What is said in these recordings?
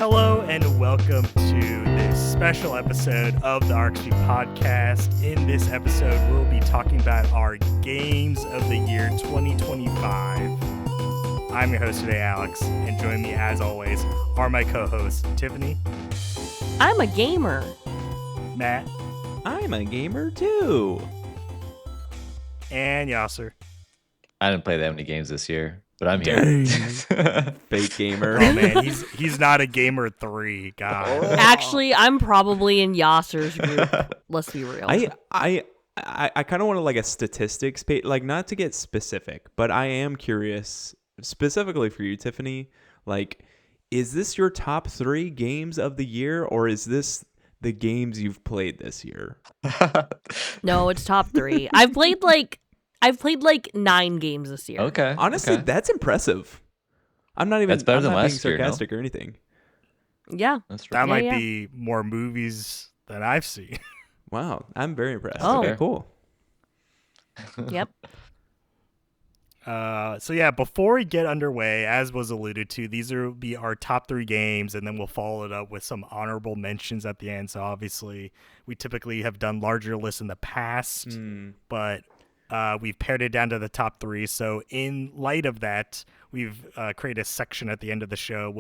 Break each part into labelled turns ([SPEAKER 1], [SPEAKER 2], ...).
[SPEAKER 1] Hello and welcome to this special episode of the RXP podcast. In this episode, we'll be talking about our games of the year 2025. I'm your host today, Alex, and joining me as always are my co-hosts, Tiffany.
[SPEAKER 2] I'm a gamer.
[SPEAKER 1] Matt.
[SPEAKER 3] I'm a gamer too.
[SPEAKER 1] And Yasser.
[SPEAKER 4] I didn't play that many games this year, but I'm here.
[SPEAKER 3] Fake gamer.
[SPEAKER 1] Oh man, he's not a gamer 3, God.
[SPEAKER 2] Actually, I'm probably in Yasser's group. Let's be real.
[SPEAKER 3] I kind of want to like a statistics page, like not to get specific, but I am curious specifically for you, Tiffany. Like, is this your top 3 games of the year, or is this the games you've played this year?
[SPEAKER 2] No, it's top 3. I've played like 9 games this year.
[SPEAKER 4] Okay.
[SPEAKER 3] Honestly,
[SPEAKER 4] okay.
[SPEAKER 3] That's impressive. I'm not even.
[SPEAKER 4] That's better
[SPEAKER 3] I'm
[SPEAKER 4] than
[SPEAKER 3] not
[SPEAKER 4] last
[SPEAKER 3] being
[SPEAKER 4] year, no?
[SPEAKER 3] sarcastic or anything.
[SPEAKER 2] Yeah.
[SPEAKER 4] That's true.
[SPEAKER 1] That might
[SPEAKER 2] yeah.
[SPEAKER 1] be more movies than I've seen.
[SPEAKER 3] Wow, I'm very impressed.
[SPEAKER 2] Oh.
[SPEAKER 3] Okay, cool.
[SPEAKER 2] Yep.
[SPEAKER 1] So yeah, before we get underway, as was alluded to, these will be our top 3 games, and then we'll follow it up with some honorable mentions at the end. So obviously, we typically have done larger lists in the past, but we've pared it down to the top 3. So in light of that, we've created a section at the end of the show.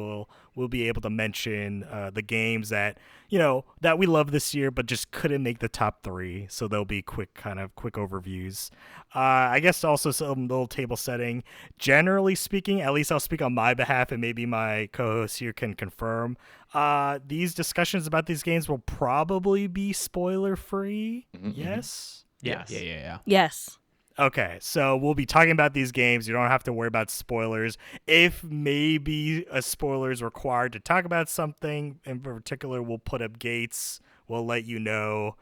[SPEAKER 1] We'll be able to mention the games that that we love this year, but just couldn't make the top 3. So they'll be quick overviews. I guess also some little table setting. Generally speaking, at least I'll speak on my behalf, and maybe my co-host here can confirm. These discussions about these games will probably be spoiler free.
[SPEAKER 4] Mm-hmm.
[SPEAKER 1] Yes.
[SPEAKER 3] Yeah.
[SPEAKER 2] Yes.
[SPEAKER 1] Okay, so we'll be talking about these games. You don't have to worry about spoilers. If maybe a spoiler is required to talk about something in particular, we'll put up gates. We'll let you know,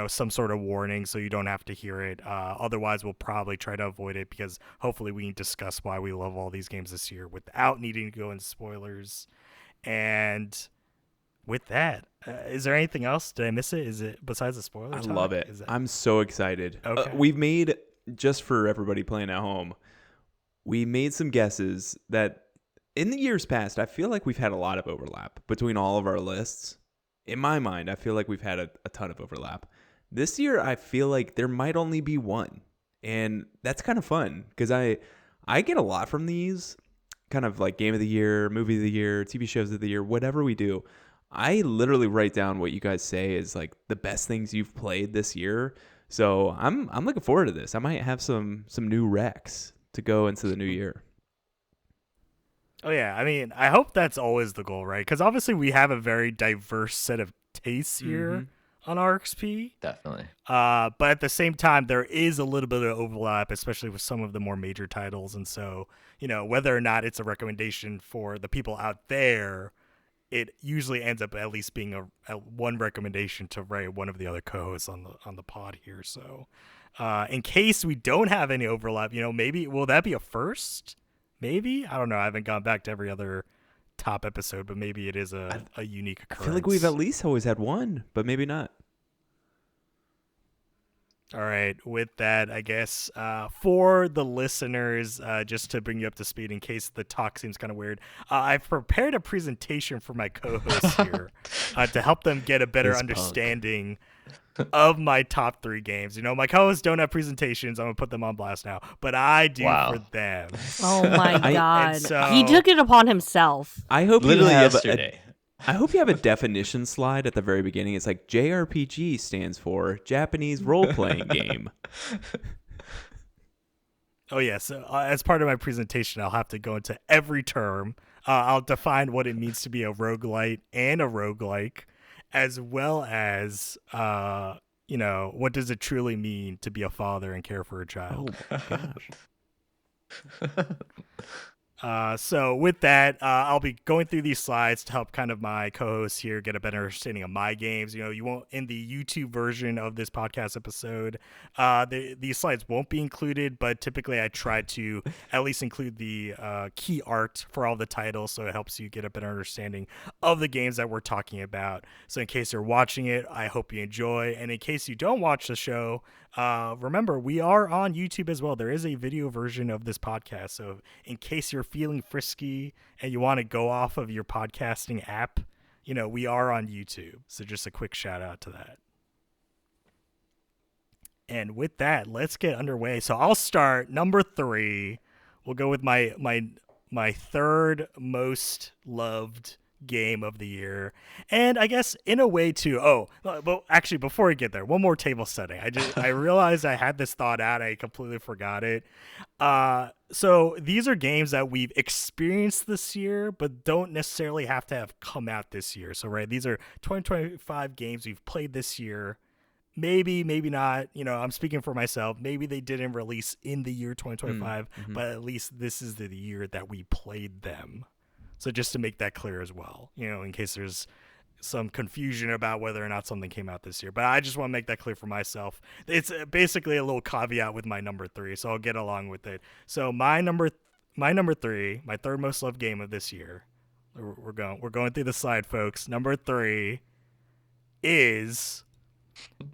[SPEAKER 1] some sort of warning so you don't have to hear it. Otherwise, we'll probably try to avoid it because hopefully we can discuss why we love all these games this year without needing to go into spoilers. And with that, is there anything else? Did I miss it? Is it besides the spoiler?
[SPEAKER 3] I love it. I'm so excited.
[SPEAKER 1] Okay.
[SPEAKER 3] We've made, just for everybody playing at home, we made some guesses that in the years past, I feel like we've had a lot of overlap between all of our lists. In my mind, I feel like we've had a ton of overlap. This year, I feel like there might only be one. And that's kind of fun because I get a lot from these, kind of like game of the year, movie of the year, TV shows of the year, whatever we do. I literally write down what you guys say is like the best things you've played this year. So I'm looking forward to this. I might have some new recs to go into the new year.
[SPEAKER 1] Oh yeah, I mean, I hope that's always the goal, right? Because obviously we have a very diverse set of tastes here on RXP.
[SPEAKER 4] Definitely.
[SPEAKER 1] But at the same time, there is a little bit of overlap, especially with some of the more major titles. And so, whether or not it's a recommendation for the people out there, it usually ends up at least being a one recommendation to one of the other co-hosts on the pod here. So, in case we don't have any overlap, maybe will that be a first? Maybe, I don't know. I haven't gone back to every other top episode, but maybe it is a unique occurrence.
[SPEAKER 3] I feel like we've at least always had one, but maybe not.
[SPEAKER 1] All right. With that, I guess for the listeners, just to bring you up to speed in case the talk seems kind of weird, I've prepared a presentation for my co-hosts here to help them get a better understanding of my top 3 games. My co-hosts don't have presentations. I'm going to put them on blast now, but I do for them.
[SPEAKER 2] Oh my God.
[SPEAKER 1] So,
[SPEAKER 2] he took it upon himself.
[SPEAKER 3] I hope
[SPEAKER 4] Literally
[SPEAKER 3] you have
[SPEAKER 4] yesterday.
[SPEAKER 3] I hope you have a definition slide at the very beginning. It's like JRPG stands for Japanese role-playing game.
[SPEAKER 1] Oh, yeah. So as part of my presentation, I'll have to go into every term. I'll define what it means to be a roguelite and a roguelike, as well as, what does it truly mean to be a father and care for a child.
[SPEAKER 3] Oh, my gosh.
[SPEAKER 1] So with that, I'll be going through these slides to help kind of my co-hosts here get a better understanding of my games. You won't, in the YouTube version of this podcast episode, these slides won't be included, but typically I try to at least include the key art for all the titles, so it helps you get a better understanding of the games that we're talking about. So in case you're watching it, I hope you enjoy. And in case you don't watch the show, remember, we are on YouTube as well. There is a video version of this podcast. So in case you're feeling frisky and you want to go off of your podcasting app, we are on YouTube. So just a quick shout out to that. And with that, let's get underway. So I'll start number 3. We'll go with my third most loved game of the year, and I guess in a way too. But actually, before we get there, one more table setting. I realized I had this thought out. I completely forgot it. So these are games that we've experienced this year, but don't necessarily have to have come out this year. So these are 2025 games we've played this year. Maybe not. I'm speaking for myself. Maybe they didn't release in the year 2025, but at least this is the year that we played them. So just to make that clear as well, in case there's some confusion about whether or not something came out this year. But I just want to make that clear for myself. It's basically a little caveat with my number 3, so I'll get along with it. So my number 3, my third most loved game of this year. We're going through the slide, folks. Number 3 is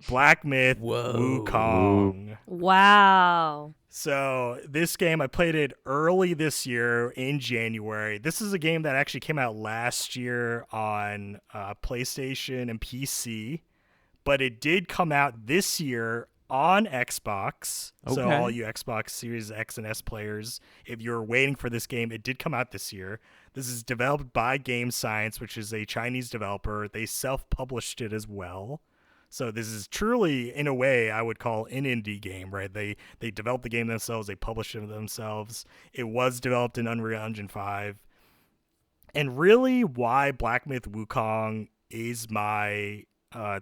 [SPEAKER 1] Black Myth Wukong.
[SPEAKER 2] Wow.
[SPEAKER 1] So this game, I played it early this year in January. This is a game that actually came out last year on PlayStation and PC, but it did come out this year on Xbox. Okay. So all you Xbox Series X and S players, if you're waiting for this game, it did come out this year. This is developed by Game Science, which is a Chinese developer. They self-published it as well. So this is truly, in a way, I would call an indie game, right? They developed the game themselves. They published it themselves. It was developed in Unreal Engine 5. And really why Black Myth Wukong is my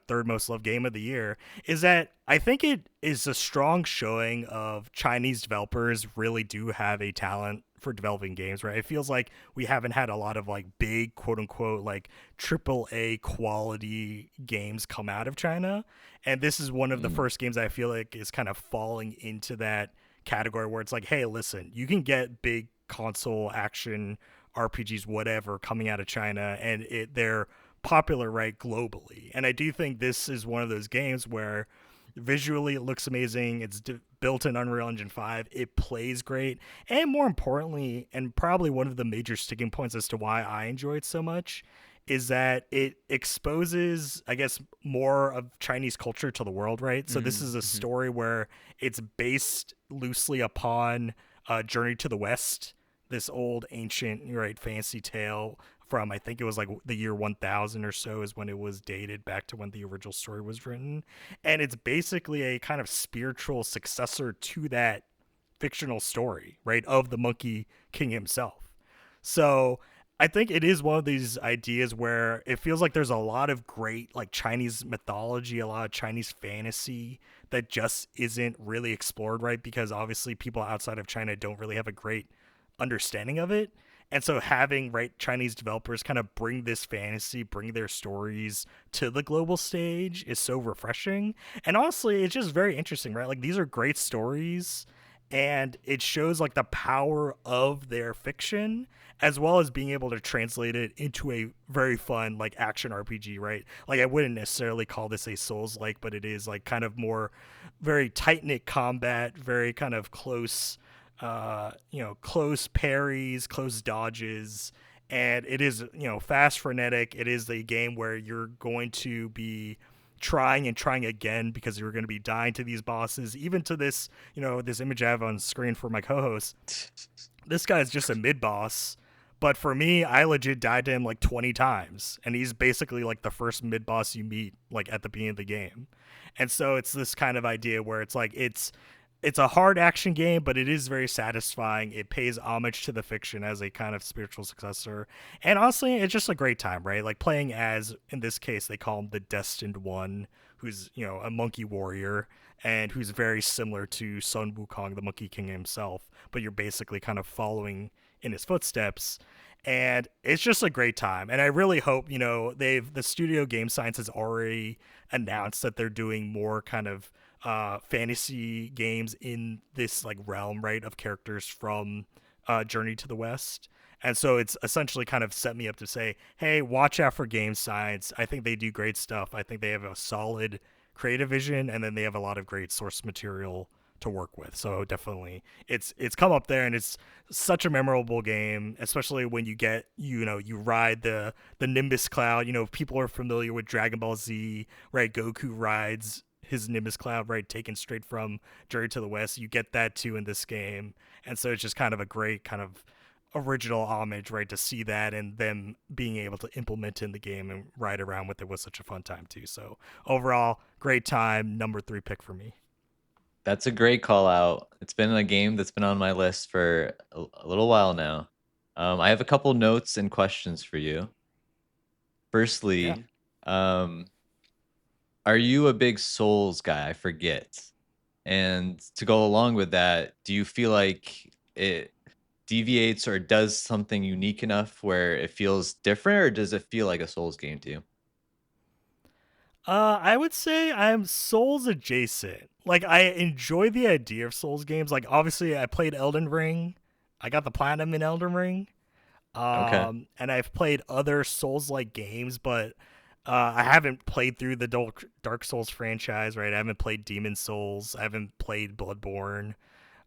[SPEAKER 1] third most loved game of the year is that I think it is a strong showing of Chinese developers really do have a talent for developing games, right? It feels like we haven't had a lot of big quote unquote AAA quality games come out of China, and this is one of the first games I feel like is kind of falling into that category where it's hey, listen, you can get big console action RPGs whatever coming out of China, and they're popular right globally. And I do think this is one of those games where visually it looks amazing. It's built in Unreal Engine 5. It plays great. And more importantly, and probably one of the major sticking points as to why I enjoy it so much, is that it exposes, I guess, more of Chinese culture to the world, right? So this is a story where it's based loosely upon Journey to the West, this old ancient, fantasy tale from, I think it was the year 1000 or so is when it was dated back to when the original story was written. And it's basically a kind of spiritual successor to that fictional story, right, of the Monkey King himself. So I think it is one of these ideas where it feels like there's a lot of great Chinese mythology, a lot of Chinese fantasy that just isn't really explored, right? Because obviously people outside of China don't really have a great understanding of it. And so having Chinese developers kind of bring this fantasy, bring their stories to the global stage is so refreshing. And honestly, it's just very interesting, right? These are great stories, and it shows the power of their fiction, as well as being able to translate it into a very fun action RPG, right? I wouldn't necessarily call this a Souls-like, but it is kind of more very tight-knit combat, very kind of close close parries, close dodges, and it is, fast, frenetic. It is a game where you're going to be trying and trying again because you're going to be dying to these bosses, even to this, this image I have on screen for my co-host. This guy's just a mid-boss, but for me, I legit died to him 20 times, and he's basically the first mid-boss you meet at the beginning of the game. And so it's this kind of idea where it's it's a hard action game, but it is very satisfying. It pays homage to the fiction as a kind of spiritual successor. And honestly, it's just a great time, right? Playing as, in this case, they call him the Destined One, who's, a monkey warrior and who's very similar to Sun Wukong, the Monkey King himself. But you're basically kind of following in his footsteps. And it's just a great time. And I really hope, the studio Game Science has already announced that they're doing more kind of fantasy games in this realm, right, of characters from Journey to the West. And so it's essentially kind of set me up to say, hey, watch out for Game Science. I think they do great stuff. I think they have a solid creative vision, and then they have a lot of great source material to work with. So definitely it's come up there, and it's such a memorable game, especially when you get, you ride the Nimbus Cloud. People are familiar with Dragon Ball Z, right? Goku rides his Nimbus Cloud, right, taken straight from Journey to the West. You get that too in this game. And so it's just kind of a great kind of original homage, right, to see that and them being able to implement in the game and ride around with it was such a fun time too. So overall, great time. Number 3 pick for me.
[SPEAKER 4] That's a great call out. It's been a game that's been on my list for a little while now. I have a couple notes and questions for you.
[SPEAKER 1] Yeah.
[SPEAKER 4] Firstly, um, are you a big Souls guy? I forget. And to go along with that, do you feel like it deviates or does something unique enough where it feels different, or does it feel like a Souls game to you?
[SPEAKER 1] I would say I'm Souls adjacent. Like, I enjoy the idea of Souls games. Like, obviously I played Elden Ring. I got the platinum in Elden Ring.
[SPEAKER 4] Okay,
[SPEAKER 1] And I've played other Souls-like games, but I haven't played through the Dark Souls franchise, right? I haven't played Demon Souls. I haven't played Bloodborne.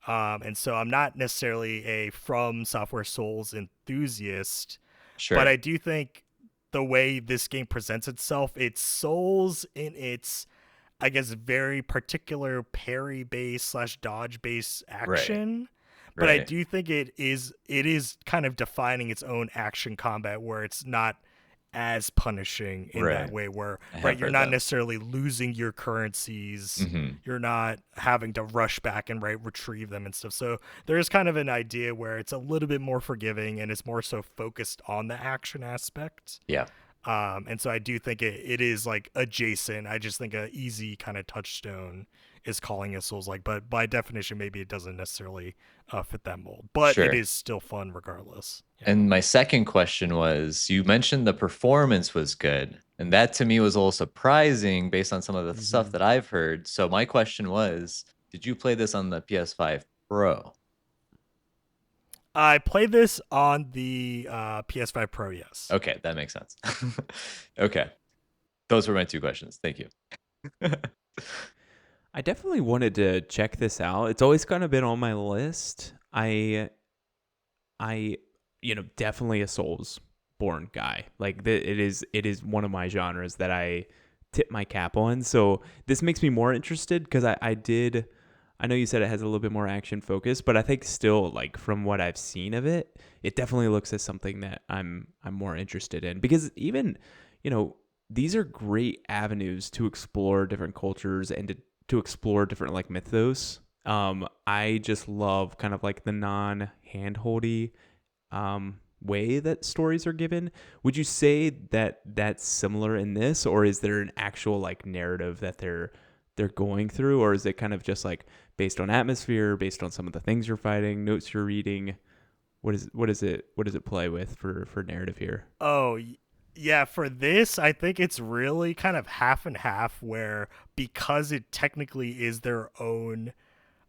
[SPEAKER 1] And so I'm not necessarily a From Software Souls enthusiast, but
[SPEAKER 4] sure.
[SPEAKER 1] I do think the way this game presents itself, it's Souls in its, I guess, very particular parry based slash dodge based
[SPEAKER 4] Right,
[SPEAKER 1] action. But I
[SPEAKER 4] right,
[SPEAKER 1] do think it is kind of defining its own action combat where it's not as punishing in that
[SPEAKER 4] right.
[SPEAKER 1] way, where,
[SPEAKER 4] I
[SPEAKER 1] right,
[SPEAKER 4] have
[SPEAKER 1] you're
[SPEAKER 4] heard
[SPEAKER 1] not
[SPEAKER 4] that.
[SPEAKER 1] necessarily losing your currencies,
[SPEAKER 4] Hmm.
[SPEAKER 1] you're not having to rush back and, right, retrieve them and stuff. So there is kind of an idea where it's a little bit more forgiving and it's more so focused on the action aspect.
[SPEAKER 4] Yeah,
[SPEAKER 1] And so I do think it is like adjacent. I just think a easy kind of touchstone is calling it Souls like, but by definition, maybe it doesn't necessarily fit that mold. But it
[SPEAKER 4] sure.
[SPEAKER 1] is still fun regardless. Yeah.
[SPEAKER 4] And my second question was, you mentioned the performance was good, and that to me was a little surprising based on some of the stuff
[SPEAKER 1] hmm
[SPEAKER 4] that I've heard. So my question was, did you play this on the PS5 Pro?
[SPEAKER 1] I played this on the PS5 Pro. Yes.
[SPEAKER 4] Okay, that makes sense. Okay, those were my two questions. Thank you.
[SPEAKER 3] I definitely wanted to check this out. It's always kind of been on my list. I definitely a Souls born guy. Like it is one of my genres that I tip my cap on. So this makes me more interested because I know you said it has a little bit more action focus, but I think still, like, from what I've seen of it, it definitely looks as something that I'm more interested in, because even, these are great avenues to explore different cultures and to explore different, like, mythos. I just love kind of like the non-handholdy way that stories are given. Would you say that that's similar in this, or is there an actual, like, narrative that they're going through, or is it kind of just like based on atmosphere, based on some of the things you're fighting, notes you're reading? What does it play with for narrative here?
[SPEAKER 1] Oh, yeah. For this, I think it's really kind of half and half, where because it technically is their own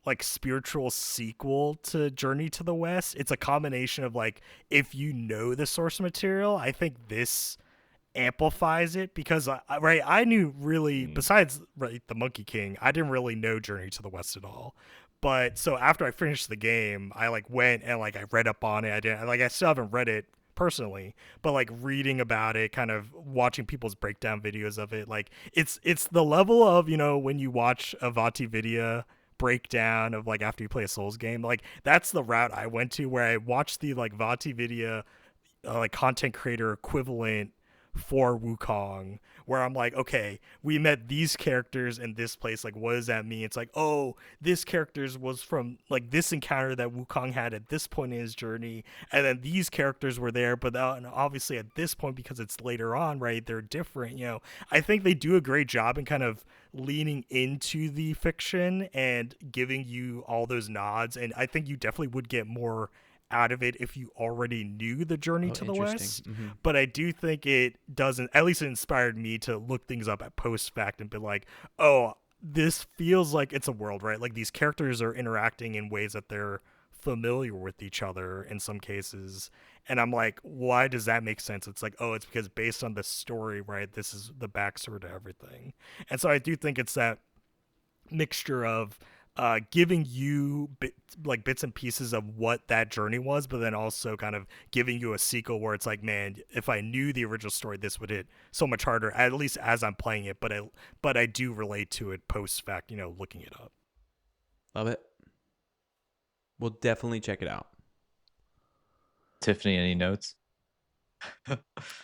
[SPEAKER 1] like spiritual sequel to Journey to the West, it's a combination of, like, if you know the source material, I think this amplifies it because right, I knew really,
[SPEAKER 4] Mm,
[SPEAKER 1] besides, right, the Monkey King, I didn't really know Journey to the West at all. But so after I finished the game, I like went and like I read up on it. I still haven't read it personally, but like reading about it, kind of watching people's breakdown videos of it, like it's the level of, when you watch a Vati video breakdown of, like, after you play a Souls game, like that's the route I went to, where I watched the like Vati video, like content creator equivalent for Wukong, where I'm like, okay, we met these characters in this place. Like, what does that mean? It's like, oh, this characters was from like this encounter that Wukong had at this point in his journey, and then these characters were there, but and obviously at this point, because it's later on, right? They're different. I think they do a great job in kind of leaning into the fiction and giving you all those nods, and I think you definitely would get more out of it if you already knew the Journey
[SPEAKER 3] Oh,
[SPEAKER 1] to the
[SPEAKER 3] interesting.
[SPEAKER 1] West. But I do think it doesn't, at least it inspired me to look things up at post fact and be like, oh, this feels like it's a world, right? Like these characters are interacting in ways that they're familiar with each other in some cases. And I'm like, why does that make sense? It's like, oh, it's because based on the story, right? This is the backstory to everything. And so I do think it's that mixture of giving you bits and pieces of what that journey was, but then also kind of giving you a sequel where it's like, man, if I knew the original story, this would hit so much harder, at least as I'm playing it. But I do relate to it post fact, looking it up.
[SPEAKER 3] Love it. We'll definitely check it out.
[SPEAKER 4] Tiffany, any notes?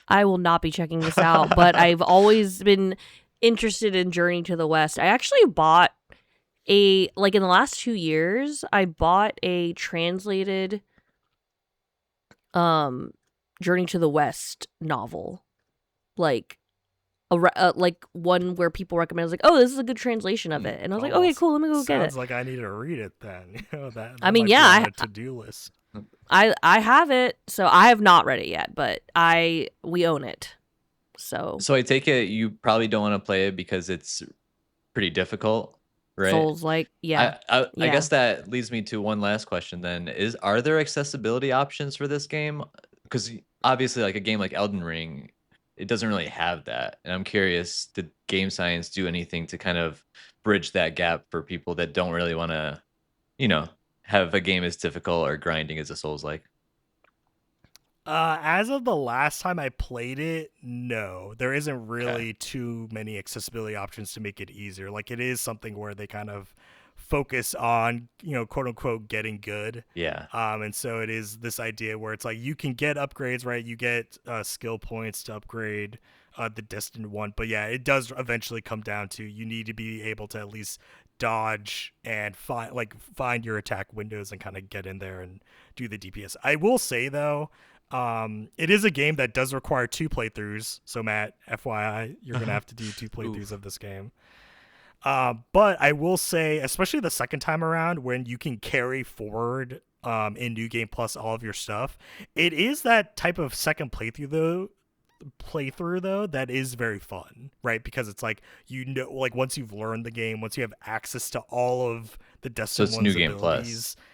[SPEAKER 2] I will not be checking this out, but I've always been interested in Journey to the West. I actually bought in the last 2 years, I bought a translated Journey to the West novel. Like one where people recommend. I was like, oh, this is a good translation of it. And I was like, okay, cool, let me go get it.
[SPEAKER 1] Sounds like I need to read it then. That
[SPEAKER 2] I mean,
[SPEAKER 1] might
[SPEAKER 2] yeah,
[SPEAKER 1] be
[SPEAKER 2] I
[SPEAKER 1] on a to-do list.
[SPEAKER 2] I have it, so I have not read it yet, but we own it. So
[SPEAKER 4] I take it you probably don't want to play it because it's pretty difficult, right?
[SPEAKER 2] Souls yeah.
[SPEAKER 4] I guess that leads me to one last question then. Are there accessibility options for this game? Because obviously like a game like Elden Ring, it doesn't really have that. And I'm curious, did Game Science do anything to kind of bridge that gap for people that don't really want to, have a game as difficult or grinding as a Souls-like?
[SPEAKER 1] As of the last time I played it, no, there isn't really too many accessibility options to make it easier. Like it is something where they kind of focus on, quote unquote, getting good.
[SPEAKER 4] Yeah.
[SPEAKER 1] And so it is this idea where it's like you can get upgrades, right? You get skill points to upgrade the destined one. But yeah, it does eventually come down to you need to be able to at least dodge and find your attack windows and kind of get in there and do the DPS. I will say though, it is a game that does require 2 playthroughs. So Matt, FYI, you're gonna have to do 2 playthroughs of this game. But I will say, especially the second time around, when you can carry forward in New Game Plus all of your stuff, it is that type of second playthrough though that is very fun, right? Because it's like once you've learned the game, once you have access to all of the Destiny
[SPEAKER 4] So it's New Game
[SPEAKER 1] abilities,
[SPEAKER 4] Plus.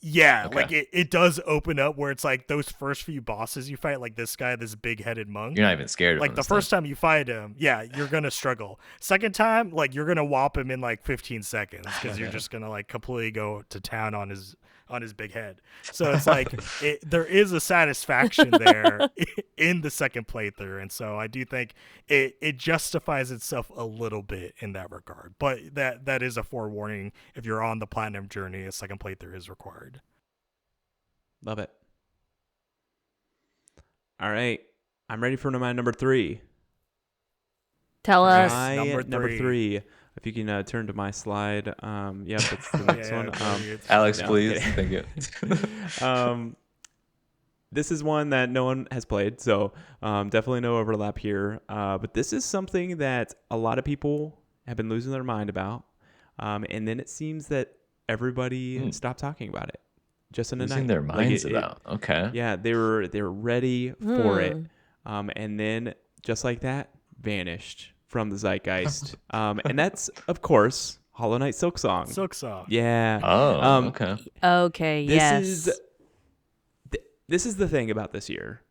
[SPEAKER 4] Yeah.
[SPEAKER 1] Okay. Like it does open up where it's like those first few bosses you fight, like this guy, this big-headed monk.
[SPEAKER 4] You're not even scared of him.
[SPEAKER 1] Like the first time you fight him, yeah, you're gonna struggle. Second time, like you're gonna whop him in like 15 seconds because you're just gonna like completely go to town on his big head. So it's like there is a satisfaction there in the second playthrough, and so I do think it justifies itself a little bit in that regard. But that is a forewarning: if you're on the platinum journey, a second playthrough is required.
[SPEAKER 3] Love it. All right, I'm ready for my number 3.
[SPEAKER 2] Tell us.
[SPEAKER 3] My
[SPEAKER 1] Number
[SPEAKER 3] number 3. If you can turn to my slide. Yep, that's the next one.
[SPEAKER 4] Alex,
[SPEAKER 3] no,
[SPEAKER 4] please.
[SPEAKER 3] Thank you. This is one that no one has played, so definitely no overlap here. But this is something that a lot of people have been losing their mind about. And then it seems that everybody stopped talking about it just in a night.
[SPEAKER 4] Losing their minds about. Okay.
[SPEAKER 3] Yeah, they were ready for it. And then just like that, vanished from the zeitgeist. And that's, of course, Hollow Knight Silksong.
[SPEAKER 1] Silksong.
[SPEAKER 3] Yeah.
[SPEAKER 4] Oh, okay.
[SPEAKER 2] Okay, yes.
[SPEAKER 3] This is the thing about this year.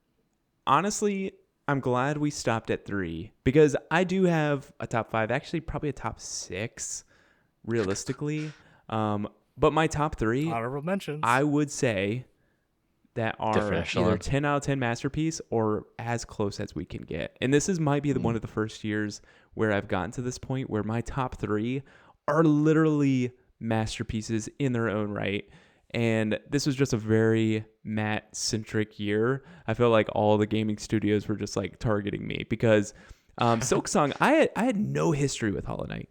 [SPEAKER 3] Honestly, I'm glad we stopped at 3 because I do have a top 5, actually probably a top 6, realistically. But my top 3,
[SPEAKER 1] honorable mentions,
[SPEAKER 3] I would say that are either 10 out of 10 masterpiece or as close as we can get. And this might be one of the first years where I've gotten to this point where my top 3 are literally masterpieces in their own right. And this was just a very Matt-centric year. I feel like all the gaming studios were just like targeting me because Silksong, I had no history with Hollow Knight.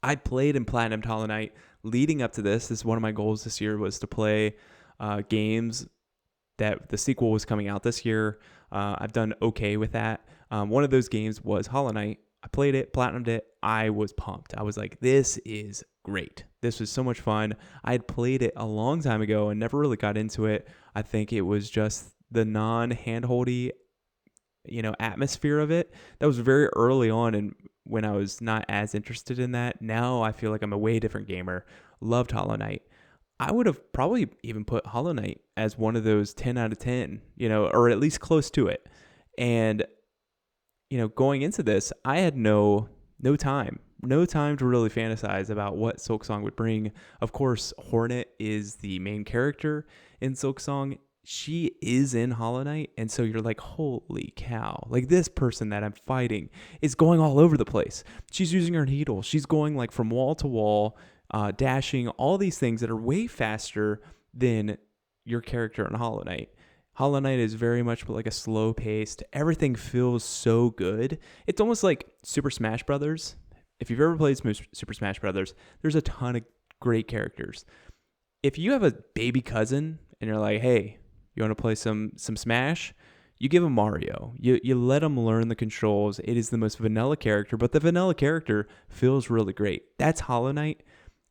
[SPEAKER 3] I played and platinumed Hollow Knight leading up to this. This is one of my goals this year was to play games that the sequel was coming out this year. I've done okay with that. One of those games was Hollow Knight. I played it, platinumed it. I was pumped. I was like, this is great. This was so much fun. I had played it a long time ago and never really got into it. I think it was just the non-handholdy, atmosphere of it. That was very early on and when I was not as interested in that. Now I feel like I'm a way different gamer. Loved Hollow Knight. I would have probably even put Hollow Knight as one of those 10 out of 10, or at least close to it. And, going into this, I had no time, no time to really fantasize about what Silksong would bring. Of course, Hornet is the main character in Silksong. She is in Hollow Knight, and so you're like, holy cow. Like, this person that I'm fighting is going all over the place. She's using her needle. She's going like from wall to wall, dashing, all these things that are way faster than your character in Hollow Knight. Hollow Knight is very much like a slow paced. Everything feels so good. It's almost like Super Smash Brothers. If you've ever played Super Smash Brothers, there's a ton of great characters. If you have a baby cousin and you're like, hey, you want to play some Smash? You give him Mario. You let him learn the controls. It is the most vanilla character, but the vanilla character feels really great. That's Hollow Knight.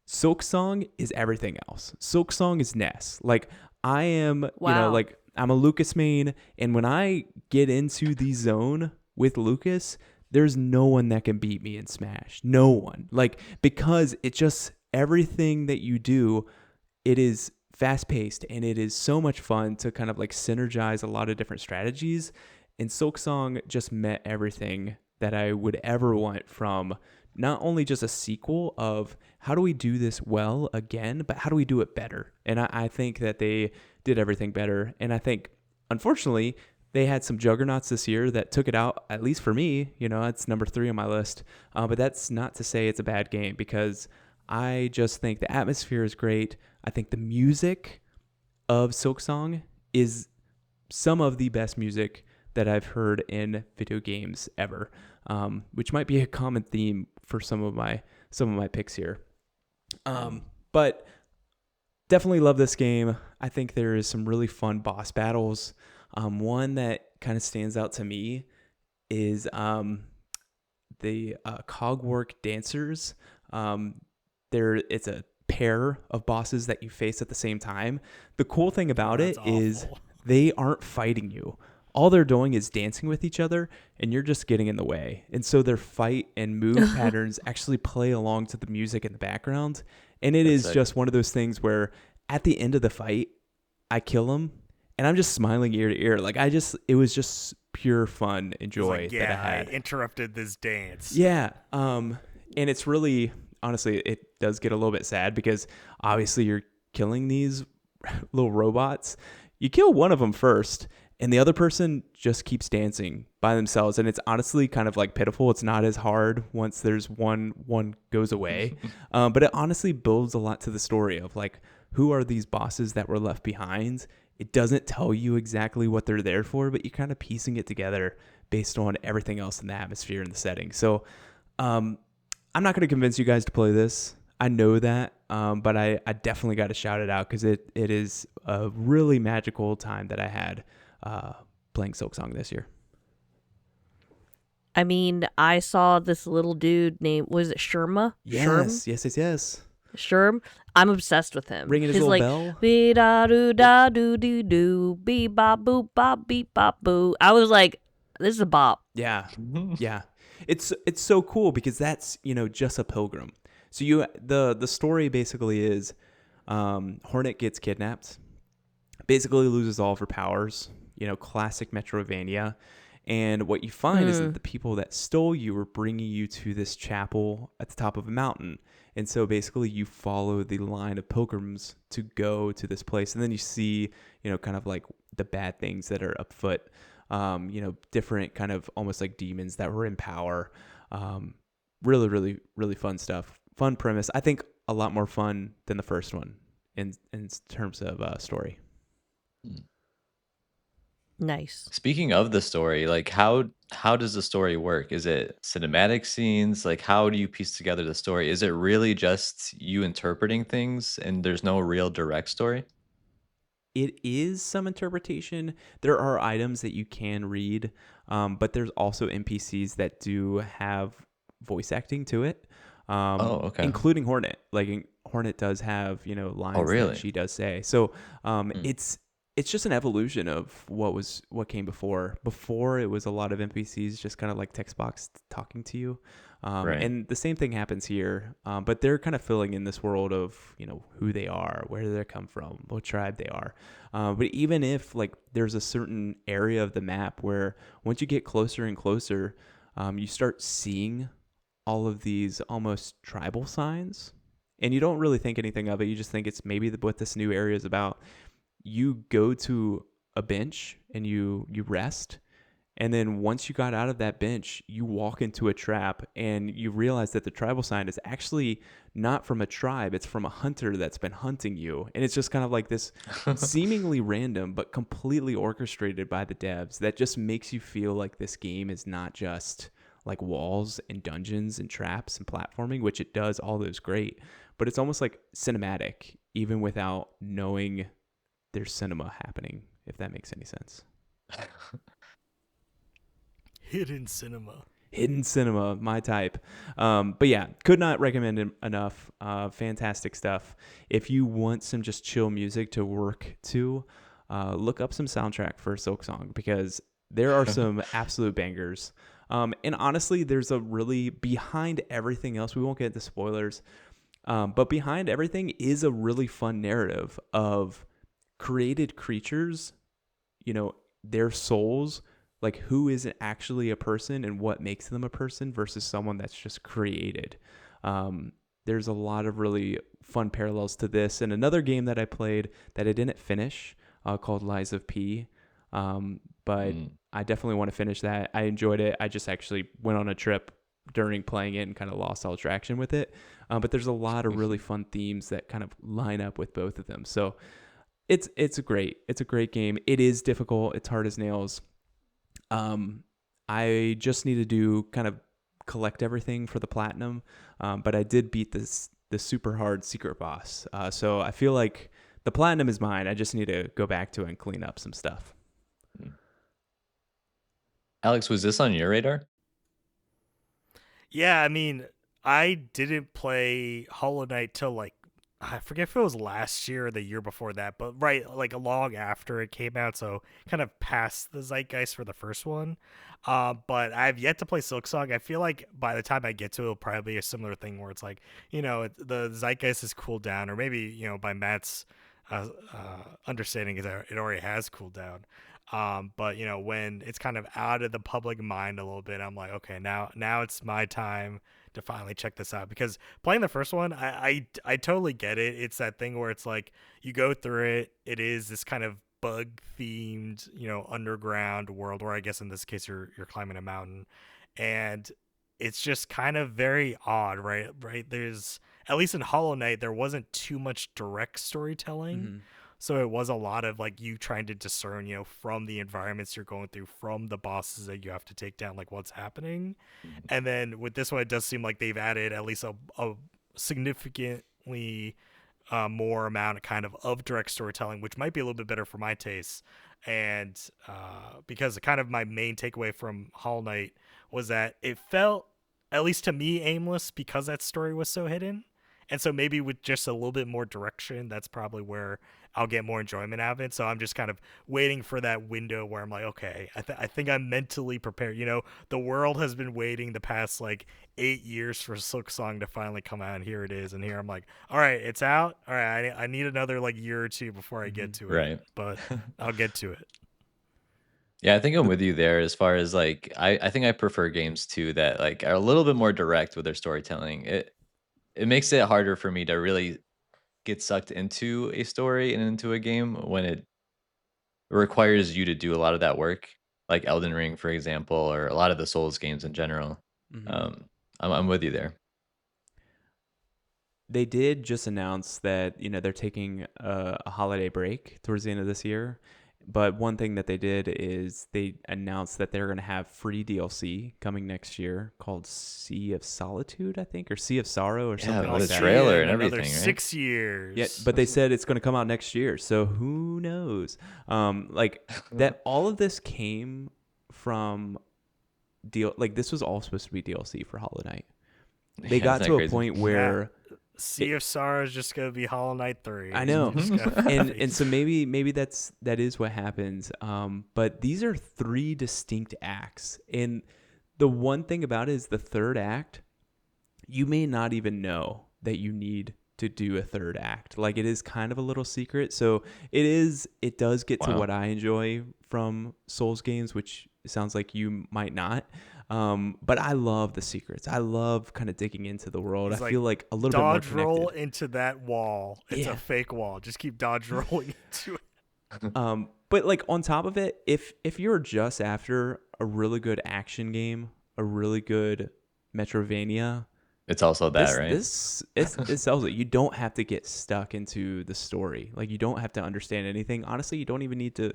[SPEAKER 3] Silksong is everything else. Silksong is Ness. Like, I am,
[SPEAKER 2] Wow.
[SPEAKER 3] like, I'm a Lucas main, and when I get into the zone with Lucas, there's no one that can beat me in Smash. No one. Like, because it just, everything that you do, it is fast paced, and it is so much fun to kind of like synergize a lot of different strategies. And Silksong just met everything that I would ever want from not only just a sequel of how do we do this well again, but how do we do it better? And I think that they did everything better. And I think, unfortunately, they had some juggernauts this year that took it out, at least for me. It's number 3 on my list. But that's not to say it's a bad game, because I just think the atmosphere is great. I think the music of Silksong is some of the best music that I've heard in video games ever, which might be a common theme for some of my picks here. But definitely love this game. I think there is some really fun boss battles. One that kind of stands out to me is the Cogwork Dancers. It's a pair of bosses that you face at the same time. The cool thing about it is they aren't fighting you. All they're doing is dancing with each other, and you're just getting in the way. And so their fight and move patterns actually play along to the music in the background. And it is just one of those things where at the end of the fight, I kill them, and I'm just smiling ear to ear. Like, it was just pure fun and joy that I had.
[SPEAKER 1] I interrupted this dance.
[SPEAKER 3] Yeah. And it's really, honestly, it does get a little bit sad, because obviously you're killing these little robots. You kill one of them first, and the other person just keeps dancing by themselves. And it's honestly kind of like pitiful. It's not as hard once there's one goes away. But it honestly builds a lot to the story of like, who are these bosses that were left behind? It doesn't tell you exactly what they're there for, but you're kind of piecing it together based on everything else in the atmosphere and the setting. So I'm not going to convince you guys to play this. I know that, but I definitely got to shout it out, because it is a really magical time that I had playing Silksong this year.
[SPEAKER 2] I mean, I saw this little dude named, was it Sherma?
[SPEAKER 3] Yes.
[SPEAKER 2] Sherm. I'm obsessed with him.
[SPEAKER 3] Ringing his little
[SPEAKER 2] like,
[SPEAKER 3] bell.
[SPEAKER 2] Be da doo da doo doo doo, be bop boop bop beep bop boo. I was like, this is a bop.
[SPEAKER 3] Yeah. Yeah. It's so cool, because that's, just a pilgrim. So the story basically is Hornet gets kidnapped, basically loses all of her powers, classic Metroidvania. And what you find is that the people that stole you are bringing you to this chapel at the top of a mountain. And so basically you follow the line of pilgrims to go to this place. And then you see, kind of like the bad things that are afoot, different kind of almost like demons that were in power. Really, really, really fun stuff. Fun premise. I think a lot more fun than the first one in terms of story.
[SPEAKER 2] Nice.
[SPEAKER 4] Speaking of the story, like how does the story work? Is it cinematic scenes? Like, how do you piece together the story? Is it really just you interpreting things and there's no real direct story?
[SPEAKER 3] It is some interpretation. There are items that you can read, but there's also NPCs that do have voice acting to it.
[SPEAKER 4] Okay.
[SPEAKER 3] Including Hornet. Like, Hornet does have, lines
[SPEAKER 4] really?
[SPEAKER 3] that she does say. So it's just an evolution of what came before. Before, it was a lot of NPCs just kind of like text box talking to you.
[SPEAKER 4] Right.
[SPEAKER 3] And the same thing happens here, but they're kind of filling in this world of, who they are, where they come from, what tribe they are. But even if like there's a certain area of the map where once you get closer and closer, you start seeing all of these almost tribal signs, and you don't really think anything of it. You just think it's maybe what this new area is about. You go to a bench and you rest, and then once you got out of that bench, you walk into a trap and you realize that the tribal sign is actually not from a tribe. It's from a hunter that's been hunting you. And it's just kind of like this seemingly random, but completely orchestrated by the devs that just makes you feel like this game is not just like walls and dungeons and traps and platforming, which it does all those great, but it's almost like cinematic, even without knowing there's cinema happening, if that makes any sense.
[SPEAKER 1] Hidden cinema, my type. But yeah, could not recommend it enough. Fantastic stuff. If you want some just chill music to work to, look up some soundtrack for Silksong, because there are some absolute bangers. And honestly, there's a really, behind everything else, we won't get into spoilers, but behind everything is a really fun narrative of created creatures, their souls, like who is actually a person and what makes them a person versus someone that's just created. There's a lot of really fun parallels to this. And another game that I played that I didn't finish called Lies of P. But I definitely want to finish that. I enjoyed it. I just actually went on a trip during playing it and kind of lost all traction with it. But there's a lot of really fun themes that kind of line up with both of them. So it's a great game. It is difficult. It's hard as nails. I just need to do kind of collect everything for the platinum. But I did beat the super hard secret boss. So I feel like the platinum is mine. I just need to go back to it and clean up some stuff.
[SPEAKER 4] Alex, was this on your radar?
[SPEAKER 1] Yeah, I mean, I didn't play Hollow Knight till like, I forget if it was last year or the year before that, but right, like long after it came out, so kind of past the zeitgeist for the first one. But I've yet to play Silksong. I feel like by the time I get to it, it'll probably be a similar thing where it's like, the zeitgeist has cooled down, or maybe, by Matt's understanding is that it already has cooled down. But when it's kind of out of the public mind a little bit, I'm like, okay, now it's my time to finally check this out, because playing the first one, I totally get it. It's that thing where it's like you go through it. It is this kind of bug themed, underground world where I guess in this case you're climbing a mountain, and it's just kind of very odd, right? Right. There's, at least in Hollow Knight, there wasn't too much direct storytelling.
[SPEAKER 3] Mm-hmm.
[SPEAKER 1] So it was a lot of like you trying to discern, from the environments you're going through, from the bosses that you have to take down, like what's happening. And then with this one, it does seem like they've added at least a significantly more amount of direct storytelling, which might be a little bit better for my taste. And because kind of my main takeaway from Hollow Knight was that it felt, at least to me, aimless because that story was so hidden. And so maybe with just a little bit more direction, that's probably where I'll get more enjoyment out of it. So I'm just kind of waiting for that window where I'm like, okay, I think I'm mentally prepared. The world has been waiting the past like 8 years for Silksong to finally come out, and here it is. And here I'm like, all right, it's out. All right, I need another like year or two before I get to it.
[SPEAKER 4] Right.
[SPEAKER 1] But I'll get to it.
[SPEAKER 4] Yeah, I think I'm with you there as far as like I think I prefer games too that like are a little bit more direct with their storytelling. It makes it harder for me to really get sucked into a story and into a game when it requires you to do a lot of that work, like Elden Ring, for example, or a lot of the Souls games in general.
[SPEAKER 3] Mm-hmm.
[SPEAKER 4] I'm with you there.
[SPEAKER 3] They did just announce that they're taking a holiday break towards the end of this year. But one thing that they did is they announced that they're going to have free DLC coming next year called Sea of Solitude, I think, or Sea of Sorrow or something like
[SPEAKER 4] the
[SPEAKER 3] that.
[SPEAKER 4] trailer and
[SPEAKER 1] Another
[SPEAKER 4] everything, right?
[SPEAKER 1] 6 years.
[SPEAKER 3] Yeah, but they said it's going to come out next year, so who knows? Like that, all of this came from like this was all supposed to be DLC for Hollow Knight. They
[SPEAKER 4] Yeah,
[SPEAKER 3] got
[SPEAKER 4] isn't
[SPEAKER 3] to
[SPEAKER 4] that
[SPEAKER 3] a
[SPEAKER 4] crazy?
[SPEAKER 3] point where
[SPEAKER 1] Sea of Sorrow is just gonna be Hollow Knight 3.
[SPEAKER 3] I know,
[SPEAKER 1] Just gotta
[SPEAKER 3] and
[SPEAKER 1] face
[SPEAKER 3] so maybe that is what happens. But these are 3 distinct acts, and the one thing about it is the third act, you may not even know that you need to do a third act. Like it is kind of a little secret. So it does get to
[SPEAKER 4] Wow.
[SPEAKER 3] what I enjoy from Souls games, which sounds like you might not. But I love the secrets. I love kind of digging into the world. I
[SPEAKER 1] He's like,
[SPEAKER 3] feel like a little bit more
[SPEAKER 1] dodge
[SPEAKER 3] connected.
[SPEAKER 1] roll into that wall. It's a
[SPEAKER 3] Yeah.
[SPEAKER 1] fake wall. Just keep dodge rolling into it.
[SPEAKER 3] But like on top of it, if you're just after a really good action game, a really good Metrovania,
[SPEAKER 4] It's also that, right?
[SPEAKER 3] it sells it. You don't have to get stuck into the story. Like you don't have to understand anything. Honestly, you don't even need to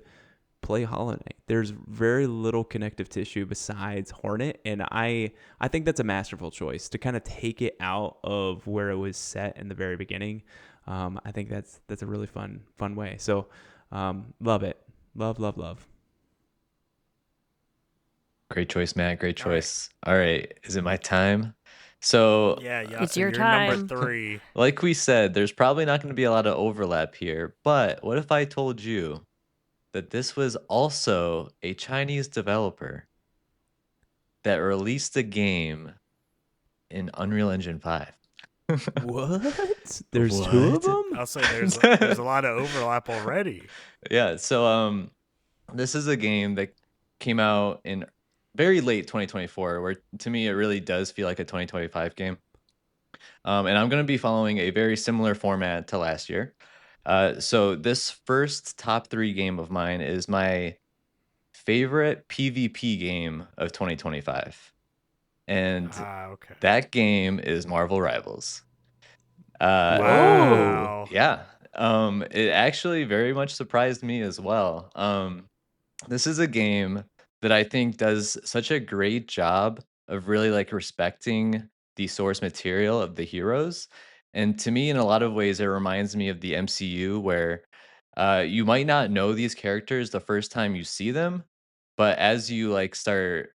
[SPEAKER 3] play Hollow Knight. There's very little connective tissue besides Hornet, and I think that's a masterful choice to kind of take it out of where it was set in the very beginning. I think that's a really fun way. So love it. Love.
[SPEAKER 4] Great choice, Matt. Great
[SPEAKER 1] All right.
[SPEAKER 4] choice. All right. Is it my time? So,
[SPEAKER 1] Yeah,
[SPEAKER 2] It's
[SPEAKER 1] Yasin,
[SPEAKER 2] your
[SPEAKER 1] you're number
[SPEAKER 2] time.
[SPEAKER 1] 3.
[SPEAKER 4] like we said, there's probably not going to be a lot of overlap here, but what if I told you that this was also a Chinese developer that released a game in Unreal Engine 5?
[SPEAKER 3] What? There's two of them?
[SPEAKER 1] I'll say there's a lot of overlap already.
[SPEAKER 4] Yeah, so this is a game that came out in very late 2024, where to me it really does feel like a 2025 game. And I'm going to be following a very similar format to last year. So this first top 3 game of mine is my favorite PvP game of 2025. And
[SPEAKER 1] Okay.
[SPEAKER 4] that game is Marvel Rivals. Uh,
[SPEAKER 3] Whoa.
[SPEAKER 1] Wow.
[SPEAKER 4] yeah. It actually very much surprised me as well. This is a game that I think does such a great job of really like respecting the source material of the heroes. And to me, in a lot of ways, it reminds me of the MCU where you might not know these characters the first time you see them, but as you like start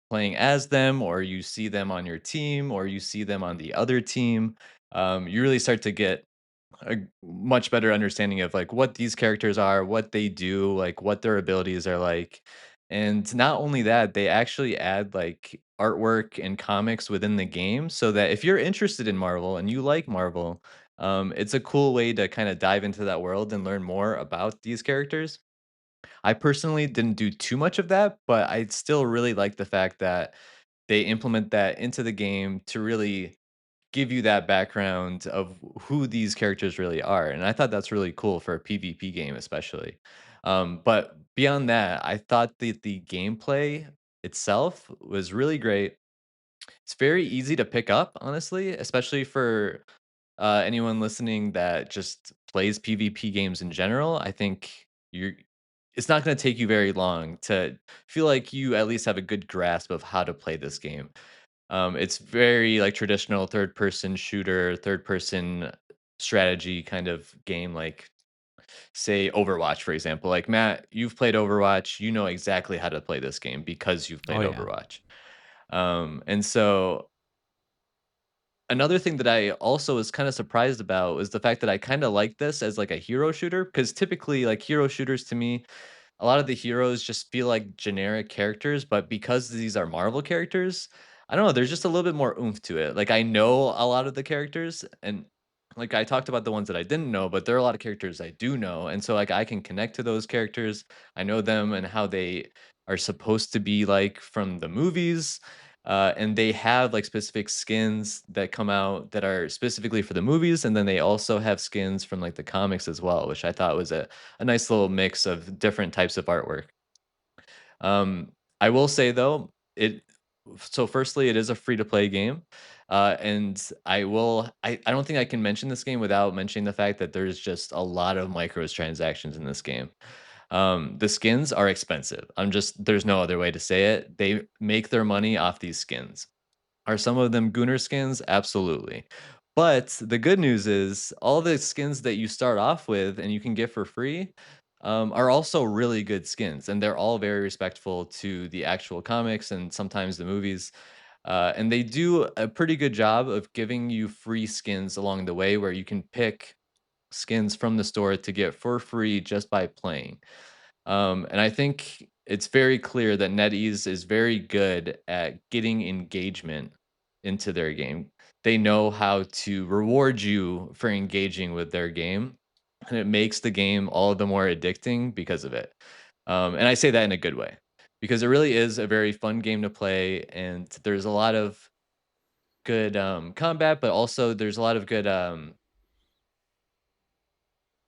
[SPEAKER 4] playing as them, or you see them on your team, or you see them on the other team, you really start to get a much better understanding of like what these characters are, what they do, like what their abilities are like. And not only that, they actually add like artwork and comics within the game so that if you're interested in Marvel and you like Marvel, it's a cool way to kind of dive into that world and learn more about these characters. I personally didn't do too much of that, but I still really like the fact that they implement that into the game to really give you that background of who these characters really are. And I thought that's really cool for a PvP game, especially. But beyond that, I thought that the gameplay itself was really great. It's very easy to pick up, honestly, especially for anyone listening that just plays PvP games in general. I think you're it's not going to take you very long to feel like you at least have a good grasp of how to play this game. It's very like traditional third person shooter, third person strategy kind of game, like say Overwatch, for example. Like Matt, you've played Overwatch, you know exactly how to play this game because you've
[SPEAKER 3] Oh
[SPEAKER 4] played
[SPEAKER 3] yeah.
[SPEAKER 4] Overwatch. And so another thing that I also was kind of surprised about was the fact that I kind of like this as like a hero shooter because typically like hero shooters to me a lot of the heroes just feel like generic characters, but because these are Marvel characters, I don't know, there's just a little bit more oomph to it. Like I know a lot of the characters and like I talked about the ones that I didn't know, but there are a lot of characters I do know. And so like I can connect to those characters. I know them and how they are supposed to be like from the movies. And they have like specific skins that come out that are specifically for the movies. And then they also have skins from like the comics as well, which I thought was a nice little mix of different types of artwork. Um, I will say though, firstly, it is a free to play game. And I don't think I can mention this game without mentioning the fact that there's just a lot of microtransactions in this game. The skins are expensive. There's no other way to say it. They make their money off these skins. Are some of them Gunner skins? Absolutely. But the good news is all the skins that you start off with and you can get for free are also really good skins. And they're all very respectful to the actual comics and sometimes the movies. And they do a pretty good job of giving you free skins along the way where you can pick skins from the store to get for free just by playing. And I think it's very clear that NetEase is very good at getting engagement into their game. They know how to reward you for engaging with their game, and it makes the game all the more addicting because of it. And I say that in a good way because it really is a very fun game to play, and there's a lot of good combat, but also there's a lot of good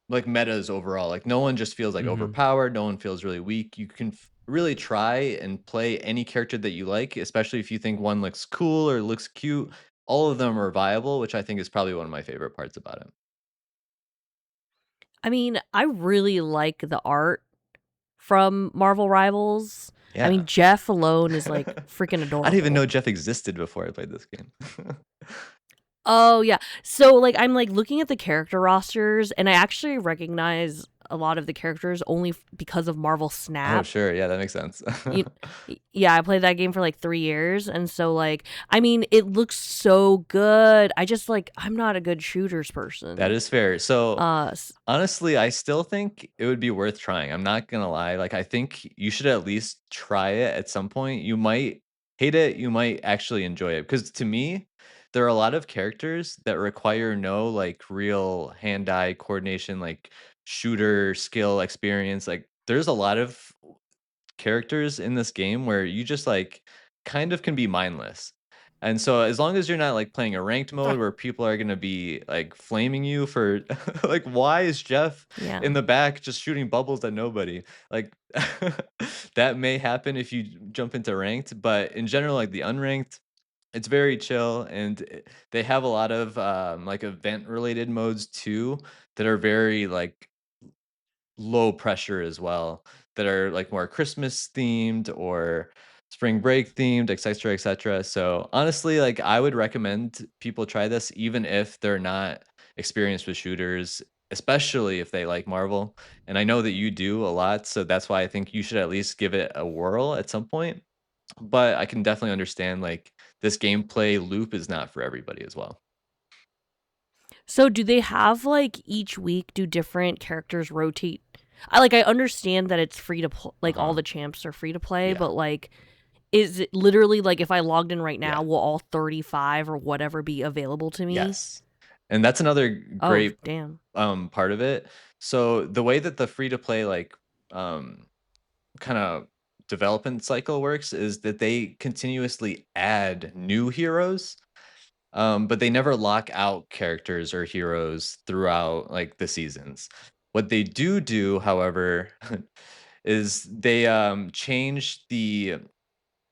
[SPEAKER 4] like metas overall. Like no one just feels like
[SPEAKER 3] Hmm.
[SPEAKER 4] overpowered, no one feels really weak. You can really try and play any character that you like, especially if you think one looks cool or looks cute. All of them are viable, which I think is probably one of my favorite parts about it.
[SPEAKER 2] I mean, I really like the art from Marvel Rivals. I
[SPEAKER 4] Yeah.
[SPEAKER 2] mean, Jeff alone is like freaking
[SPEAKER 4] I didn't even know
[SPEAKER 2] adorable.
[SPEAKER 4] Jeff existed before I played this game.
[SPEAKER 2] Oh yeah. So like I'm like looking at the character rosters and I actually recognize a lot of the characters only because of Marvel
[SPEAKER 4] Oh,
[SPEAKER 2] Snap.
[SPEAKER 4] sure. Yeah, that makes sense.
[SPEAKER 2] You, yeah, I played that game for like 3 years and so like I mean, it looks so good. I just like I'm not a good shooters
[SPEAKER 4] That
[SPEAKER 2] person.
[SPEAKER 4] is fair. So,
[SPEAKER 2] S-
[SPEAKER 4] honestly, I still think it would be worth trying. I'm not gonna lie. Like, I think you should at least try it at some point. You might hate it, you might actually enjoy it. Because to me, there are a lot of characters that require no like real hand-eye coordination, like shooter skill experience. Like, there's a lot of characters in this game where you just like kind of can be mindless. And so as long as you're not like playing a ranked mode
[SPEAKER 1] Ah,
[SPEAKER 4] where people are going to be like flaming you for like why is Jeff
[SPEAKER 2] yeah.
[SPEAKER 4] in the back just shooting bubbles at nobody? Like that may happen if you jump into ranked, but in general like the unranked it's very chill and they have a lot of like event related modes too that are very like low pressure as well that are like more Christmas themed or spring break themed, etc., etc. So honestly, like I would recommend people try this even if they're not experienced with shooters, especially if they like Marvel. And I know that you do a lot, so that's why I think you should at least give it a whirl at some point. But I can definitely understand like this gameplay loop is not for everybody as well.
[SPEAKER 2] So do they have like each week do different characters rotate? I understand that it's free to like all
[SPEAKER 4] Uh-huh.
[SPEAKER 2] the champs are free to play,
[SPEAKER 4] Yeah.
[SPEAKER 2] but like is it literally like if I logged in right
[SPEAKER 4] Yeah.
[SPEAKER 2] now, will all 35 or whatever be available to me?
[SPEAKER 4] Yes. And that's another
[SPEAKER 2] Oh,
[SPEAKER 4] great
[SPEAKER 2] damn.
[SPEAKER 4] part of it. So the way that the free to play like kind of development cycle works is that they continuously add new heroes, but they never lock out characters or heroes throughout like the seasons. What they do, however, is they change the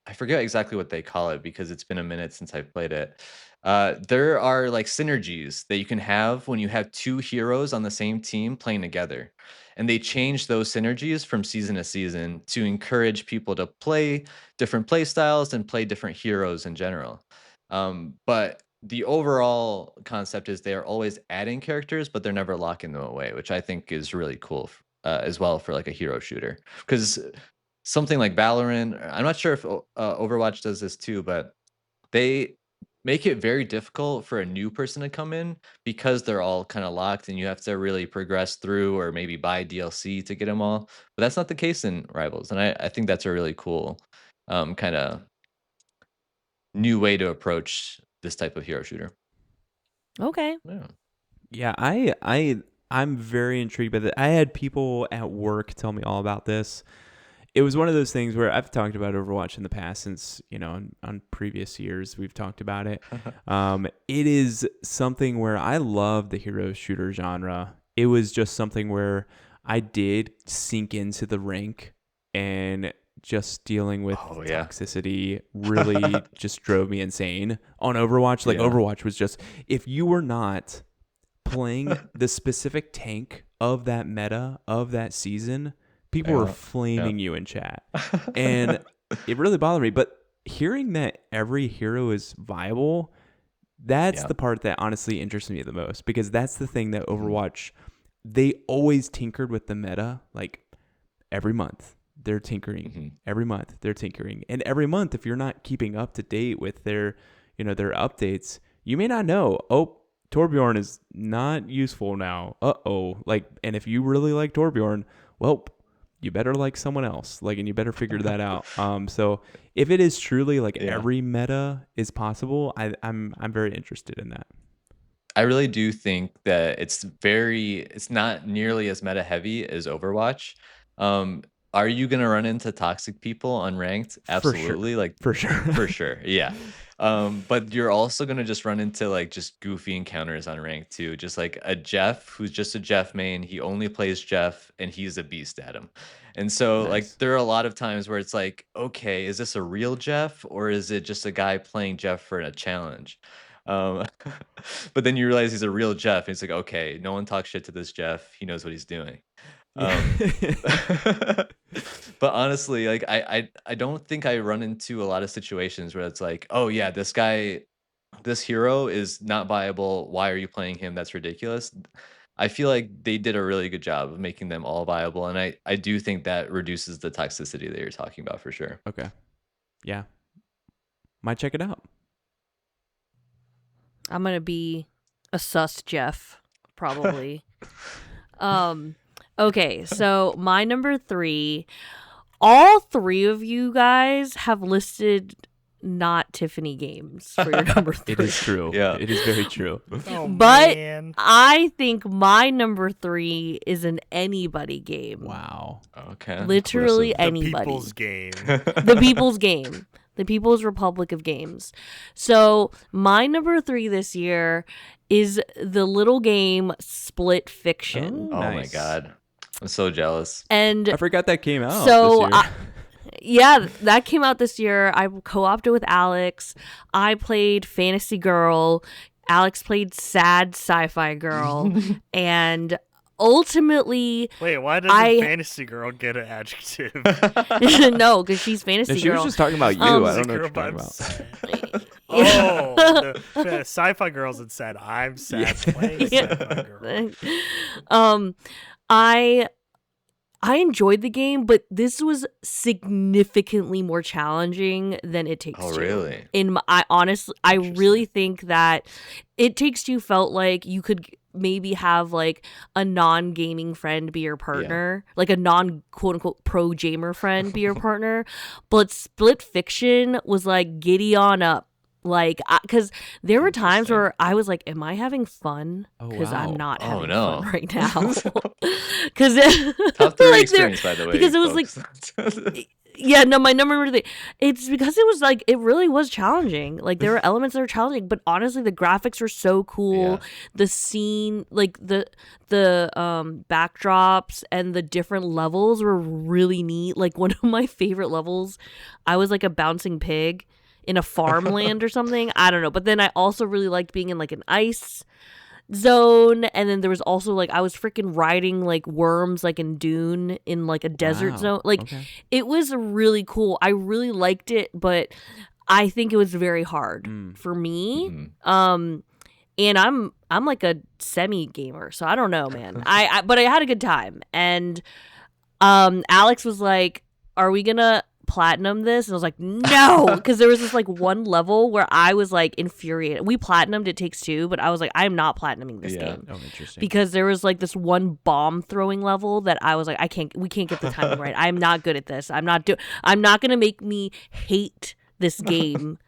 [SPEAKER 4] I forget exactly what they call it because it's been a minute since I've played it. There are like synergies that you can have when you have two heroes on the same team playing together. And they change those synergies from season to season to encourage people to play different play styles and play different heroes in general. But the overall concept is they are always adding characters, but they're never locking them away, which I think is really cool as well for like a hero shooter. Because something like Valorant. I'm not sure if Overwatch does this too, but they make it very difficult for a new person to come in because they're all kind of locked and you have to really progress through or maybe buy DLC to get them all. But that's not the case in Rivals. And I think that's a really cool kind of new way to approach this type of hero shooter.
[SPEAKER 2] Okay.
[SPEAKER 4] Yeah.
[SPEAKER 3] Yeah, I'm very intrigued by that. I had people at work tell me all about this. It was one of those things where I've talked about Overwatch in the past since, on previous years we've talked about it. It is something where I love the hero shooter genre. It was just something where I did sink into the rank and just dealing with
[SPEAKER 4] Oh yeah.
[SPEAKER 3] toxicity really just drove me insane on Overwatch. Like
[SPEAKER 4] Yeah.
[SPEAKER 3] Overwatch was just, if you were not playing the specific tank of that meta of that season, people were
[SPEAKER 4] Yeah. Yeah.
[SPEAKER 3] flaming you in chat. And it really bothered me. But hearing that every hero is viable, that's
[SPEAKER 4] Yeah.
[SPEAKER 3] the part that honestly interests me the most, because that's the thing that
[SPEAKER 4] Mhm.
[SPEAKER 3] Overwatch, they always tinkered with the meta. Like every month they're tinkering.
[SPEAKER 4] Mhm.
[SPEAKER 3] Every month they're tinkering. And every month, if you're not keeping up to date with their updates, you may not know, oh, Torbjorn is not useful now. Like, and if you really like Torbjorn, well, you better like someone else. Like, and you better figure that out. So if it is truly like
[SPEAKER 4] Yeah.
[SPEAKER 3] every meta is possible, I'm very interested in that.
[SPEAKER 4] I really do think that it's not nearly as meta heavy as Overwatch. Um, Are you gonna run into toxic people unranked?
[SPEAKER 3] For sure.
[SPEAKER 4] Absolutely, like
[SPEAKER 3] For sure.
[SPEAKER 4] for sure, yeah. But you're also gonna just run into like just goofy encounters on rank too. Just like a Jeff who's just a Jeff main. He only plays Jeff, and he's a beast at him. And so like
[SPEAKER 3] Nice.
[SPEAKER 4] there are a lot of times where it's like, okay, is this a real Jeff or is it just a guy playing Jeff for a challenge? Um, but then you realize he's a real Jeff, and it's like, okay, no one talks shit to this Jeff. He knows what he's doing. Um,
[SPEAKER 3] Yeah.
[SPEAKER 4] but honestly, like I don't think I run into a lot of situations where it's like, oh yeah, this hero is not viable. Why are you playing him? That's ridiculous. I feel like they did a really good job of making them all viable, and I do think that reduces the toxicity that you're talking about for sure.
[SPEAKER 3] Okay. Yeah. Might check it out.
[SPEAKER 2] I'm gonna be a sus Jeff, probably. Okay, so my number 3, all 3 of you guys have listed not Tiffany games for your number 3.
[SPEAKER 3] It is true.
[SPEAKER 4] Yeah.
[SPEAKER 3] It is very true.
[SPEAKER 1] Oh,
[SPEAKER 2] But
[SPEAKER 1] man.
[SPEAKER 2] I think my number 3 is an anybody game.
[SPEAKER 3] Wow.
[SPEAKER 4] Okay.
[SPEAKER 2] Literally
[SPEAKER 1] The
[SPEAKER 2] anybody.
[SPEAKER 1] people's game.
[SPEAKER 2] The People's Game. The People's Republic of Games. So my number 3 this year is the little game Split Fiction.
[SPEAKER 4] Oh my
[SPEAKER 3] Nice.
[SPEAKER 4] god. I'm so jealous.
[SPEAKER 2] And
[SPEAKER 3] I forgot that came out.
[SPEAKER 2] so
[SPEAKER 3] this year.
[SPEAKER 2] yeah, that came out this year. I co-opted with Alex. I played Fantasy Girl. Alex played Sad Sci-Fi Girl. And ultimately,
[SPEAKER 1] Wait, why doesn't Fantasy Girl get an adjective?
[SPEAKER 2] no, because she's Fantasy
[SPEAKER 3] No, she
[SPEAKER 2] Girl.
[SPEAKER 3] was just talking about you. I don't know what you're talking about.
[SPEAKER 1] Sad. Oh, the sci-fi girls had said, "I'm sad playing sci-fi girl."
[SPEAKER 2] I enjoyed the game, but this was significantly more challenging than It Takes Two.
[SPEAKER 4] Oh really?
[SPEAKER 2] I really think that It Takes Two felt like you could maybe have like a non-gaming friend be your partner, like a non quote unquote pro gamer friend be your partner, but Split Fiction was like giddy on up. Like, because there were times where I was like, "Am I having fun?"
[SPEAKER 3] Oh,
[SPEAKER 2] Because I'm
[SPEAKER 3] wow.
[SPEAKER 2] not
[SPEAKER 4] Oh,
[SPEAKER 2] having
[SPEAKER 4] no.
[SPEAKER 2] fun right now. Because
[SPEAKER 4] Top 3 experience, by the way.
[SPEAKER 2] because it was like, yeah, no, my number 3. It's because it was like it really was challenging. Like there were elements that were challenging, but honestly, the graphics were so cool.
[SPEAKER 4] Yeah.
[SPEAKER 2] The scene, like the backdrops and the different levels were really neat. Like one of my favorite levels, I was like a bouncing pig in a farmland or something. I don't know. But then I also really liked being in like an ice zone, and then there was also like I was freaking riding like worms like in Dune in like a desert
[SPEAKER 3] Wow.
[SPEAKER 2] zone. Like
[SPEAKER 3] Okay.
[SPEAKER 2] it was really cool. I really liked it, but I think it was very hard for me.
[SPEAKER 4] Mhm.
[SPEAKER 2] And I'm like a semi gamer, so I don't know, man. But I had a good time. And Alex was like, "Are we gonna platinum this?" And I was like, "No," because there was this like one level where I was like infuriated. We platinumed It Takes Two, but I was like, I am not platinuming this
[SPEAKER 4] Yeah.
[SPEAKER 2] game
[SPEAKER 3] Oh, interesting.
[SPEAKER 2] because there was like this one bomb throwing level that I was like, we can't get the timing right. I'm not good at this. I'm not gonna make me hate this game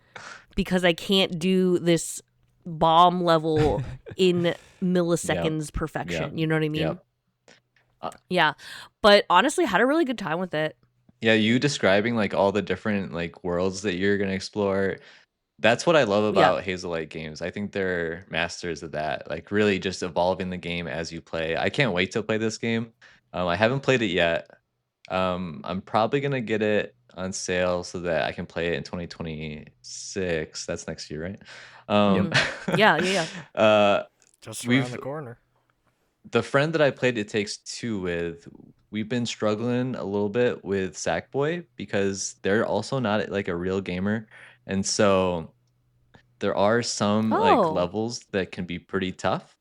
[SPEAKER 2] because I can't do this bomb level in milliseconds perfection.
[SPEAKER 4] Yep.
[SPEAKER 2] You know what I mean?
[SPEAKER 4] Yep.
[SPEAKER 2] Yeah. But honestly, had a really good time with it.
[SPEAKER 4] Yeah, you describing like all the different like worlds that you're gonna explore. That's what I love about Hazelight games. I think they're masters of that. Like really just evolving the game as you play. I can't wait to play this game. I haven't played it yet. I'm probably gonna get it on sale so that I can play it in 2026. That's next year, right?
[SPEAKER 2] Yeah.
[SPEAKER 1] Just
[SPEAKER 4] We've-
[SPEAKER 1] around the corner.
[SPEAKER 4] The friend that I played It Takes Two with, we've been struggling a little bit with Sackboy because they're also not like a real gamer. And so there are some like
[SPEAKER 2] Oh.
[SPEAKER 4] levels that can be pretty tough,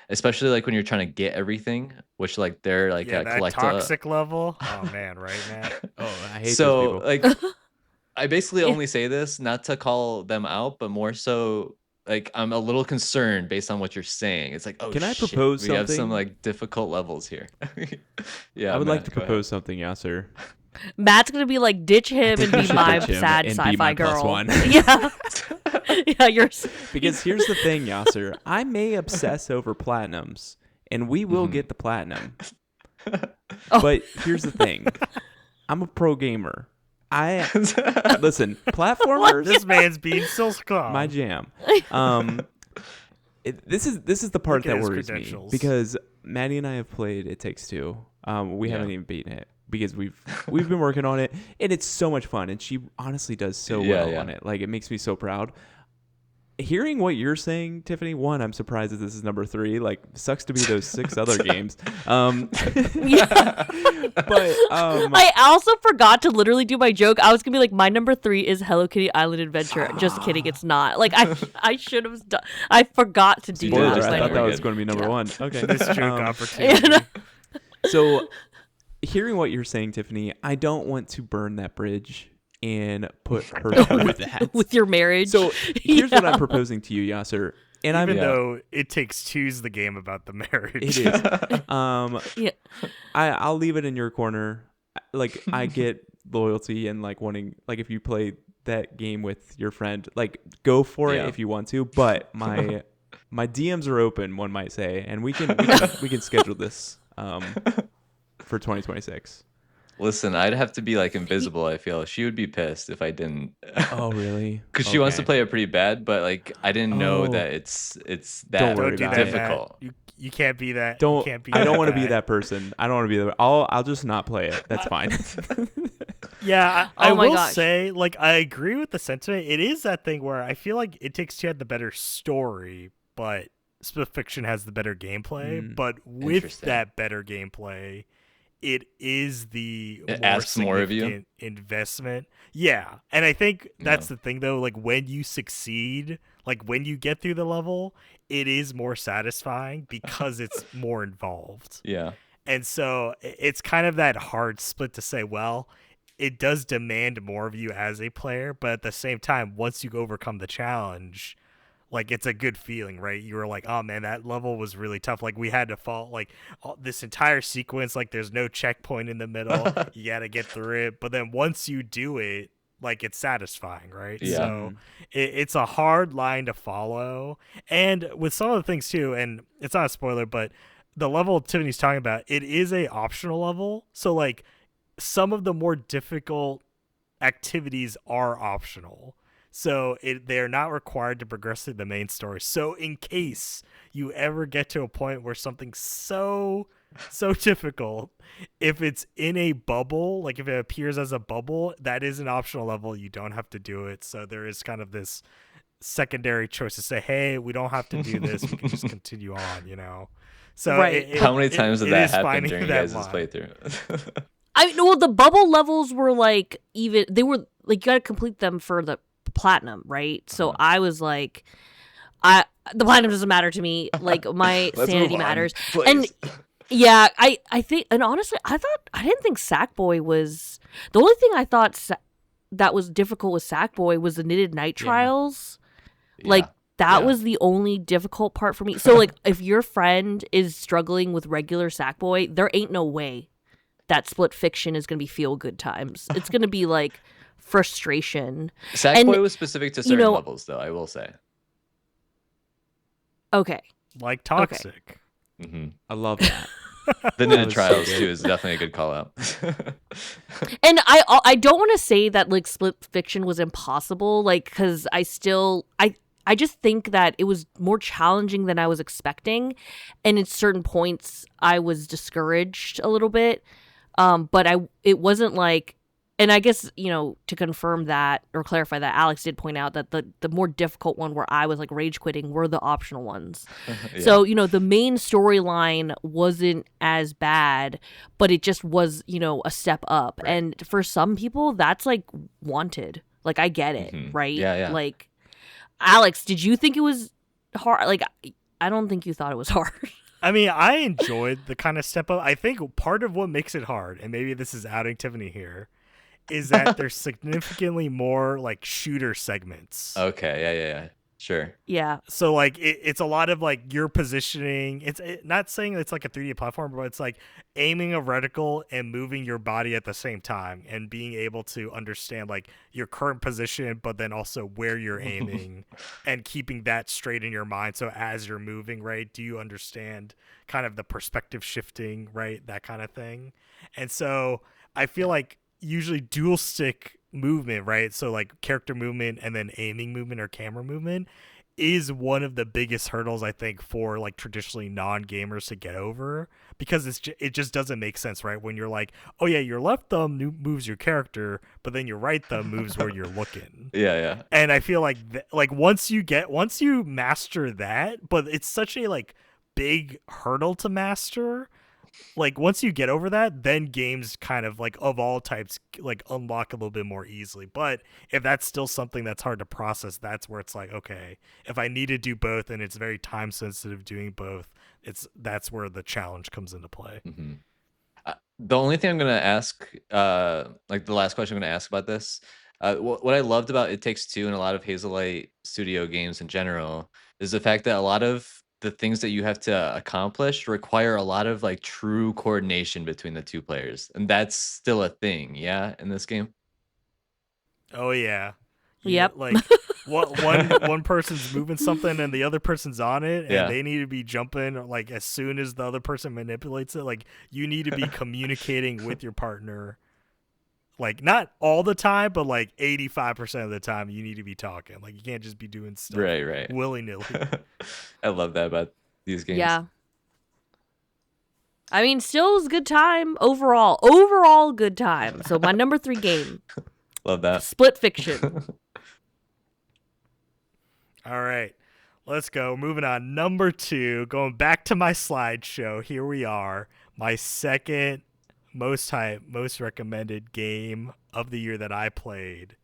[SPEAKER 4] especially like when you're trying to get everything, which like they're like
[SPEAKER 1] Yeah, that
[SPEAKER 4] collect
[SPEAKER 1] toxic level. Oh man, right, man.
[SPEAKER 3] Oh, I hate
[SPEAKER 4] so
[SPEAKER 3] those people.
[SPEAKER 4] like I basically only say this not to call them out, but more so like I'm a little concerned based on what you're saying. It's like, oh,
[SPEAKER 3] Can I
[SPEAKER 4] shit,
[SPEAKER 3] propose
[SPEAKER 4] we have some
[SPEAKER 3] something?
[SPEAKER 4] like difficult levels here. Yeah,
[SPEAKER 3] I would like
[SPEAKER 4] Matt,
[SPEAKER 3] to
[SPEAKER 4] go ahead.
[SPEAKER 3] propose something, Yasser.
[SPEAKER 2] Matt's gonna be like, ditch him and
[SPEAKER 3] we
[SPEAKER 2] be
[SPEAKER 3] should
[SPEAKER 2] my
[SPEAKER 3] ditch him
[SPEAKER 2] sad
[SPEAKER 3] and be
[SPEAKER 2] sci-fi
[SPEAKER 3] my plus
[SPEAKER 2] girl.
[SPEAKER 3] one.
[SPEAKER 2] Yeah. Yeah, you're
[SPEAKER 3] Because here's the thing, Yasser. I may obsess over platinums, and we will
[SPEAKER 4] Mhm.
[SPEAKER 3] get the platinum.
[SPEAKER 2] Oh.
[SPEAKER 3] But here's the thing. I'm a pro gamer. Listen, platformers.
[SPEAKER 1] This man's being so calm.
[SPEAKER 3] My jam. This is the part
[SPEAKER 1] Look at
[SPEAKER 3] that
[SPEAKER 1] his
[SPEAKER 3] worries me
[SPEAKER 1] credentials.
[SPEAKER 3] because Maddie and I have played It Takes Two. We haven't even beaten it because we've been working on it, and it's so much fun. And she honestly does so well on it. Like, it makes me so proud. Hearing what you're saying, Tiffany, one, I'm surprised that this is number 3. Like, sucks to be those 6 other games.
[SPEAKER 2] Yeah.
[SPEAKER 3] But
[SPEAKER 2] I also forgot to literally do my joke. I was gonna be like, my number 3 is Hello Kitty Island Adventure. Just kidding, it's not. Like, I should have done. I forgot to do
[SPEAKER 3] spoiler,
[SPEAKER 2] that.
[SPEAKER 3] I thought that was
[SPEAKER 4] good.
[SPEAKER 3] going to be number 1. Okay.
[SPEAKER 1] This joke opportunity.
[SPEAKER 3] So, hearing what you're saying, Tiffany, I don't want to burn that bridge and put her through that.
[SPEAKER 2] With your marriage.
[SPEAKER 3] So here's what I'm proposing to you, Yasser. And
[SPEAKER 1] Even though It Takes Two's the game about the marriage.
[SPEAKER 3] it is. I'll leave it in your corner. Like, I get loyalty and like wanting, like, if you play that game with your friend, like, go for it if you want to. But my DMs are open, one might say, and we can schedule this for 2026.
[SPEAKER 4] Listen, I'd have to be like invisible. I feel she would be pissed if I didn't.
[SPEAKER 3] Oh, really?
[SPEAKER 4] Because she wants to play it pretty bad, but like I didn't know that it's that
[SPEAKER 3] Don't worry about it.
[SPEAKER 4] difficult.
[SPEAKER 1] You can't be that.
[SPEAKER 3] Don't.
[SPEAKER 1] You can't be
[SPEAKER 3] I don't want to
[SPEAKER 1] guy.
[SPEAKER 3] be that person. I don't want to be that. I'll just not play it. That's fine.
[SPEAKER 1] Yeah, I
[SPEAKER 2] Oh my
[SPEAKER 1] will
[SPEAKER 2] gosh.
[SPEAKER 1] say, like, I agree with the sentiment. It is that thing where I feel like It Takes Two had the better story, but Split Fiction has the better gameplay. But with
[SPEAKER 4] Interesting.
[SPEAKER 1] that better gameplay, it is the
[SPEAKER 4] It
[SPEAKER 1] more
[SPEAKER 4] asks more of you?
[SPEAKER 1] significant investment. Yeah, and I think that's the thing, though. Like, when you succeed, like when you get through the level, it is more satisfying because it's more involved.
[SPEAKER 4] Yeah.
[SPEAKER 1] And so it's kind of that hard split to say, well, it does demand more of you as a player, but at the same time, once you overcome the challenge, like, it's a good feeling, right? You were like, oh man, that level was really tough. Like, we had to fall, like, this entire sequence, like, there's no checkpoint in the middle. You got to get through it. But then once you do it, like, it's satisfying, right?
[SPEAKER 4] Yeah.
[SPEAKER 1] So it's a hard line to follow. And with some of the things too, and it's not a spoiler, but the level Tiffany's talking about, it is a optional level. So, like, some of the more difficult activities are optional. So they're not required to progress through the main story. So in case you ever get to a point where something's so difficult, if it's in a bubble, like if it appears as a bubble, that is an optional level. You don't have to do it. So there is kind of this secondary choice to say, hey, we don't have to do this. We can just continue on, you know? So
[SPEAKER 2] Right.
[SPEAKER 4] How many times did that
[SPEAKER 1] is
[SPEAKER 4] happen
[SPEAKER 1] finding
[SPEAKER 4] during
[SPEAKER 1] that
[SPEAKER 4] guys'
[SPEAKER 1] line.
[SPEAKER 4] playthrough?
[SPEAKER 2] I well, the bubble levels were like they were like, you got to complete them for the platinum, right? So I was like, the platinum doesn't matter to me. Like, my
[SPEAKER 4] Let's
[SPEAKER 2] sanity
[SPEAKER 4] move on,
[SPEAKER 2] matters.
[SPEAKER 4] please.
[SPEAKER 2] And yeah, I think, and honestly, I didn't think Sackboy was the only thing I thought that was difficult with Sackboy was the knitted night trials. Like, that was the only difficult part for me. So, like, if your friend is struggling with regular Sackboy, there ain't no way that Split Fiction is going to be feel good times. It's going to be like frustration.
[SPEAKER 4] Sackboy was specific to certain
[SPEAKER 2] know-
[SPEAKER 4] levels, though, I will say.
[SPEAKER 2] Okay.
[SPEAKER 1] Like Toxic.
[SPEAKER 4] Hmm.
[SPEAKER 3] I love that.
[SPEAKER 4] The Knitted
[SPEAKER 3] was so
[SPEAKER 4] Trials,
[SPEAKER 3] good.
[SPEAKER 4] too, is definitely a good call out.
[SPEAKER 2] And I don't want to say that, like, Split Fiction was impossible, like, because I just think that it was more challenging than I was expecting, and at certain points I was discouraged a little bit. But it wasn't like, and I guess, you know, to confirm that or clarify that, Alex did point out that the more difficult one where I was like rage quitting were the optional ones. So, you know, the main storyline wasn't as bad, but it just was, you know, a step up.
[SPEAKER 3] Right.
[SPEAKER 2] And for some people, that's like wanted. Like, I get it, right?
[SPEAKER 4] Yeah.
[SPEAKER 2] Like, Alex, did you think it was hard? Like, I don't think you thought it was hard.
[SPEAKER 1] I mean, I enjoyed the kind of step up. I think part of what makes it hard, and maybe this is outing Tiffany here, is that there's significantly more like shooter segments.
[SPEAKER 4] Okay, yeah. Sure.
[SPEAKER 2] Yeah.
[SPEAKER 1] So like it's a lot of like your positioning. It's not saying it's like a 3D platform, but it's like aiming a reticle and moving your body at the same time and being able to understand like your current position, but then also where you're aiming and keeping that straight in your mind. So as you're moving, right, do you understand kind of the perspective shifting, right, that kind of thing? And so I feel like usually dual stick movement, right? So like character movement and then aiming movement or camera movement is one of the biggest hurdles I think for like traditionally non-gamers to get over, because it just doesn't make sense, right? When you're like, oh yeah, your left thumb moves your character, but then your right thumb moves where you're looking.
[SPEAKER 4] Yeah.
[SPEAKER 1] And I feel like once you master that, but it's such a like big hurdle to master. Like once you get over that, then games kind of like of all types like unlock a little bit more easily. But if that's still something that's hard to process, that's where it's like, okay, if I need to do both and it's very time sensitive doing both, that's where the challenge comes into play.
[SPEAKER 4] Mm-hmm. The only thing I'm gonna ask, like the last question I'm gonna ask about this, what I loved about It Takes Two and a lot of Hazelight Studio games in general is the fact that a lot of the things that you have to accomplish require a lot of like true coordination between the two players, and that's still a thing, yeah, in this game.
[SPEAKER 1] Oh yeah.
[SPEAKER 2] Yep.
[SPEAKER 1] Like one person's moving something and the other person's on it, and
[SPEAKER 4] Yeah.
[SPEAKER 1] they need to be jumping like as soon as the other person manipulates it. Like you need to be communicating with your partner. Like not all the time, but like 85% of the time you need to be talking. Like you can't just be doing stuff
[SPEAKER 4] Right.
[SPEAKER 1] willy-nilly.
[SPEAKER 4] I love that about these games.
[SPEAKER 2] Yeah. I mean, still is a good time overall. Overall, good time. So my number 3 game,
[SPEAKER 4] Love that.
[SPEAKER 2] Split Fiction.
[SPEAKER 1] All right, let's go. Moving on. Number 2, going back to my slideshow. Here we are. My second most hype, most recommended game of the year that I played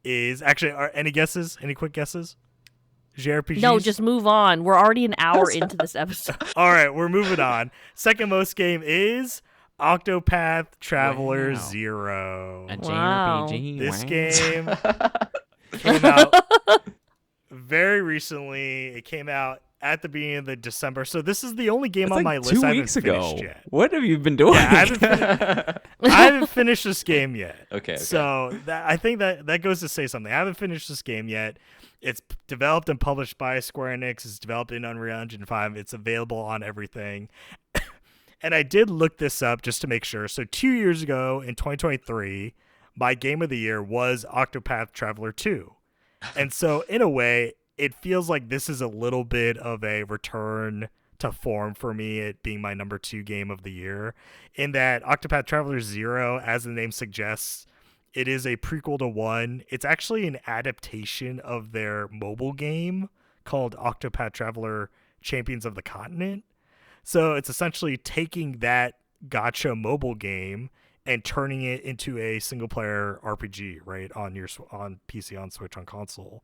[SPEAKER 1] is actually. Any guesses? Any quick guesses? JRPGs?
[SPEAKER 2] No, just move on. We're already an hour into this episode.
[SPEAKER 1] All right, we're moving on. Second most game is Octopath Traveler
[SPEAKER 3] Wow.
[SPEAKER 1] 0.
[SPEAKER 3] A
[SPEAKER 2] Wow.
[SPEAKER 3] JRPG.
[SPEAKER 1] This
[SPEAKER 3] wow.
[SPEAKER 1] game came out very recently. It came out at the beginning of the December. So this is the only game
[SPEAKER 3] That's
[SPEAKER 1] on
[SPEAKER 3] like
[SPEAKER 1] my
[SPEAKER 3] 2
[SPEAKER 1] list I
[SPEAKER 3] weeks
[SPEAKER 1] haven't
[SPEAKER 3] ago.
[SPEAKER 1] finished yet.
[SPEAKER 3] What have you been doing?
[SPEAKER 1] Yeah, I haven't finished this game yet.
[SPEAKER 4] Okay.
[SPEAKER 1] So I think that goes to say something. I haven't finished this game yet. It's developed and published by Square Enix. It's developed in Unreal Engine 5. It's available on everything. And I did look this up just to make sure. So 2 years ago in 2023, my game of the year was Octopath Traveler 2. And so in a way, it feels like this is a little bit of a return to form for me, it being my number 2 game of the year, in that Octopath Traveler 0, as the name suggests, it is a prequel to 1. It's actually an adaptation of their mobile game called Octopath Traveler Champions of the Continent. So it's essentially taking that gacha mobile game and turning it into a single player RPG, right, on PC, on Switch, on console.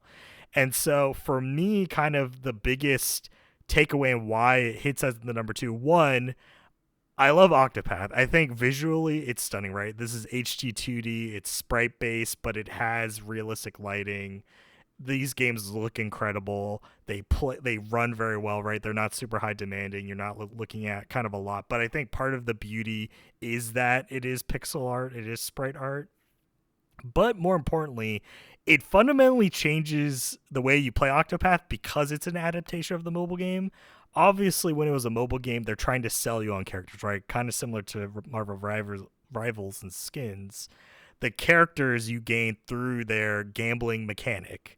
[SPEAKER 1] And so for me, kind of the biggest takeaway and why it hits as the number 2, one, I love Octopath. I think visually it's stunning, right? This is HD 2D, it's sprite based, but it has realistic lighting. These games look incredible. They run very well, right? They're not super high demanding. You're not looking at kind of a lot, but I think part of the beauty is that it is pixel art, it is sprite art. But more importantly, it fundamentally changes the way you play Octopath because it's an adaptation of the mobile game. Obviously, when it was a mobile game, they're trying to sell you on characters, right? Kind of similar to Marvel Rivals and skins. The characters you gain through their gambling mechanic.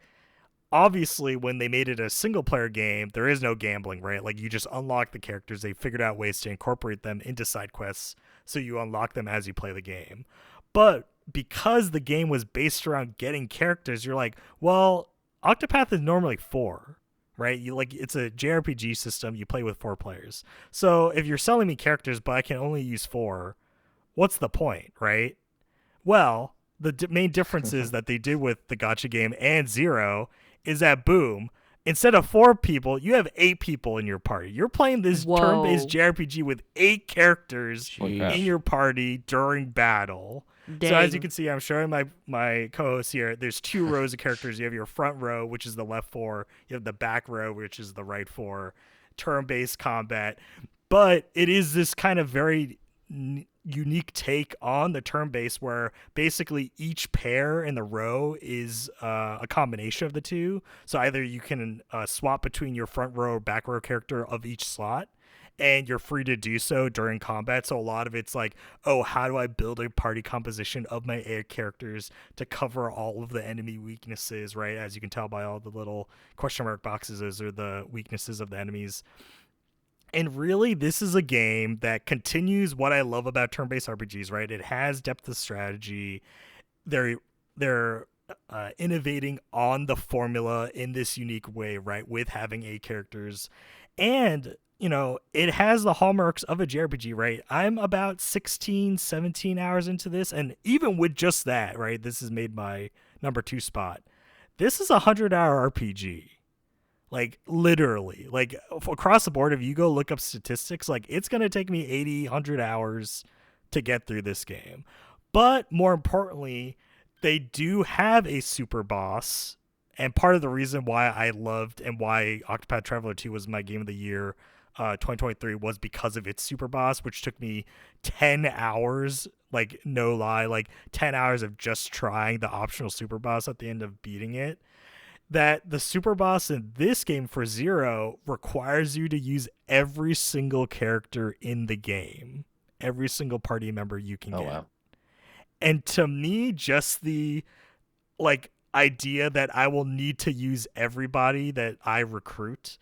[SPEAKER 1] Obviously, when they made it a single-player game, there is no gambling, right? Like, you just unlock the characters. They figured out ways to incorporate them into side quests, so you unlock them as you play the game. But because the game was based around getting characters, you're like, well, Octopath is normally 4, right? It's a JRPG system. You play with 4 players. So if you're selling me characters, but I can only use 4, what's the point, right? Well, the main difference is that they did with the gacha game and 0 is that, boom, instead of 4 people, you have 8 people in your party. You're playing this turn-based JRPG with 8 characters in your party during battle.
[SPEAKER 2] Dang.
[SPEAKER 1] So as you can see, I'm showing my co-host here. There's 2 rows of characters. You have your front row, which is the left 4. You have the back row, which is the right 4. Turn-based combat. But it is this kind of very unique take on the turn-based where basically each pair in the row is a combination of the 2. So either you can swap between your front row or back row character of each slot. and you're free to do so during combat. So a lot of it's like, oh, how do I build a party composition of my air characters to cover all of the enemy weaknesses, right? As you can tell by all the little question mark boxes, those are the weaknesses of the enemies. And really, this is a game that continues what I love about turn-based RPGs, right? It has depth of strategy. They're innovating on the formula in this unique way, right? With having A characters, and it has the hallmarks of a JRPG, right? I'm about 16, 17 hours into this, and even with just that, right, this has made my number 2 spot. This is a 100-hour RPG. Like, literally, like, across the board, if you go look up statistics, like, it's going to take me 80, 100 hours to get through this game. But more importantly, they do have a super boss. And part of the reason why I loved and why Octopath Traveler 2 was my game of the year 2023 was because of its super boss, which took me 10 hours, like, no lie, like 10 hours of just trying the optional super boss at the end of beating it. That the super boss in this game for Zero requires you to use every single character in the game, every single party member you can get.
[SPEAKER 4] Wow.
[SPEAKER 1] And to me, just the like idea that I will need to use everybody that I recruit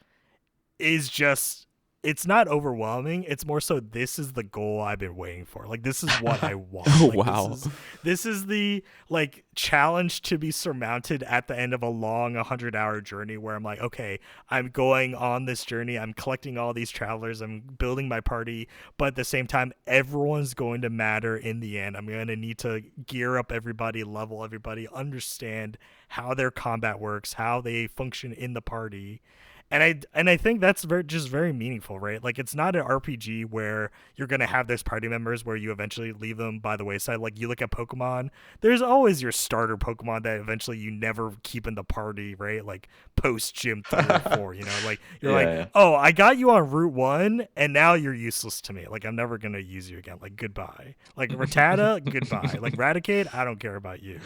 [SPEAKER 1] is just, it's not overwhelming. It's more so, this is the goal I've been waiting for. Like, this is what I want.
[SPEAKER 3] Oh,
[SPEAKER 1] Like,
[SPEAKER 3] wow.
[SPEAKER 1] This is the, like, challenge to be surmounted at the end of a long 100-hour journey where I'm like, okay, I'm going on this journey. I'm collecting all these travelers. I'm building my party. But at the same time, everyone's going to matter in the end. I'm going to need to gear up everybody, level everybody, understand how their combat works, how they function in the party. And I think that's just very meaningful, right? Like, it's not an RPG where you're going to have those party members where you eventually leave them by the wayside. Like, you look at Pokemon, there's always your starter Pokemon that eventually you never keep in the party, right? Like, post Gym 3 or 4, like, you're oh, I got you on Route 1, and now you're useless to me. Like, I'm never going to use you again. Like, goodbye. Like, Rattata, goodbye. Like, Raticate, I don't care about you.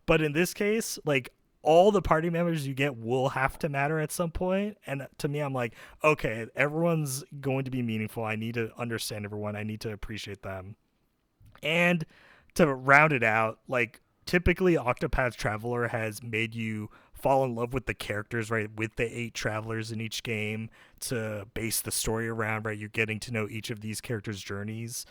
[SPEAKER 1] But in this case, like, all the party members you get will have to matter at some point. And to me, I'm like, okay, everyone's going to be meaningful. I need to understand everyone. I need to appreciate them. And to round it out, like, typically Octopath Traveler has made you fall in love with the characters, right? With the 8 travelers in each game to base the story around, right? You're getting to know each of these characters' journeys.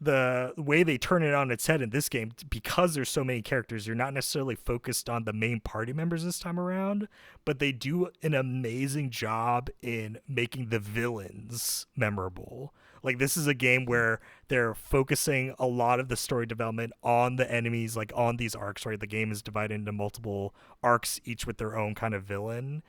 [SPEAKER 1] The way they turn it on its head in this game, because there's so many characters, you're not necessarily focused on the main party members this time around, but they do an amazing job in making the villains memorable. Like, this is a game where they're focusing a lot of the story development on the enemies, like on these arcs, right? The game is divided into multiple arcs, each with their own kind of villain.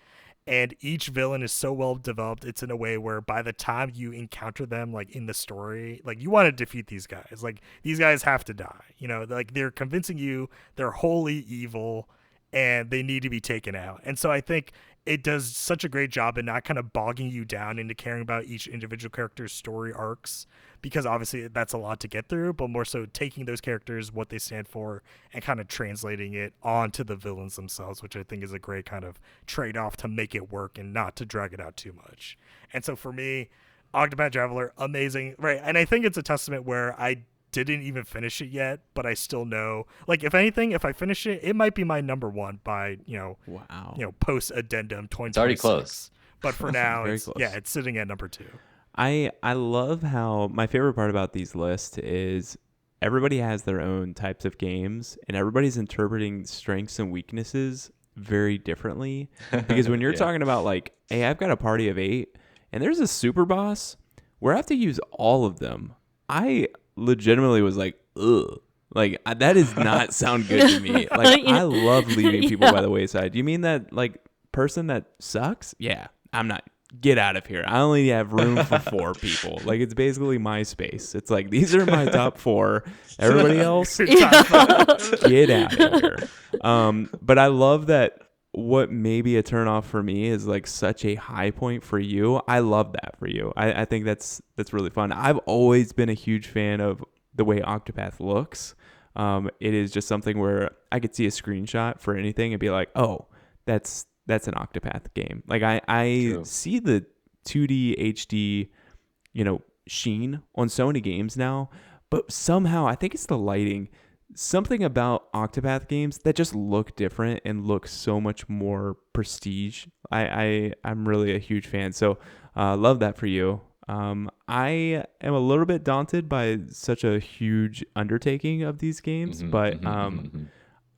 [SPEAKER 1] And each villain is so well developed, it's in a way where by the time you encounter them, like, in the story, like, you want to defeat these guys. Like, these guys have to die. Like, they're convincing you they're wholly evil and they need to be taken out. And so I think it does such a great job in not kind of bogging you down into caring about each individual character's story arcs, because obviously that's a lot to get through, but more so taking those characters, what they stand for, and kind of translating it onto the villains themselves, which I think is a great kind of trade-off to make it work and not to drag it out too much. And so for me, Octopath Traveler, amazing, right? And I think it's a testament where I didn't even finish it yet, but I still know, like, if anything, if I finish it, it might be my number 1 by
[SPEAKER 3] wow,
[SPEAKER 1] post addendum 2026.
[SPEAKER 4] It's already close.
[SPEAKER 1] But for now,
[SPEAKER 3] Very
[SPEAKER 1] it's
[SPEAKER 3] close.
[SPEAKER 1] it's sitting at number 2.
[SPEAKER 3] I love how my favorite part about these lists is everybody has their own types of games and everybody's interpreting strengths and weaknesses very differently. Because when you're talking about, like, hey, I've got a party of 8 and there's a super boss where I have to use all of them, I legitimately was like, ugh. Like, that does not sound good to me. Like, I love leaving people by the wayside. You mean that, like, person that sucks? Yeah, I'm not. Get out of here. I only have room for 4 people. Like, it's basically my space. It's like, these are my top 4. Everybody else, get out of here. But I love that what may be a turnoff for me is, like, such a high point for you. I love that for you. I think that's really fun. I've always been a huge fan of the way Octopath looks. It is just something where I could see a screenshot for anything and be like, oh, that's an Octopath game. Like, I see the 2D HD sheen on so many games now, but somehow I think it's the lighting. Something about Octopath games that just look different and look so much more prestige. I'm really a huge fan. So love that for you. I am a little bit daunted by such a huge undertaking of these games, but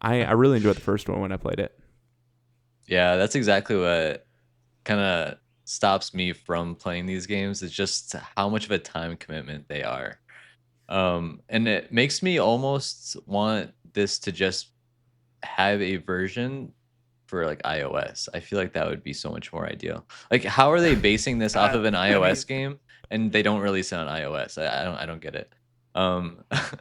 [SPEAKER 3] I really enjoyed the first one when I played it.
[SPEAKER 4] Yeah, that's exactly what kind of stops me from playing these games, is just how much of a time commitment they are. And it makes me almost want this to just have a version for like iOS. I feel like that would be so much more ideal. Like, how are they basing this off of an
[SPEAKER 1] I mean,
[SPEAKER 4] iOS game and they don't release it on iOS? I don't get it.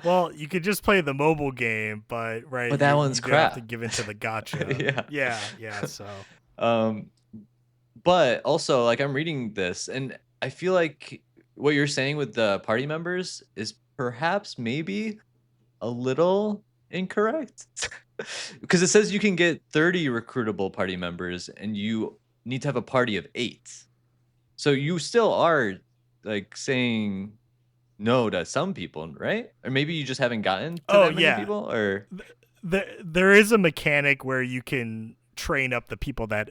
[SPEAKER 1] well, you could just play the mobile game, but right,
[SPEAKER 4] But that
[SPEAKER 1] you
[SPEAKER 4] one's
[SPEAKER 1] do have to
[SPEAKER 4] crap.
[SPEAKER 1] give into the gotcha.
[SPEAKER 4] Yeah.
[SPEAKER 1] Yeah. So
[SPEAKER 4] Um, but also, like, I'm reading this, and I feel like what you're saying with the party members is perhaps maybe a little incorrect. Because it says you can get 30 recruitable party members, and you need to have a party of 8. So you still are like saying no to some people, right? Or maybe you just haven't gotten to
[SPEAKER 1] oh
[SPEAKER 4] that many
[SPEAKER 1] yeah,
[SPEAKER 4] people, or
[SPEAKER 1] there is a mechanic where you can train up the people that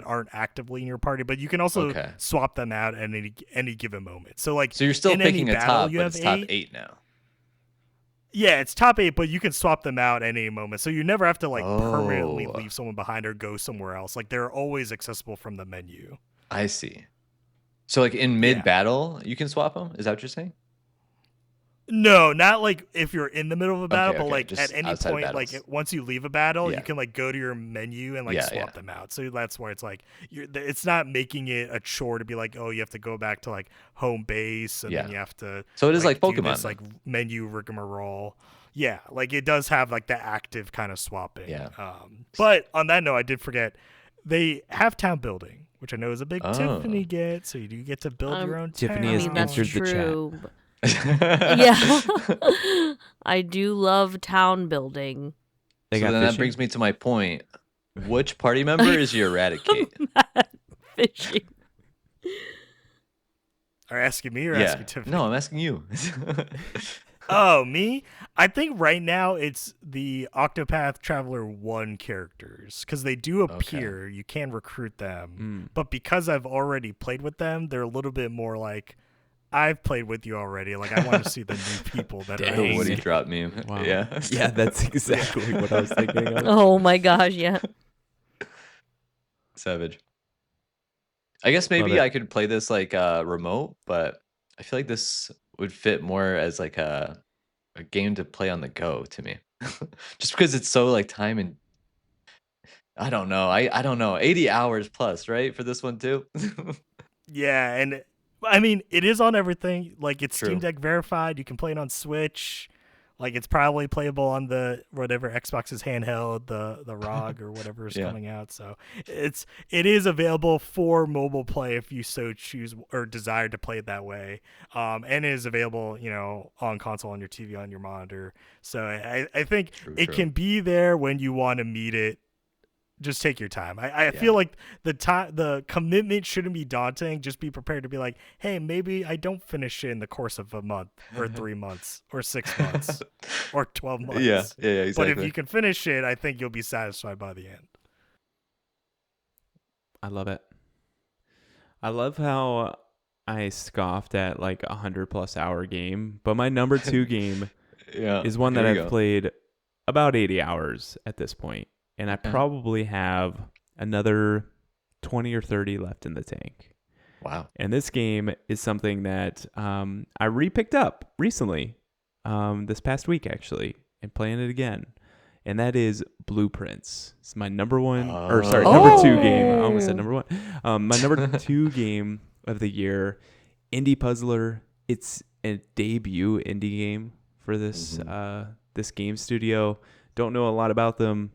[SPEAKER 1] aren't actively in your party, but you can also
[SPEAKER 4] okay.
[SPEAKER 1] swap them out at any given moment. So like
[SPEAKER 4] So you're still
[SPEAKER 1] in any
[SPEAKER 4] picking a
[SPEAKER 1] battle,
[SPEAKER 4] top,
[SPEAKER 1] you
[SPEAKER 4] but
[SPEAKER 1] have
[SPEAKER 4] it's top
[SPEAKER 1] 8.
[SPEAKER 4] 8 now.
[SPEAKER 1] Yeah, it's top 8, but you can swap them out at any moment. So you never have to like permanently
[SPEAKER 4] Oh,
[SPEAKER 1] leave someone behind or go somewhere else. Like they're always accessible from the menu.
[SPEAKER 4] I see. So like in mid
[SPEAKER 1] Yeah.
[SPEAKER 4] battle, you can swap them. Is that what you're saying?
[SPEAKER 1] No, not like if you're in the middle of a battle,
[SPEAKER 4] Okay,
[SPEAKER 1] but
[SPEAKER 4] okay,
[SPEAKER 1] like at
[SPEAKER 4] just
[SPEAKER 1] any
[SPEAKER 4] outside of
[SPEAKER 1] point, like
[SPEAKER 4] battles.
[SPEAKER 1] once you leave a battle, you
[SPEAKER 4] Yeah,
[SPEAKER 1] can like go to your menu and like
[SPEAKER 4] yeah,
[SPEAKER 1] swap
[SPEAKER 4] yeah,
[SPEAKER 1] them out. So that's where it's like it's not making it a chore to be like, oh, you have to go back to like home base and then
[SPEAKER 4] yeah.
[SPEAKER 1] you have to
[SPEAKER 4] So it is like
[SPEAKER 1] like do
[SPEAKER 4] Pokemon
[SPEAKER 1] this
[SPEAKER 4] then.
[SPEAKER 1] like menu rigmarole. Yeah, like it does have like the active kind of swapping.
[SPEAKER 4] Yeah.
[SPEAKER 1] But on that note, I did forget they have town building, which I know is a big Tiffany
[SPEAKER 4] Oh.
[SPEAKER 1] get. So you do get to build your own
[SPEAKER 3] Tiffany
[SPEAKER 1] town.
[SPEAKER 3] has
[SPEAKER 2] I mean, that's
[SPEAKER 3] entered the chat.
[SPEAKER 2] true. Yeah. I do love town building.
[SPEAKER 3] They
[SPEAKER 4] So
[SPEAKER 3] got
[SPEAKER 4] then
[SPEAKER 3] fishing.
[SPEAKER 4] that brings me to my point. Which party member is your Eradicate?
[SPEAKER 2] Fishing.
[SPEAKER 1] Are you asking me or
[SPEAKER 4] Yeah.
[SPEAKER 1] asking Tiffany?
[SPEAKER 4] No, I'm asking you.
[SPEAKER 1] Oh, me? I think right now it's the Octopath Traveler 1 characters because they do appear. You can recruit them. But because I've already played with them, they're a little bit more like, I've played with you already. Like, I want to see the new people that are
[SPEAKER 4] The
[SPEAKER 1] in
[SPEAKER 4] Woody
[SPEAKER 1] it.
[SPEAKER 4] drop meme.
[SPEAKER 3] Wow.
[SPEAKER 4] Yeah.
[SPEAKER 3] Yeah, that's exactly what I was thinking of.
[SPEAKER 2] Oh my gosh, yeah.
[SPEAKER 4] Savage. I guess
[SPEAKER 3] Love
[SPEAKER 4] maybe
[SPEAKER 3] it.
[SPEAKER 4] I could play this like remote, but I feel like this would fit more as like a game to play on the go to me. Just because it's so like time and I don't know. I don't know. 80 hours plus, right? For this one too.
[SPEAKER 1] Yeah, and I mean, it is on everything. Like, it's Steam
[SPEAKER 4] True.
[SPEAKER 1] Deck verified. You can play it on Switch. Like, it's probably playable on the whatever Xbox's handheld, the ROG or whatever is
[SPEAKER 4] Yeah.
[SPEAKER 1] coming out. So it is available for mobile play if you so choose or desire to play it that way. And it is available, on console, on your TV, on your monitor. So I think
[SPEAKER 4] True,
[SPEAKER 1] it
[SPEAKER 4] true.
[SPEAKER 1] can be there when you want to meet it. Just take your time. I feel like the commitment shouldn't be daunting. Just be prepared to be like, hey, maybe I don't finish it in the course of a month or 3 months or 6 months or 12 months.
[SPEAKER 4] Yeah, exactly.
[SPEAKER 1] But if you can finish it, I think you'll be satisfied by the end.
[SPEAKER 3] I love it. I love how I scoffed at like 100+ hour game, but my number 2 game
[SPEAKER 4] Yeah,
[SPEAKER 3] is one that
[SPEAKER 4] here we
[SPEAKER 3] I've
[SPEAKER 4] go.
[SPEAKER 3] played about 80 hours at this point, and I probably have another 20 or 30 left in the tank.
[SPEAKER 4] Wow.
[SPEAKER 3] And this game is something that I re-picked up recently, this past week actually, and playing it again. And that is Blueprints. It's my number 1, or sorry, number 2 game. I almost said number 1. My number 2 game of the year, indie puzzler. It's a debut indie game for this this game studio. Don't know a lot about them.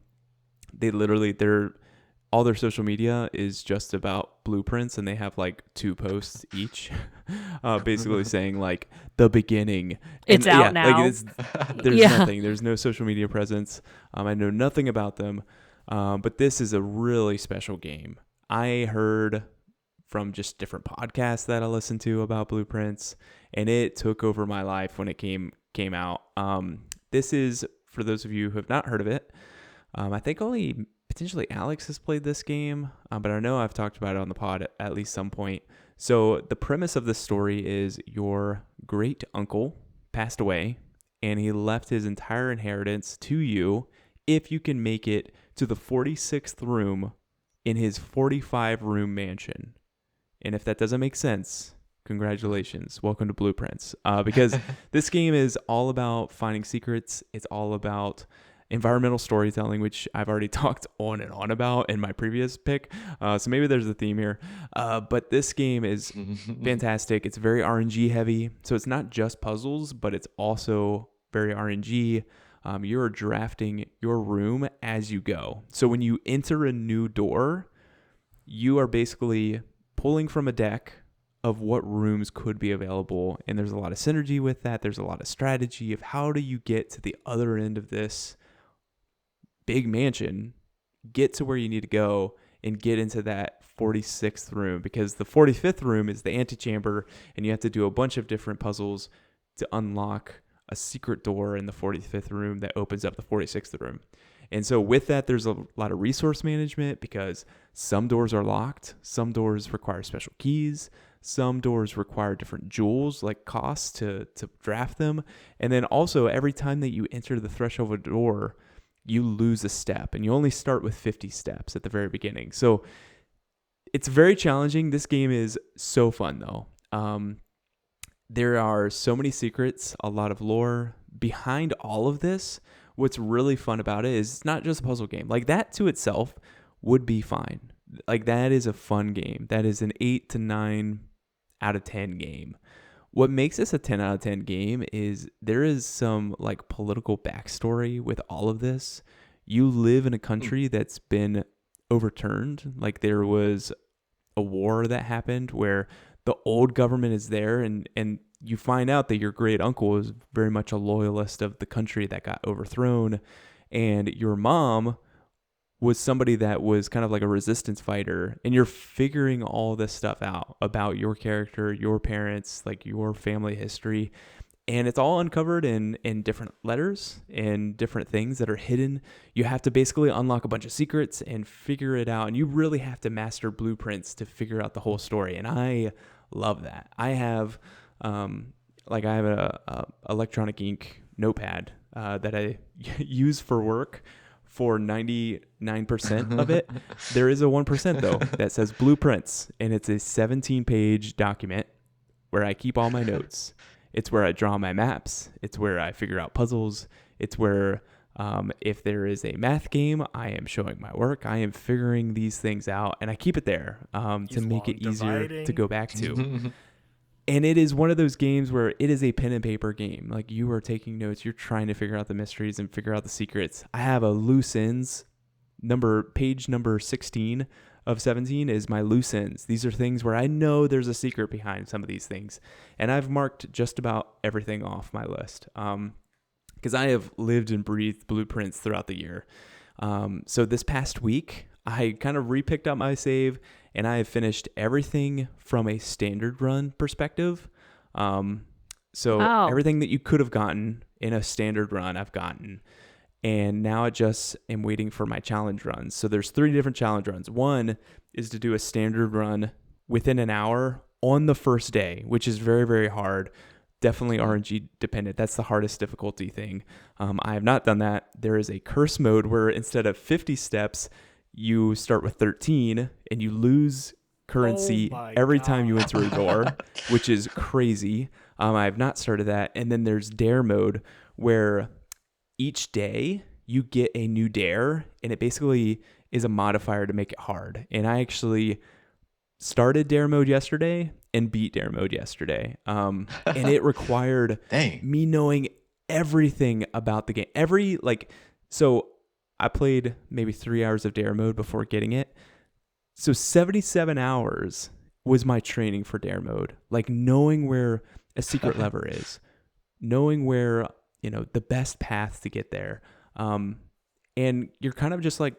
[SPEAKER 3] All their social media is just about blueprints, and they have like 2 posts each, basically saying like the beginning.
[SPEAKER 2] It's out now.
[SPEAKER 3] Like there's
[SPEAKER 2] Yeah.
[SPEAKER 3] nothing. There's no social media presence. I know nothing about them, but this is a really special game. I heard from just different podcasts that I listened to about blueprints, and it took over my life when it came out. This is, for those of you who have not heard of it, I think only potentially Alex has played this game, but I know I've talked about it on the pod at least some point. So the premise of this story is your great uncle passed away, and he left his entire inheritance to you if you can make it to the 46th room in his 45-room mansion. And if that doesn't make sense, congratulations. Welcome to Blueprints. Because this game is all about finding secrets. It's all about environmental storytelling, which I've already talked on and on about in my previous pick. So maybe there's a theme here. But this game is fantastic. It's very RNG heavy. So it's not just puzzles, but it's also very RNG. You're drafting your room as you go. So when you enter a new door, you are basically pulling from a deck of what rooms could be available. And there's a lot of synergy with that. There's a lot of strategy of how do you get to the other end of this big mansion, get to where you need to go, and get into that 46th room, because the 45th room is the antechamber, and you have to do a bunch of different puzzles to unlock a secret door in the 45th room that opens up the 46th room. And so with that, there's a lot of resource management, because some doors are locked, some doors require special keys, some doors require different jewels, like costs to draft them. And then also, every time that you enter the threshold of a door, you lose a step, and you only start with 50 steps at the very beginning. So it's very challenging. This game is so fun, though. There are so many secrets, a lot of lore behind all of this. What's really fun about it is it's not just a puzzle game. Like, that to itself would be fine. Like, that is a fun game. That is an 8 to 9 out of 10 game. What makes this a 10 out of 10 game is there is some like political backstory with all of this. You live in a country that's been overturned. Like, there was a war that happened where the old government is there, and you find out that your great uncle is very much a loyalist of the country that got overthrown, and your mom was somebody that was kind of like a resistance fighter, and you're figuring all this stuff out about your character, your parents, like your family history, and it's all uncovered in different letters and different things that are hidden. You have to basically unlock a bunch of secrets and figure it out, and you really have to master blueprints to figure out the whole story, and I love that. I have a electronic ink notepad that I use for work for 99% of it. There is a 1% though that says blueprints, and it's a 17-page document where I keep all my notes. It's where I draw my maps. It's where I figure out puzzles. It's where if there is a math game, I am showing my work. I am figuring these things out, and I keep it there to make it easier to go back to. And it is one of those games where it is a pen and paper game. Like, you are taking notes. You're trying to figure out the mysteries and figure out the secrets. I have a loose ends page number 16 of 17 is my loose ends. These are things where I know there's a secret behind some of these things. And I've marked just about everything off my list because I have lived and breathed blueprints throughout the year. So this past week, I kind of repicked up my save, and I have finished everything from a standard run perspective. Everything that you could have gotten in a standard run, I've gotten. And now I just am waiting for my challenge runs. So there's 3 different challenge runs. One is to do a standard run within an hour on the first day, which is very, very hard. Definitely RNG dependent. That's the hardest difficulty thing. I have not done that. There is a curse mode where instead of 50 steps, you start with 13 and you lose currency every time you enter a door, which is crazy. I have not started that. And then there's dare mode where each day you get a new dare, and it basically is a modifier to make it hard. And I actually started dare mode yesterday and beat dare mode yesterday. And it required me knowing everything about the game. So I played maybe 3 hours of dare mode before getting it. So 77 hours was my training for dare mode. Like, knowing where a secret lever is, knowing where, the best path to get there. And you're kind of just like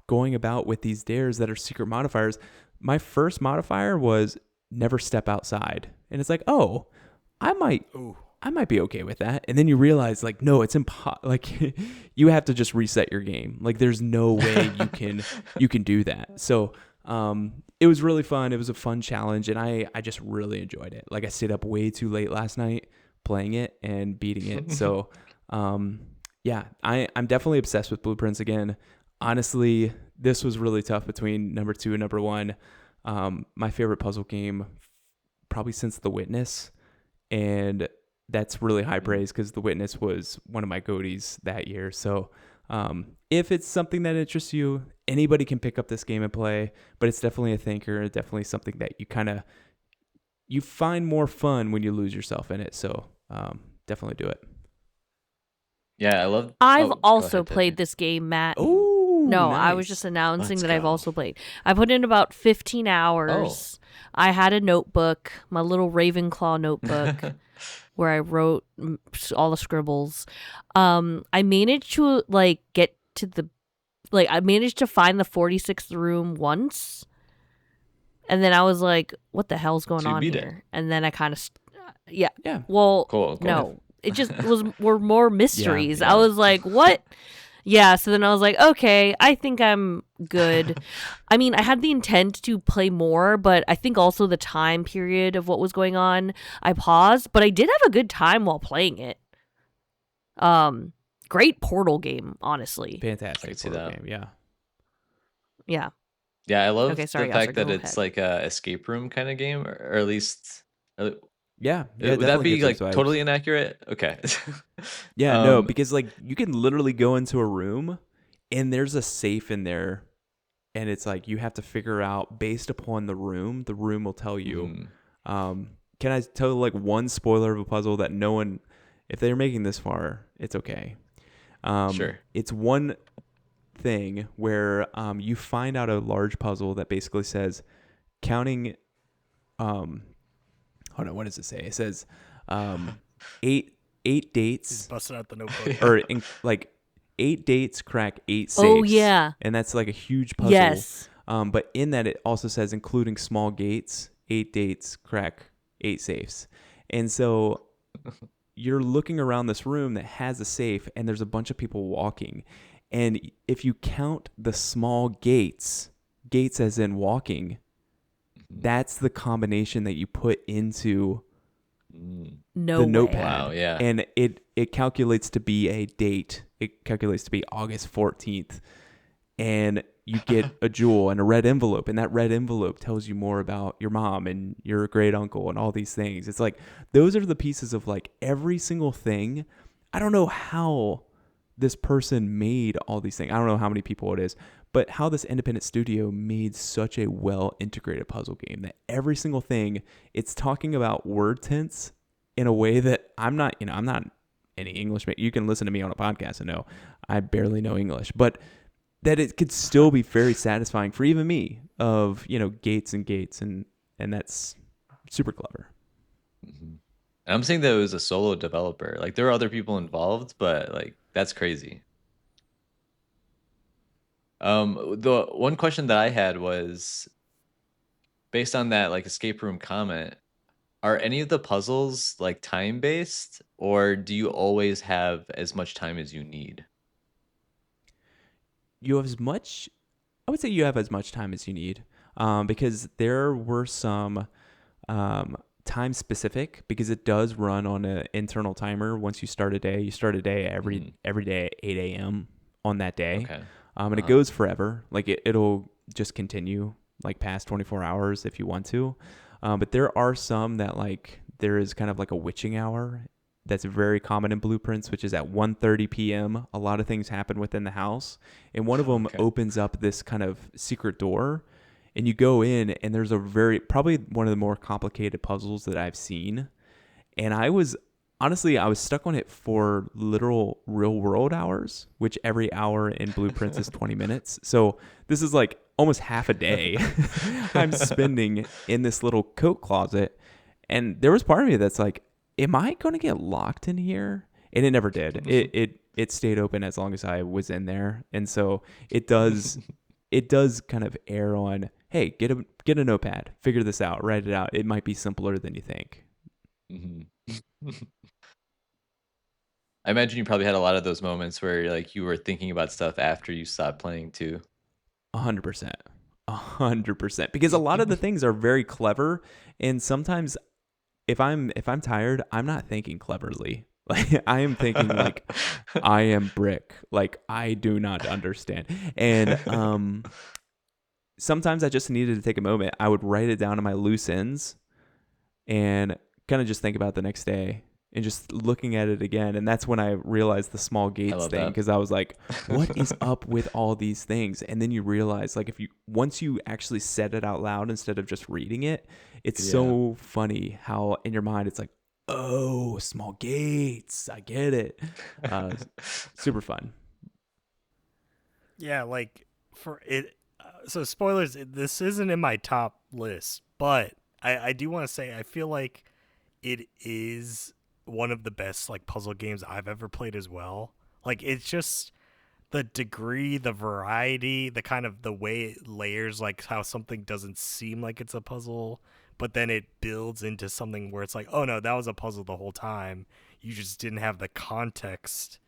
[SPEAKER 3] going about with these dares that are secret modifiers. my first modifier was never step outside. And it's like, oh, I might be okay with that. And then you realize like, no, it's like you have to just reset your game. Like there's no way you can do that. So it was really fun. It was a fun challenge, and I just really enjoyed it. Like I stayed up way too late last night playing it and beating it. So yeah, I'm definitely obsessed with Blueprints again. Honestly, this was really tough between number 2 and number 1. My favorite puzzle game probably since The Witness, and that's really high praise because The Witness was one of my goaties that year. So if it's something that interests you, anybody can pick up this game and play, but it's definitely a thinker, definitely something that you find more fun when you lose yourself in it. So definitely do it.
[SPEAKER 4] Yeah, I love.
[SPEAKER 2] I've
[SPEAKER 4] go
[SPEAKER 2] also
[SPEAKER 4] ahead,
[SPEAKER 2] played
[SPEAKER 4] Tiffany.
[SPEAKER 2] this game, Matt.
[SPEAKER 3] Oh,
[SPEAKER 2] No,
[SPEAKER 3] nice.
[SPEAKER 2] I was just announcing
[SPEAKER 4] Let's
[SPEAKER 2] that I've
[SPEAKER 4] go.
[SPEAKER 2] also played. I put in about 15 hours. I had a notebook, my little Ravenclaw notebook, where I wrote all the scribbles. I managed to get to the I managed to find the 46th room once, and then I was like, "What the hell's going
[SPEAKER 4] So you
[SPEAKER 2] on
[SPEAKER 4] beat it.
[SPEAKER 2] here?" And then I kind of, yeah.
[SPEAKER 3] Yeah.
[SPEAKER 2] Well,
[SPEAKER 4] Cool.
[SPEAKER 2] no, it just were more mysteries.
[SPEAKER 3] yeah.
[SPEAKER 2] I was like, "What?" Yeah, so then I was like, okay, I think I'm good. I mean, I had the intent to play more, but I think also the time period of what was going on, I paused, but I did have a good time while playing it. Great Portal game, honestly.
[SPEAKER 3] Fantastic.
[SPEAKER 4] I can see
[SPEAKER 3] portal
[SPEAKER 4] that.
[SPEAKER 3] game. Yeah.
[SPEAKER 2] Yeah.
[SPEAKER 4] Yeah, I love
[SPEAKER 2] Okay, sorry,
[SPEAKER 4] the
[SPEAKER 2] Yasser,
[SPEAKER 4] fact that
[SPEAKER 2] go
[SPEAKER 4] it's
[SPEAKER 2] ahead.
[SPEAKER 4] like a escape room kind of game, or at least.
[SPEAKER 3] Yeah.
[SPEAKER 4] Would that
[SPEAKER 3] definitely
[SPEAKER 4] be
[SPEAKER 3] gives
[SPEAKER 4] like
[SPEAKER 3] those vibes.
[SPEAKER 4] totally inaccurate? Okay.
[SPEAKER 3] Yeah, no, because like you can literally go into a room and there's a safe in there, and it's like you have to figure out based upon the room will tell you. Can I tell like one spoiler of a puzzle that no one, if they're making this far, it's okay.
[SPEAKER 4] Sure.
[SPEAKER 3] It's one thing where you find out a large puzzle that basically says counting hold on, what does it say? It says eight
[SPEAKER 1] He's
[SPEAKER 3] dates
[SPEAKER 1] busting out the notebook.
[SPEAKER 3] or like 8 dates crack 8 safes.
[SPEAKER 2] Oh, yeah.
[SPEAKER 3] And that's like a huge puzzle.
[SPEAKER 2] Yes.
[SPEAKER 3] But in that it also says including small gates, 8 dates crack 8 safes. And so you're looking around this room that has a safe and there's a bunch of people walking. And if you count the small gates as in walking, that's the combination that you put into
[SPEAKER 2] No
[SPEAKER 3] the
[SPEAKER 2] way.
[SPEAKER 3] notepad.
[SPEAKER 4] Wow, yeah.
[SPEAKER 3] And it calculates to be a date. It calculates to be August 14th. And you get a jewel and a red envelope. And that red envelope tells you more about your mom and your great uncle and all these things. It's like, those are the pieces of like every single thing. I don't know how this person made all these things. I don't know how many people it is, but how this independent studio made such a well integrated puzzle game that every single thing, it's talking about word tense in a way that I'm not any English. You can listen to me on a podcast and know I barely know English, but that it could still be very satisfying for even me of, gates and gates. And that's super clever.
[SPEAKER 4] And I'm saying that it was a solo developer. Like there were other people involved, but like that's crazy. The one question that I had was based on that like escape room comment, are any of the puzzles like time based, or do you always have as much time as you need?
[SPEAKER 3] I would say you have as much time as you need, because there were some time specific, because it does run on an internal timer. Once you start a day, every day at 8 a.m. on that day.
[SPEAKER 4] Okay.
[SPEAKER 3] And it goes forever. Like it'll just continue like past 24 hours if you want to. But there are some that like there is kind of like a witching hour that's very common in Blueprints, which is at 1:30 p.m. A lot of things happen within the house, and one of them opens up this kind of secret door, and you go in, and there's probably one of the more complicated puzzles that I've seen. And I was stuck on it for literal real world hours, which every hour in Blueprints is 20 minutes. So this is like almost half a day I'm spending in this little coat closet. And there was part of me that's like, am I going to get locked in here? And it never did. It stayed open as long as I was in there. And so it does it does kind of err on, hey, get a notepad, figure this out, write it out. It might be simpler than you think.
[SPEAKER 4] Mhm. I imagine you probably had a lot of those moments where like you were thinking about stuff after you stopped playing too.
[SPEAKER 3] 100%. 100%. Because a lot of the things are very clever, and sometimes if I'm tired, I'm not thinking cleverly. Like I am thinking like I am brick. Like I do not understand. And sometimes I just needed to take a moment. I would write it down on my loose ends and kind of just think about the next day and just looking at it again. And that's when I realized the small
[SPEAKER 4] I
[SPEAKER 3] gates
[SPEAKER 4] love
[SPEAKER 3] thing,
[SPEAKER 4] that.
[SPEAKER 3] because I was like, what is up with all these things? And then you realize, like, once you actually said it out loud instead of just reading it, it's
[SPEAKER 4] Yeah.
[SPEAKER 3] so funny how in your mind it's like, oh, small gates. I get it. Super fun.
[SPEAKER 1] Yeah, like for it. So spoilers. This isn't in my top list, but I do want to say I feel like it is one of the best like puzzle games I've ever played as well. Like it's just the degree, the variety, the kind of the way it layers, like how something doesn't seem like it's a puzzle, but then it builds into something where it's like, oh no, that was a puzzle the whole time. You just didn't have the context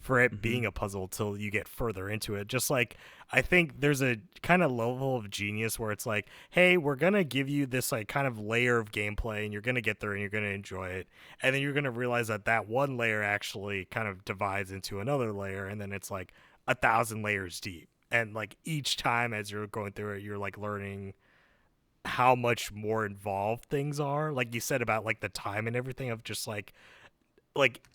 [SPEAKER 1] for it
[SPEAKER 3] Mm-hmm.
[SPEAKER 1] being a puzzle till you get further into it. Just like I think there's a kind of level of genius where it's like, hey, we're gonna give you this like kind of layer of gameplay, and you're gonna get there and you're gonna enjoy it, and then you're gonna realize that that one layer actually kind of divides into another layer, and then it's like 1,000 layers deep. And like each time as you're going through it, you're like learning how much more involved things are. Like you said about like the time and everything of just like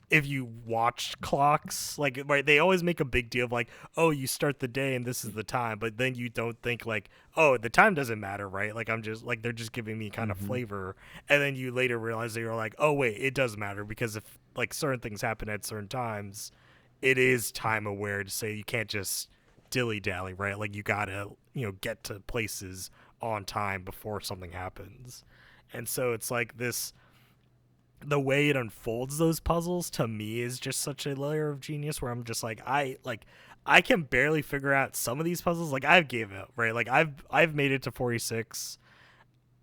[SPEAKER 1] if you watch clocks, like right, they always make a big deal of like, oh, you start the day and this is the time, but then you don't think like, oh, the time doesn't matter, right? Like I'm just like they're just giving me kind of
[SPEAKER 3] Mm-hmm.
[SPEAKER 1] flavor, and then you later realize that you're like, oh wait, it does matter because if like certain things happen at certain times, it is time aware to say you can't just dilly dally, right? Like you gotta get to places on time before something happens, and so it's like this the way it unfolds those puzzles to me is just such a layer of genius where I'm just like I can barely figure out some of these puzzles. Like I've gave up, right? Like I've made it to 46.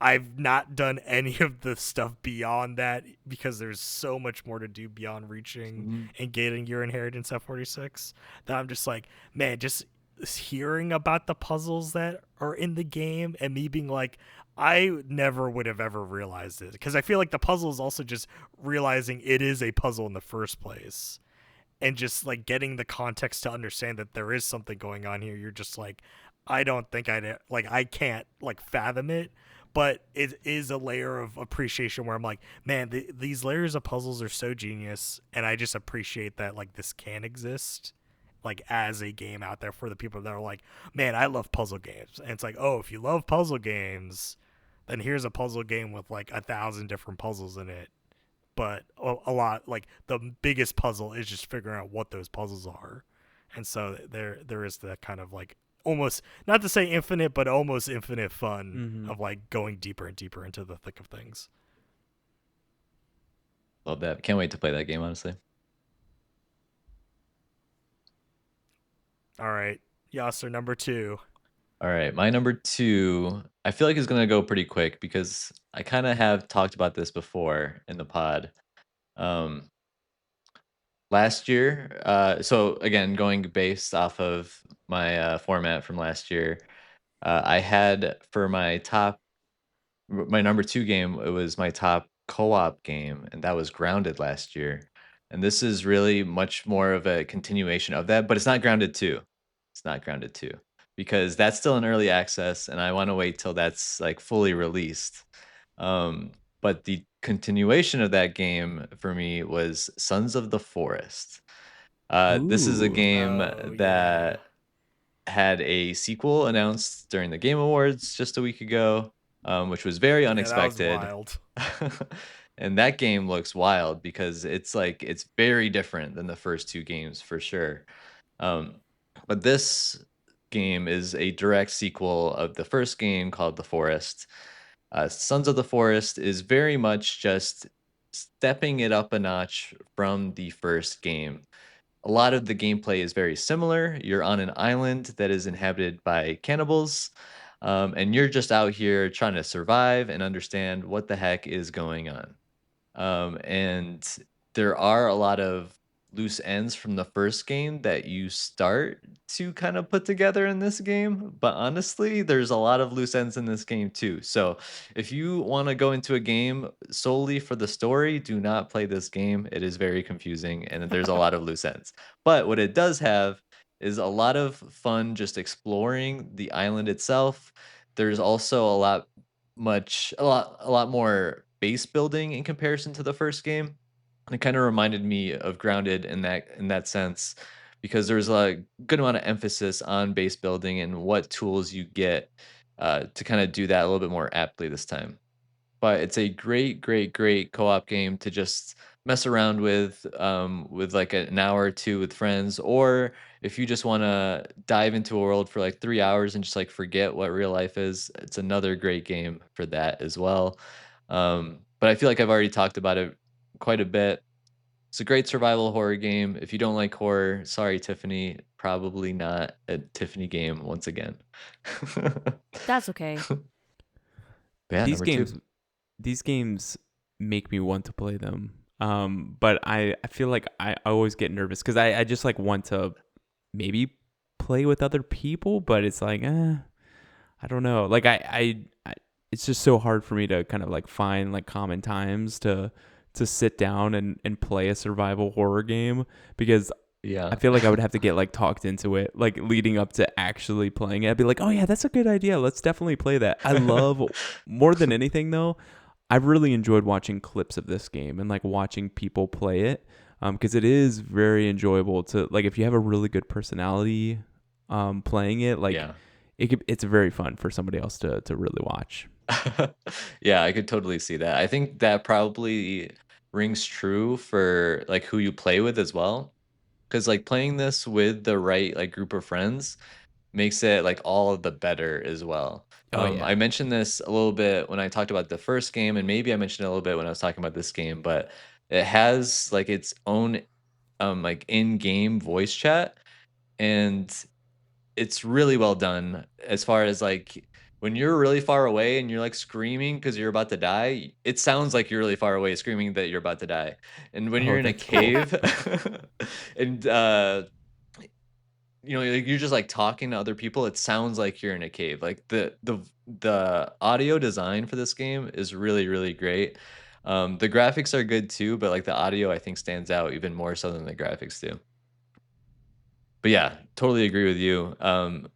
[SPEAKER 1] I've not done any of the stuff beyond that because there's so much more to do beyond reaching
[SPEAKER 4] Mhm.
[SPEAKER 1] and getting your inheritance at 46 that I'm just like, man, just hearing about the puzzles that are in the game and me being like, I never would have ever realized it because I feel like the puzzle is also just realizing it is a puzzle in the first place and just like getting the context to understand that there is something going on here. You're just like, I don't think I can't like fathom it, but it is a layer of appreciation where I'm like, man, these layers of puzzles are so genius, and I just appreciate that like this can exist like as a game out there for the people that are like, man, I love puzzle games. And it's like, oh, if you love puzzle games, then here's a puzzle game with like 1,000 different puzzles in it. But a lot like the biggest puzzle is just figuring out what those puzzles are. And so there is that kind of like almost not to say infinite, but almost infinite fun
[SPEAKER 3] Mm-hmm.
[SPEAKER 1] of like going deeper and deeper into the thick of things.
[SPEAKER 4] Love that. Can't wait to play that game, honestly.
[SPEAKER 1] All right, Yasser, number two.
[SPEAKER 4] All right, my number two, I feel like is gonna go pretty quick because I kind of have talked about this before in the pod. Um, Last year, so again, going based off of my format from last year, I had for my number two game, it was my top co-op game, and that was Grounded last year. And this is really much more of a continuation of that, but it's not Grounded 2. It's not Grounded 2 because that's still in early access, and I want to wait till that's like fully released. But the continuation of that game for me was Sons of the Forest. This is a
[SPEAKER 3] Ooh.
[SPEAKER 4] game
[SPEAKER 1] Oh yeah.
[SPEAKER 4] that had a sequel announced during the Game Awards just a week ago, which was very
[SPEAKER 1] Yeah, that was
[SPEAKER 4] unexpected.
[SPEAKER 1] wild.
[SPEAKER 4] And that game looks wild because it's very different than the first two games for sure. Um, but this game is a direct sequel of the first game called The Forest. Sons of the Forest is very much just stepping it up a notch from the first game. A lot of the gameplay is very similar. You're on an island that is inhabited by cannibals, and you're just out here trying to survive and understand what the heck is going on. And there are a lot of loose ends from the first game that you start to kind of put together in this game. But honestly, there's a lot of loose ends in this game too. So if you want to go into a game solely for the story, do not play this game. It is very confusing and there's a lot of loose ends. But what it does have is a lot of fun just exploring the island itself. There's also a lot more base building in comparison to the first game. It kind of reminded me of Grounded in that sense because there's a good amount of emphasis on base building and what tools you get to kind of do that a little bit more aptly this time. But it's a great, great, great co-op game to just mess around with like an hour or two with friends, or if you just want to dive into a world for like 3 hours and just like forget what real life is, it's another great game for that as well. But I feel like I've already talked about it quite a bit. It's a great survival horror game. If you don't like horror, sorry, Tiffany, probably not a Tiffany game once again.
[SPEAKER 2] That's okay.
[SPEAKER 4] Yeah,
[SPEAKER 3] these
[SPEAKER 4] number
[SPEAKER 3] games
[SPEAKER 4] two.
[SPEAKER 3] these games make me want to play them. But I feel like I always get nervous because I just like want to maybe play with other people, but it's like, I don't know. Like I it's just so hard for me to kind of like find like common times to sit down and play a survival horror game because
[SPEAKER 4] Yeah.
[SPEAKER 3] I feel like I would have to get like talked into it, like leading up to actually playing it. I'd be like, oh yeah, that's a good idea. Let's definitely play that. I love more than anything though. I've really enjoyed watching clips of this game and like watching people play it because it is very enjoyable to like if you have a really good personality playing it, like
[SPEAKER 4] Yeah.
[SPEAKER 3] it's very fun for somebody else to really watch.
[SPEAKER 4] Yeah, I could totally see that. I think that probably rings true for like who you play with as well. Because like playing this with the right like group of friends makes it like all of the better as well.
[SPEAKER 3] Oh yeah.
[SPEAKER 4] I mentioned this a little bit when I talked about the first game, and maybe I mentioned it a little bit when I was talking about this game, but it has like its own like in-game voice chat, and it's really well done as far as like when you're really far away and you're like screaming because you're about to die, it sounds like you're really far away screaming that you're about to die. And when
[SPEAKER 3] Oh,
[SPEAKER 4] you're in a
[SPEAKER 3] that's cool.
[SPEAKER 4] cave and you know, like you're just like talking to other people, it sounds like you're in a cave. Like the audio design for this game is really, really great. The graphics are good too, but like the audio I think stands out even more so than the graphics do. But yeah, totally agree with you.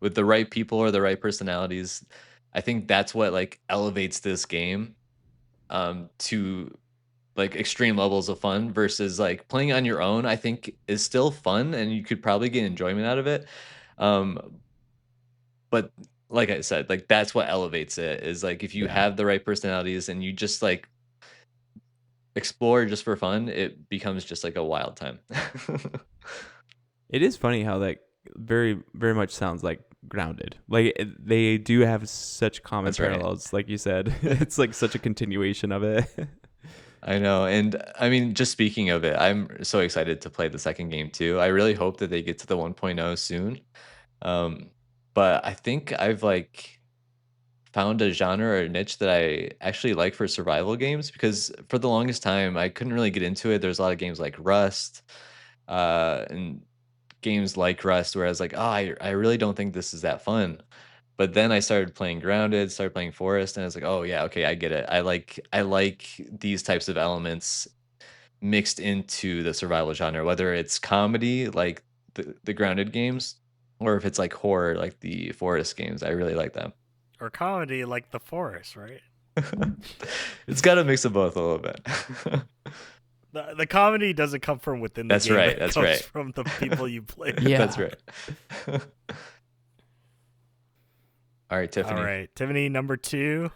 [SPEAKER 4] With the right people or the right personalities, I think that's what like elevates this game to like extreme levels of fun versus like playing on your own. I think is still fun and you could probably get enjoyment out of it. Um, but like I said, like that's what elevates it is like if you
[SPEAKER 3] Yeah.
[SPEAKER 4] have the right personalities and you just like explore just for fun, it becomes just like a wild time.
[SPEAKER 3] It is funny how like very very much sounds like Grounded. Like they do have such common
[SPEAKER 4] That's right.
[SPEAKER 3] parallels, like you said. It's like such a continuation of it.
[SPEAKER 4] I know. And I mean, just speaking of it, I'm so excited to play the second game too. I really hope that they get to the 1.0 soon. Um, but I think I've like found a genre or a niche that I actually like for survival games because for the longest time I couldn't really get into it. There's a lot of games like Rust, and games like Rust where I was like, oh, I really don't think this is that fun. But then I started playing Grounded, started playing Forest, and I was like, oh yeah, okay, I get it. I like these types of elements mixed into the survival genre, whether it's comedy like the Grounded games, or if it's like horror like the Forest games. I really like them.
[SPEAKER 1] Or comedy like The Forest, right?
[SPEAKER 4] It's got a mix of both a little bit.
[SPEAKER 1] The comedy doesn't come from within the
[SPEAKER 4] That's
[SPEAKER 1] game.
[SPEAKER 4] right.
[SPEAKER 1] It
[SPEAKER 4] That's
[SPEAKER 1] comes
[SPEAKER 4] right.
[SPEAKER 1] from the people you play with.
[SPEAKER 3] Yeah.
[SPEAKER 4] That's right. All right, Tiffany.
[SPEAKER 1] All right, Tiffany, number 2.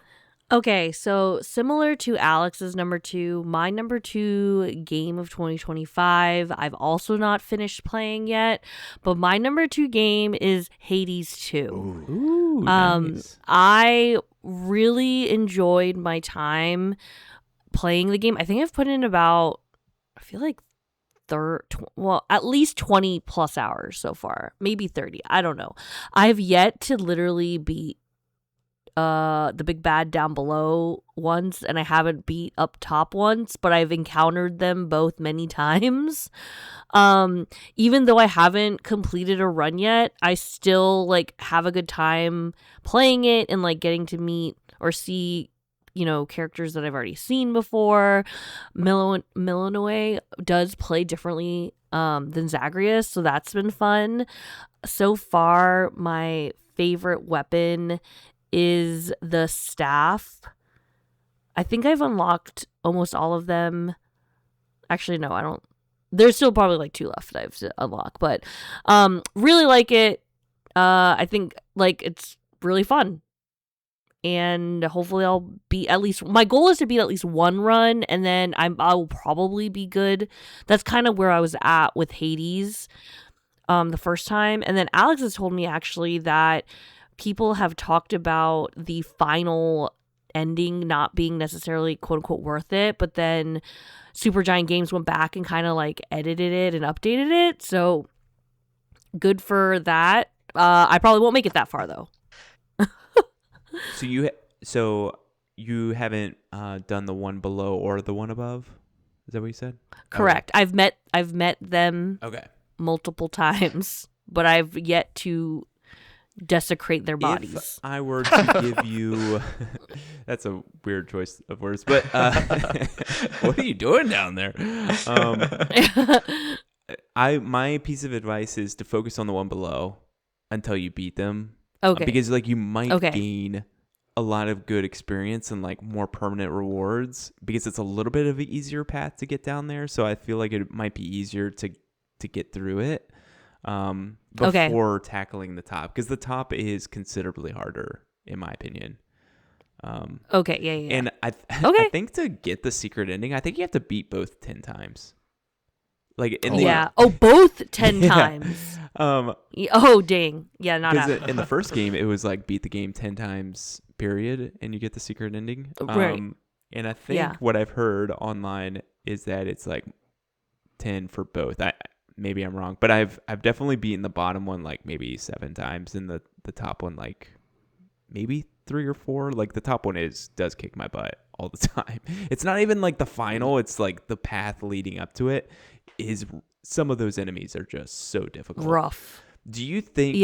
[SPEAKER 2] Okay, so similar to Alex's number 2, my number 2 game of 2025, I've also not finished playing yet, but my number 2 game is Hades 2.
[SPEAKER 3] Ooh, nice.
[SPEAKER 2] I really enjoyed my time playing the game. I think I've put in about, I feel like at least 20 plus hours so far, maybe 30. I don't know. I have yet to literally beat the big bad down below once, and I haven't beat up top once, but I've encountered them both many times. Even though I haven't completed a run yet, I still like have a good time playing it and like getting to meet or see, characters that I've already seen before. Milanoe does play differently than Zagreus, so that's been fun. So far, my favorite weapon is the staff. I think I've unlocked almost all of them. Actually, no, I don't. There's still probably like 2 left that I have to unlock, but really like it. I think like it's really fun. And hopefully I'll be at least, my goal is to beat at least 1 run, and then I'll probably be good. That's kind of where I was at with Hades the first time. And then Alex has told me actually that people have talked about the final ending not being necessarily quote unquote worth it, but then Supergiant Games went back and kind of like edited it and updated it. So good for that. I probably won't make it that far though.
[SPEAKER 3] So you haven't done the one below or the one above? Is that what you said?
[SPEAKER 2] Correct.
[SPEAKER 3] Okay.
[SPEAKER 2] I've met them multiple times, but I've yet to desecrate their bodies.
[SPEAKER 3] If I were to give you, that's a weird choice of words, but what are you doing down there? My piece of advice is to focus on the one below until you beat them.
[SPEAKER 2] Okay.
[SPEAKER 3] Because like you might gain a lot of good experience and like more permanent rewards because it's a little bit of an easier path to get down there. So I feel like it might be easier to get through it before tackling the top, because the top is considerably harder in my opinion.
[SPEAKER 2] Yeah.
[SPEAKER 3] And I think to get the secret ending, I think you have to beat both 10 times. Like
[SPEAKER 2] both 10 times. Oh dang. Yeah, not happening.
[SPEAKER 3] In the first game it was like beat the game 10 times period and you get the secret ending.
[SPEAKER 2] Right.
[SPEAKER 3] And I think what I've heard online is that it's like 10 for both. Maybe I'm wrong, but I've definitely beaten the bottom one like maybe 7 times, and the top one like maybe 3 or 4. Like the top one does kick my butt all the time. It's not even like the final, it's like the path leading up to it is, some of those enemies are just so difficult.
[SPEAKER 2] Rough.
[SPEAKER 3] Do you think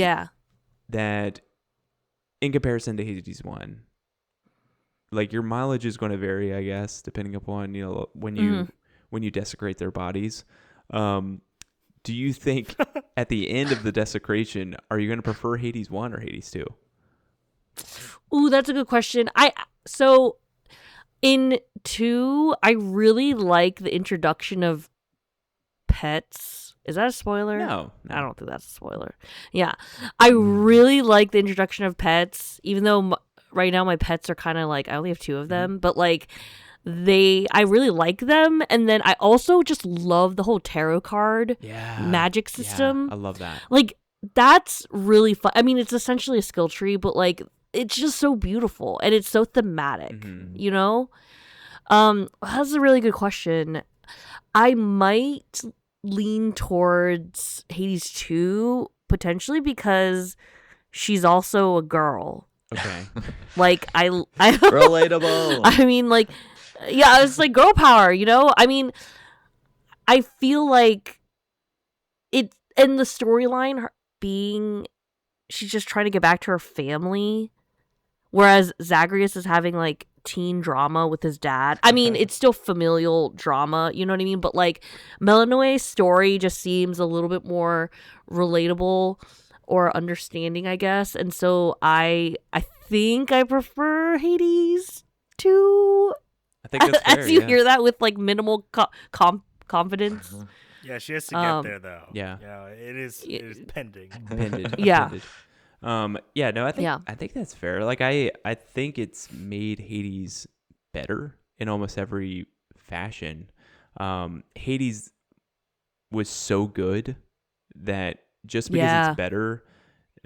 [SPEAKER 3] that in comparison to Hades 1, like your mileage is going to vary, I guess, depending upon, when you desecrate their bodies. Do you think at the end of the desecration, are you going to prefer Hades 1 or Hades 2?
[SPEAKER 2] Ooh, that's a good question. So in 2, I really like the introduction of pets. Is that a spoiler?
[SPEAKER 3] No.
[SPEAKER 2] I don't think that's a spoiler. Yeah. I really like the introduction of pets, even though right now my pets are kind of like, I only have 2 of them, but like I really like them. And then I also just love the whole tarot card magic system.
[SPEAKER 3] Yeah, I love that.
[SPEAKER 2] Like that's really fun. I mean, it's essentially a skill tree, but like it's just so beautiful and it's so thematic, That's a really good question. I might lean towards Hades 2 potentially because she's also a girl.
[SPEAKER 3] Okay.
[SPEAKER 2] Like I
[SPEAKER 4] relatable.
[SPEAKER 2] I mean, like, yeah, it's like girl power, I mean, I feel like it in the storyline being she's just trying to get back to her family, whereas Zagreus is having like teen drama with his dad. I mean, it's still familial drama, you know what I mean? But like Melanoe's story just seems a little bit more relatable or understanding, I guess. And so I think I prefer Hades 2.
[SPEAKER 3] I think that's fair,
[SPEAKER 2] as you hear that with like minimal confidence.
[SPEAKER 1] Yeah, she has to get there though.
[SPEAKER 3] Yeah.
[SPEAKER 1] It is pending.
[SPEAKER 3] Pended.
[SPEAKER 2] Yeah.
[SPEAKER 3] Pended. I think that's fair. Like I think it's made Hades better in almost every fashion. Hades was so good that just because it's better,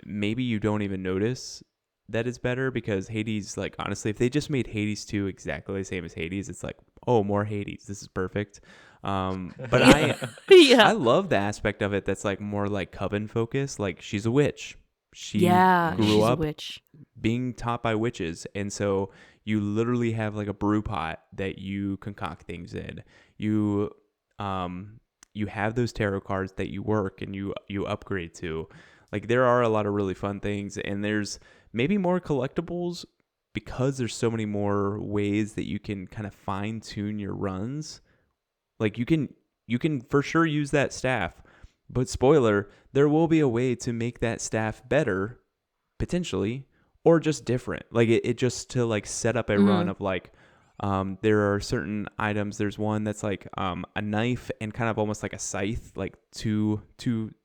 [SPEAKER 3] maybe you don't even notice that it's better, because Hades, like honestly, if they just made Hades 2 exactly the same as Hades, it's like, oh, more Hades. This is perfect. But I
[SPEAKER 2] Yeah.
[SPEAKER 3] love the aspect of it that's like more like coven focused. Like she's a witch. She
[SPEAKER 2] Yeah,
[SPEAKER 3] grew
[SPEAKER 2] she's a
[SPEAKER 3] up
[SPEAKER 2] witch.
[SPEAKER 3] being taught by witches, and so you literally have like a brew pot that you concoct things in. You you have those tarot cards that you work and you upgrade to. Like there are a lot of really fun things, and there's maybe more collectibles because there's so many more ways that you can kind of fine tune your runs. Like you can for sure use that staff, but spoiler, there will be a way to make that staff better potentially, or just different. Like it just to like set up a run of like there are certain items. There's one that's like a knife and kind of almost like a scythe, like two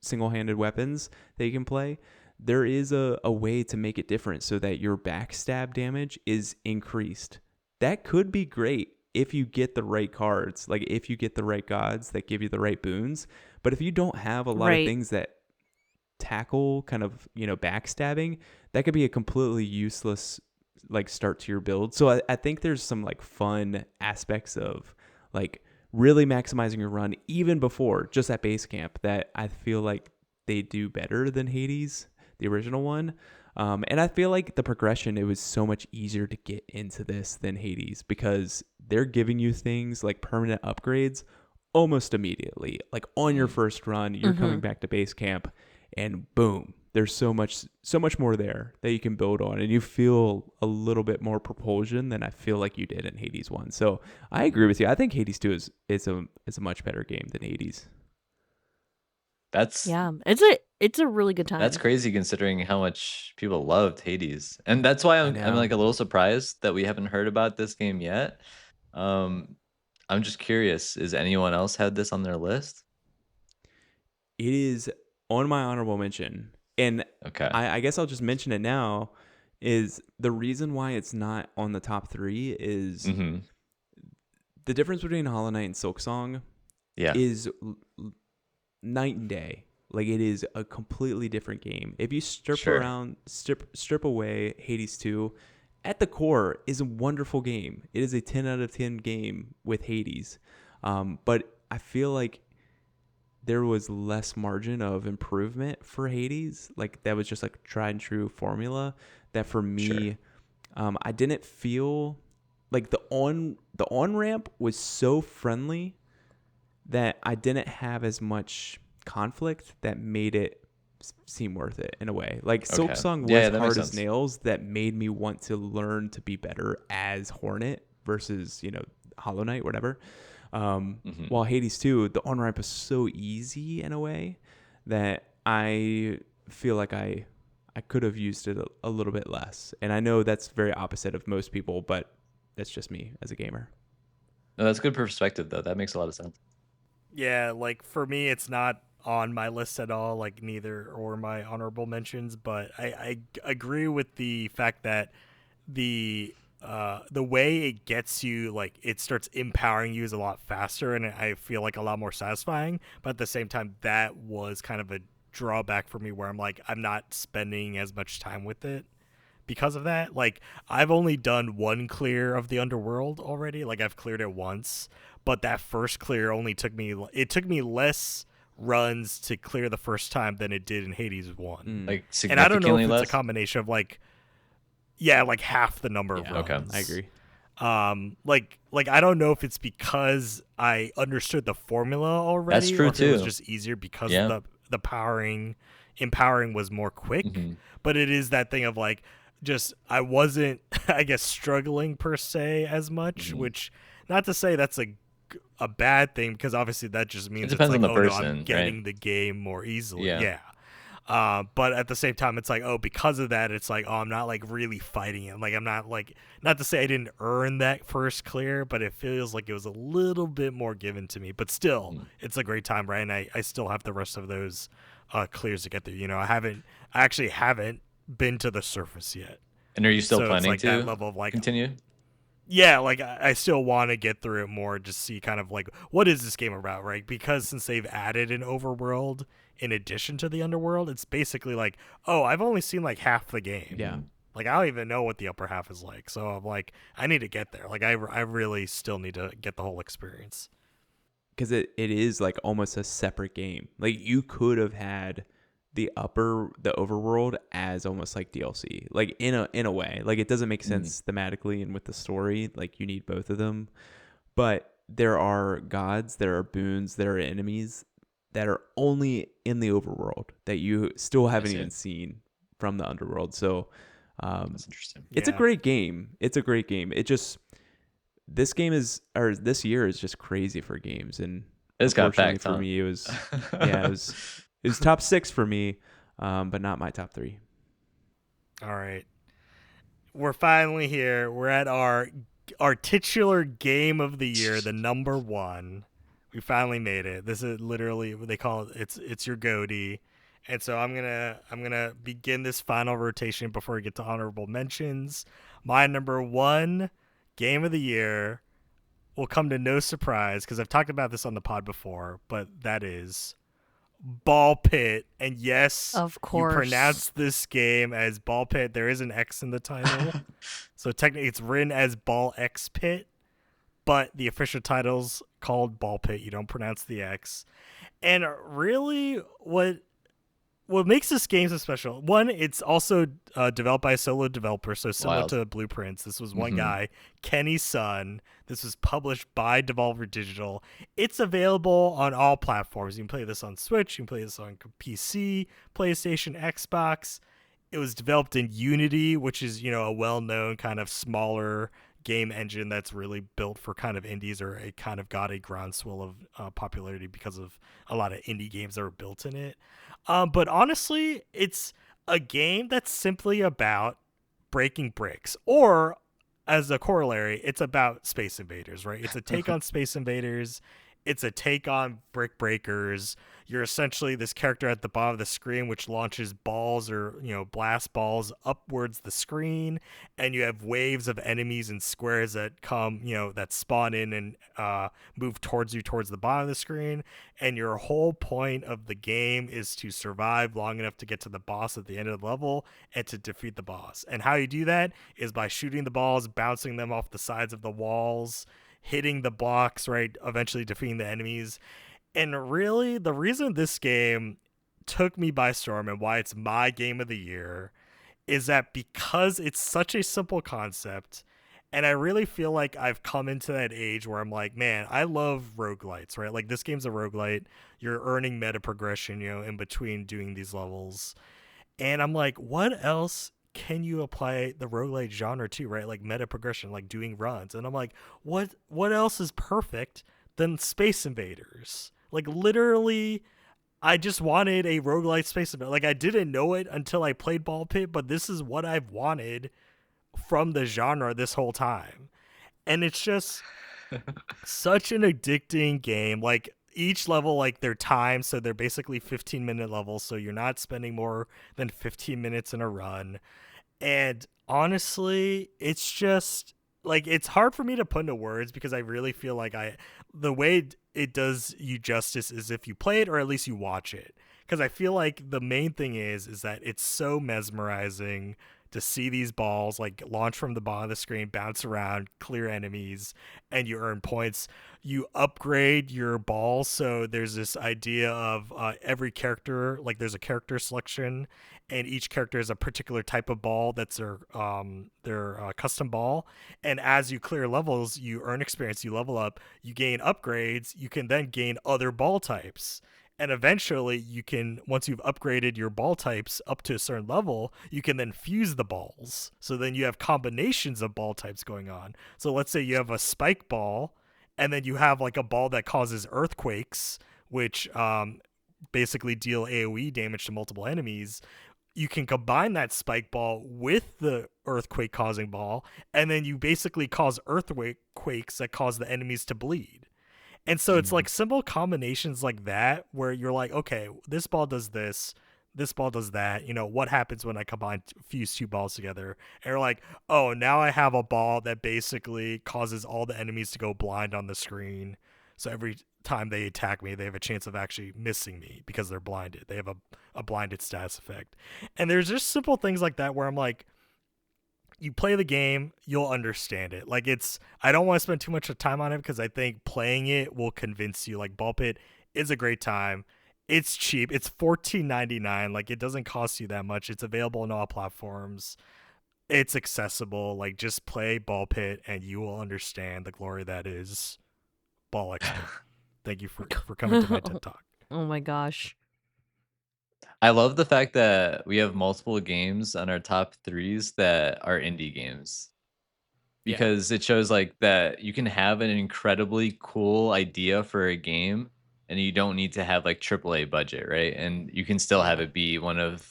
[SPEAKER 3] single-handed weapons that you can play. There is a way to make it different so that your backstab damage is increased. That could be great if you get the right cards, like if you get the right gods that give you the right boons. But if you don't have a lot of
[SPEAKER 2] Right.
[SPEAKER 3] things that tackle kind of, backstabbing, that could be a completely useless like start to your build. So I think there's some like fun aspects of like really maximizing your run even before just at base camp that I feel like they do better than Hades, the original one. And I feel like the progression, it was so much easier to get into this than Hades because they're giving you things like permanent upgrades almost immediately. Like on your first run, you're coming back to base camp and boom, there's so much more there that you can build on, and you feel a little bit more propulsion than I feel like you did in Hades 1. So I agree with you. I think Hades 2 is a much better game than Hades.
[SPEAKER 4] That's
[SPEAKER 2] Yeah, it's a really good time.
[SPEAKER 4] That's crazy considering how much people loved Hades. And that's why I'm
[SPEAKER 3] know.
[SPEAKER 4] like a little surprised that we haven't heard about this game yet. I'm just curious, is anyone else had this on their list?
[SPEAKER 3] It is on my honorable mention. And
[SPEAKER 4] Okay.
[SPEAKER 3] I guess I'll just mention it now, is the reason why it's not on the top 3 is the difference between Hollow Knight and Silksong
[SPEAKER 4] Yeah.
[SPEAKER 3] is night and day. Like it is a completely different game. If you strip away Hades 2, at the core is a wonderful game. It is a 10 out of 10 game with Hades. But I feel like there was less margin of improvement for Hades. Like that was just like tried and true formula that for me, I didn't feel like the on ramp was so friendly that I didn't have as much conflict that made it seem worth it in a way. Like Silksong was
[SPEAKER 4] that
[SPEAKER 3] hard
[SPEAKER 4] makes
[SPEAKER 3] as
[SPEAKER 4] sense.
[SPEAKER 3] nails that made me want to learn to be better as Hornet versus, Hollow Knight, whatever. While Hades 2, the on-ramp is so easy in a way that I feel like I could have used it a little bit less. And I know that's very opposite of most people, but that's just me as a gamer.
[SPEAKER 4] No, that's good perspective though. That makes a lot of sense.
[SPEAKER 1] Yeah, like for me, it's not on my list at all, like neither or my honorable mentions, but I agree with the fact that the way it gets you, like it starts empowering you is a lot faster, and I feel like a lot more satisfying. But at the same time, that was kind of a drawback for me where I'm like, I'm not spending as much time with it because of that. Like I've only done one clear of the underworld already. Like I've cleared it once, but that first clear only took me less runs to clear the first time than it did in Hades 1.
[SPEAKER 4] Like
[SPEAKER 1] And I don't know
[SPEAKER 4] significantly
[SPEAKER 1] if
[SPEAKER 4] less.
[SPEAKER 1] it's a combination of like half the number of runs.
[SPEAKER 4] Okay.
[SPEAKER 3] I agree.
[SPEAKER 1] Like I don't know if it's because I understood the formula already.
[SPEAKER 4] That's true
[SPEAKER 1] or if it was
[SPEAKER 4] too.
[SPEAKER 1] just easier because
[SPEAKER 4] Yeah.
[SPEAKER 1] the empowering was more quick. But it is that thing of like, just I wasn't I guess struggling per se as much, which not to say that's a bad thing, because obviously that just means
[SPEAKER 4] It depends
[SPEAKER 1] it's like,
[SPEAKER 4] on the
[SPEAKER 1] no,
[SPEAKER 4] person,
[SPEAKER 1] I'm getting
[SPEAKER 4] right?
[SPEAKER 1] the game more easily.
[SPEAKER 4] Yeah.
[SPEAKER 1] But at the same time, it's like, because of that, it's like, I'm not like really fighting it. Like I'm not like, not to say I didn't earn that first clear, but it feels like it was a little bit more given to me. But still, it's a great time, right? And I still have the rest of those clears to get through. I actually haven't been to the surface yet.
[SPEAKER 4] And are you still
[SPEAKER 1] So it's
[SPEAKER 4] planning
[SPEAKER 1] like
[SPEAKER 4] to
[SPEAKER 1] that level of like,
[SPEAKER 4] continue?
[SPEAKER 1] yeah, like I still want to get through it more, just see kind of like, what is this game about, right? Because since they've added an overworld in addition to the underworld, it's basically like, I've only seen like half the game.
[SPEAKER 3] Yeah.
[SPEAKER 1] Like I don't even know what the upper half is like. So I'm like, I need to get there. Like I really still need to get the whole experience.
[SPEAKER 3] because it is like almost a separate game. Like you could have had the overworld as almost like DLC, like in a way. Like it doesn't make sense thematically and with the story. Like you need both of them, but there are gods, there are boons, there are enemies that are only in the overworld that you still haven't even seen from the underworld. So
[SPEAKER 4] That's interesting.
[SPEAKER 3] it's a great game. It's a great game. It just this year is just crazy for games, and
[SPEAKER 4] It's got
[SPEAKER 3] unfortunately
[SPEAKER 4] backed,
[SPEAKER 3] for
[SPEAKER 4] huh?
[SPEAKER 3] me, it was top 6 for me, but not my top 3.
[SPEAKER 1] All right. We're finally here. We're at our titular game of the year, the number 1. We finally made it. This is literally what they call it. It's your goatee. And so I'm gonna begin this final rotation before we get to honorable mentions. My number 1 game of the year will come to no surprise because I've talked about this on the pod before, but that is Ball Pit. And yes,
[SPEAKER 2] Of
[SPEAKER 1] you
[SPEAKER 2] course.
[SPEAKER 1] pronounce this game as Ball Pit. There is an X in the title. So technically it's written as Ball X Pit, but the official title's called Ball Pit. You don't pronounce the X. And really what makes this game so special, one, it's also developed by a solo developer, so similar to Blueprints. This was one guy, Kenny Sun. This was published by Devolver Digital. It's available on all platforms. You can play this on Switch, you can play this on PC, PlayStation, Xbox. It was developed in Unity, which is, a well-known kind of smaller game engine that's really built for kind of indies, or it kind of got a groundswell of popularity because of a lot of indie games that were built in it. But honestly, it's a game that's simply about breaking bricks, or as a corollary, it's about Space Invaders, right? It's a take on Space Invaders. It's a take on Brick Breakers. You're essentially this character at the bottom of the screen, which launches balls or, blast balls upwards the screen. And you have waves of enemies and squares that come, that spawn in and move towards you towards the bottom of the screen. And your whole point of the game is to survive long enough to get to the boss at the end of the level and to defeat the boss. And how you do that is by shooting the balls, bouncing them off the sides of the walls, hitting the blocks, right? Eventually defeating the enemies. And really, the reason this game took me by storm and why it's my game of the year is that because it's such a simple concept, and I really feel like I've come into that age where I'm like, man, I love roguelites, right? Like this game's a roguelite. You're earning meta progression, in between doing these levels. And I'm like, what else can you apply the roguelite genre to, right? Like meta progression, like doing runs. And I'm like, what else is perfect than Space Invaders? Like literally, I just wanted a roguelite Space Invader. Like I didn't know it until I played Ball Pit, but this is what I've wanted from the genre this whole time. And it's just such an addicting game. Like each level, like they're timed, so they're basically 15-minute levels, so you're not spending more than 15 minutes in a run. And honestly, it's just like it's hard for me to put into words because I really feel like the way it does you justice is if you play it or at least you watch it. Because I feel like the main thing is that it's so mesmerizing to see these balls like launch from the bottom of the screen, bounce around, clear enemies, and you earn points. You upgrade your balls, so there's this idea of every character, like there's a character selection, and each character is a particular type of ball that's their custom ball. And as you clear levels, you earn experience, you level up, you gain upgrades, you can then gain other ball types. And eventually you can, once you've upgraded your ball types up to a certain level, you can then fuse the balls. So then you have combinations of ball types going on. So let's say you have a spike ball, and then you have like a ball that causes earthquakes, which basically deal AoE damage to multiple enemies. You can combine that spike ball with the earthquake causing ball, and then you basically cause earthquakes that cause the enemies to bleed. And so it's like simple combinations like that where you're like, okay, this ball does this ball does that. What happens when I fuse two balls together? And you're like, oh, now I have a ball that basically causes all the enemies to go blind on the screen. So every time they attack me, they have a chance of actually missing me because they're blinded. They have a blinded status effect. And there's just simple things like that where I'm like, you play the game, you'll understand it. Like I don't want to spend too much time on it because I think playing it will convince you. Like Ball Pit is a great time. It's cheap. It's $14.99. Like it doesn't cost you that much. It's available on all platforms. It's accessible. Like just play Ball Pit and you will understand the glory that is Ball XP. Thank you for coming to my TED Talk.
[SPEAKER 2] Oh my gosh.
[SPEAKER 4] I love the fact that we have multiple games on our top threes that are indie games
[SPEAKER 1] Yeah.
[SPEAKER 4] because it shows like that you can have an incredibly cool idea for a game and you don't need to have like AAA budget, right? And you can still have it be one of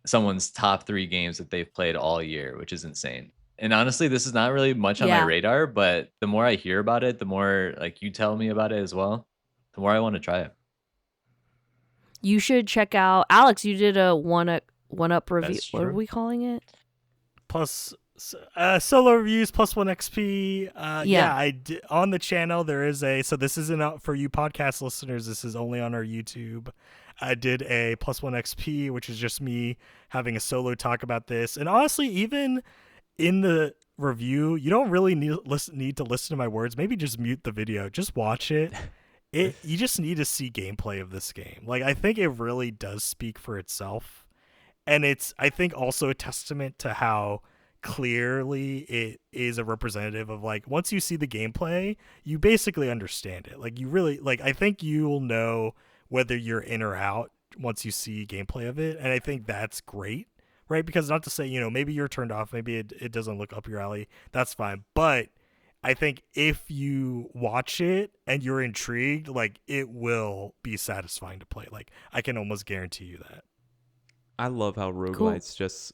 [SPEAKER 4] someone's top 3 games that they've played all year, which is insane. And honestly, this is not really much on my
[SPEAKER 2] Yeah.
[SPEAKER 4] radar, but the more I hear about it, the more like you tell me about it as well, the more I want to try it.
[SPEAKER 2] You should check out Alex. You did a one up review.
[SPEAKER 4] That's
[SPEAKER 2] What are
[SPEAKER 4] true.
[SPEAKER 2] we calling it?
[SPEAKER 1] Plus solo reviews plus 1XP. Yeah, I did, on the channel there is so this isn't out for you podcast listeners, this is only on our YouTube. I did a plus 1XP, which is just me having a solo talk about this. And honestly, even in the review, you don't really need to listen to my words. Maybe just mute the video, just watch it. You just need to see gameplay of this game. Like I think it really does speak for itself. And it's, I think, also a testament to how clearly it is a representative of, like, once you see the gameplay, you basically understand it. Like, you really, like, I think you'll know whether you're in or out once you see gameplay of it. And I think that's great, right? Because not to say, maybe you're turned off, maybe it doesn't look up your alley. That's fine. But I think if you watch it and you're intrigued, like, it will be satisfying to play. Like, I can almost guarantee you that.
[SPEAKER 3] I love how roguelites just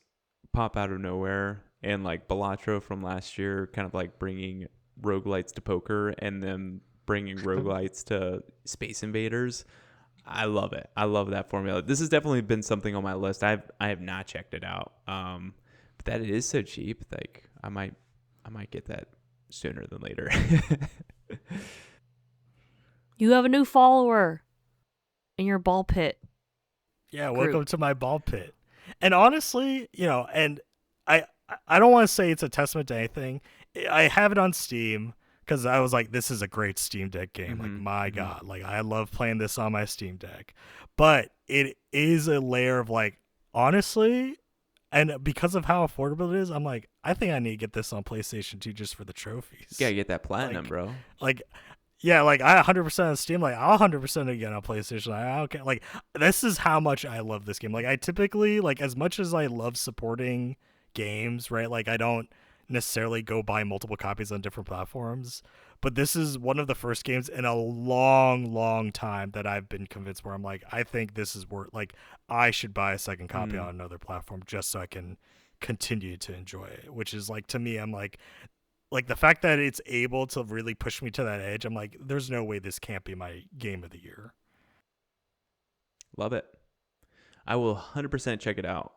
[SPEAKER 3] pop out of nowhere, and like Balatro from last year kind of like bringing roguelites to poker and then bringing roguelites to Space Invaders. I love it. I love that formula. This has definitely been something on my list. I have not checked it out. But that it is so cheap, like I might get that sooner than later.
[SPEAKER 2] You have a new follower in your Ball Pit.
[SPEAKER 1] Yeah,
[SPEAKER 2] group.
[SPEAKER 1] welcome to my Ball Pit. And honestly, and I don't want to say it's a testament to anything. I have it on Steam because I was like, this is a great Steam Deck game.
[SPEAKER 3] Mm-hmm.
[SPEAKER 1] Like, my God, like I love playing this on my Steam Deck. But it is a layer of, like, honestly, and because of how affordable it is, I'm like, I think I need to get this on PlayStation 2 just for the trophies.
[SPEAKER 3] You gotta get that platinum, bro.
[SPEAKER 1] Like, yeah, like I 100% on Steam. Like I'll 100% again on PlayStation. I don't care. Like this is how much I love this game. Like I typically, like, as much as I love supporting games, right? Like I don't necessarily go buy multiple copies on different platforms, but this is one of the first games in a long time that I've been convinced where I'm like, I think this is worth, like, I should buy a second copy on another platform just so I can continue to enjoy it. Which is like, to me, I'm like the fact that it's able to really push me to that edge, I'm like, there's no way this can't be my game of the year.
[SPEAKER 3] Love it. I will 100% check it out.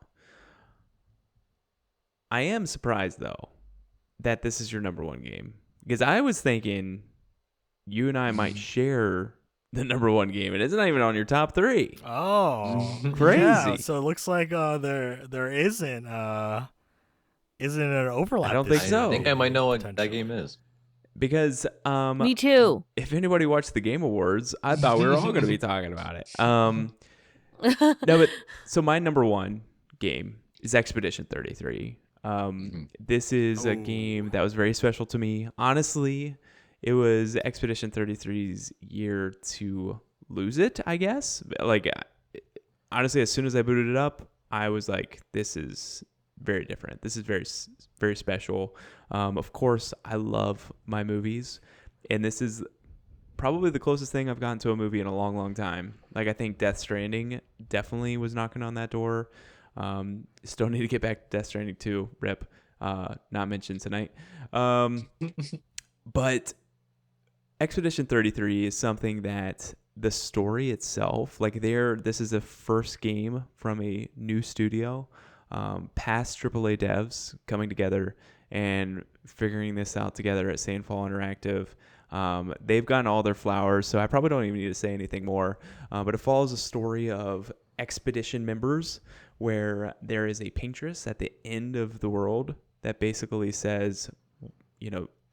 [SPEAKER 3] I am surprised, though, that this is your number one game. Because I was thinking you and I might share the number one game. And it's not even on your top 3.
[SPEAKER 1] Oh,
[SPEAKER 3] crazy.
[SPEAKER 1] Yeah, so it looks like there isn't an overlap.
[SPEAKER 3] I don't think so.
[SPEAKER 4] I think I might know what that
[SPEAKER 1] Potentially.
[SPEAKER 4] game is.
[SPEAKER 3] Because
[SPEAKER 2] Me too.
[SPEAKER 3] if anybody watched the Game Awards, I thought we were all going to be talking about it. No, but so my number one game is Expedition 33. This is a game that was very special to me. Honestly, it was Expedition 33's year to lose it, I guess. Like, honestly, as soon as I booted it up, I was like, this is very different. This is very, very special. Of course, I love my movies, and this is probably the closest thing I've gotten to a movie in a long time. Like, I think Death Stranding definitely was knocking on that door. Still need to get back to Death Stranding 2, rip, not mentioned tonight. But Expedition 33 is something that the story itself, like this is the first game from a new studio, past AAA devs coming together and figuring this out together at Sandfall Interactive. They've gotten all their flowers, so I probably don't even need to say anything more. But it follows a story of expedition members where there is a paintress at the end of the world that basically says,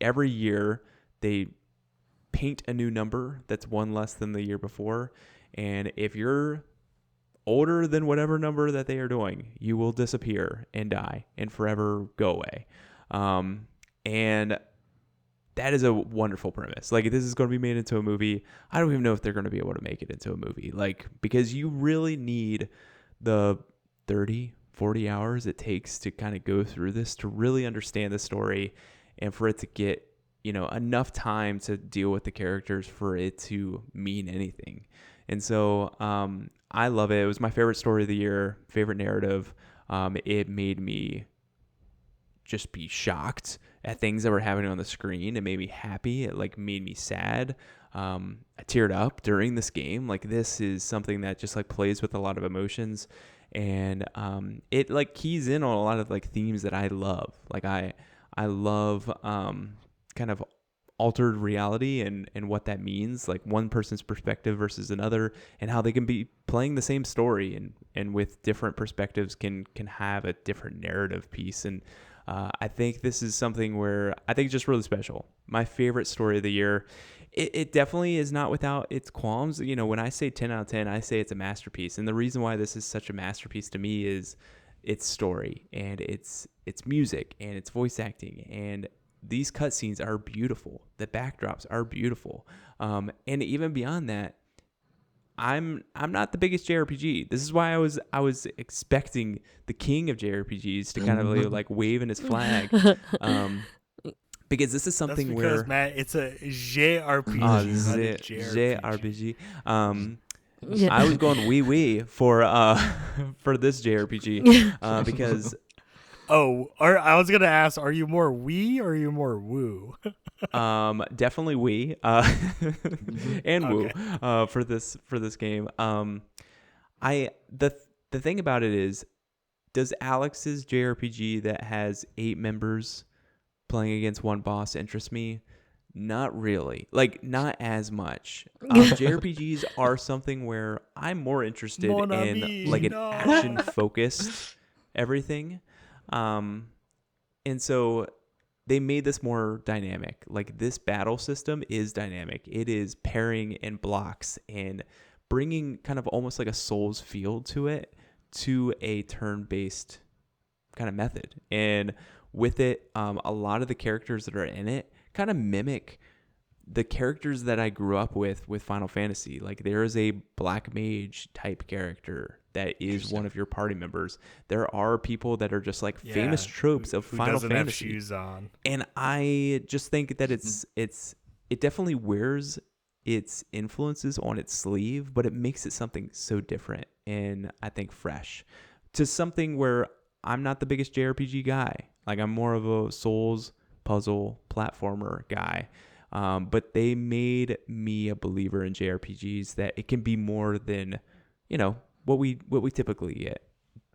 [SPEAKER 3] every year they paint a new number that's one less than the year before. And if you're older than whatever number that they are doing, you will disappear and die and forever go away. And that is a wonderful premise. Like, this is going to be made into a movie. I don't even know if they're going to be able to make it into a movie. Like, because you really need the 30, 40 hours it takes to kind of go through this to really understand the story and for it to get, enough time to deal with the characters for it to mean anything. And so I love it. It was my favorite story of the year, favorite narrative. It made me just be shocked at things that were happening on the screen. It made me happy. It made me sad. I teared up during this game. This is something that just plays with a lot of emotions, and it keys in on a lot of themes that I love. I love kind of altered reality and what that means, one person's perspective versus another, and how they can be playing the same story and with different perspectives can have a different narrative piece. And I think this is something where I think it's just really special. My favorite story of the year. It definitely is not without its qualms. When I say 10 out of 10, I say it's a masterpiece. And the reason why this is such a masterpiece to me is its story and its music and its voice acting, and these cutscenes are beautiful. The backdrops are beautiful. And even beyond that, I'm not the biggest JRPG. This is why I was expecting the king of JRPGs to kind of wave in his flag. Because this is something
[SPEAKER 1] That's because,
[SPEAKER 3] where
[SPEAKER 1] Matt, it's a JRPG, not a JRPG.
[SPEAKER 2] Yeah.
[SPEAKER 3] I was going wee for this JRPG because
[SPEAKER 1] I was gonna ask, are you more wee or are you more woo?
[SPEAKER 3] definitely wee and woo for this game. The thing about it is, does Alex's JRPG that has 8 members playing against one boss interest me? Not really. Not as much. JRPGs are something where I'm more interested
[SPEAKER 1] Mon
[SPEAKER 3] in
[SPEAKER 1] ami,
[SPEAKER 3] an
[SPEAKER 1] no.
[SPEAKER 3] action focused everything. And so they made this more dynamic. This battle system is dynamic. It is pairing and blocks and bringing kind of almost a Souls feel to it, to a turn-based kind of method. And with it, a lot of the characters that are in it kind of mimic the characters that I grew up with Final Fantasy. There is a black mage type character that is one of your party members. There are people that are just famous tropes of
[SPEAKER 1] who
[SPEAKER 3] Final
[SPEAKER 1] doesn't
[SPEAKER 3] Fantasy.
[SPEAKER 1] have shoes on.
[SPEAKER 3] And I just think that it definitely wears its influences on its sleeve, but it makes it something so different and I think fresh to something where I'm not the biggest JRPG guy. I'm more of a Souls puzzle platformer guy. But they made me a believer in JRPGs, that it can be more than, what we typically get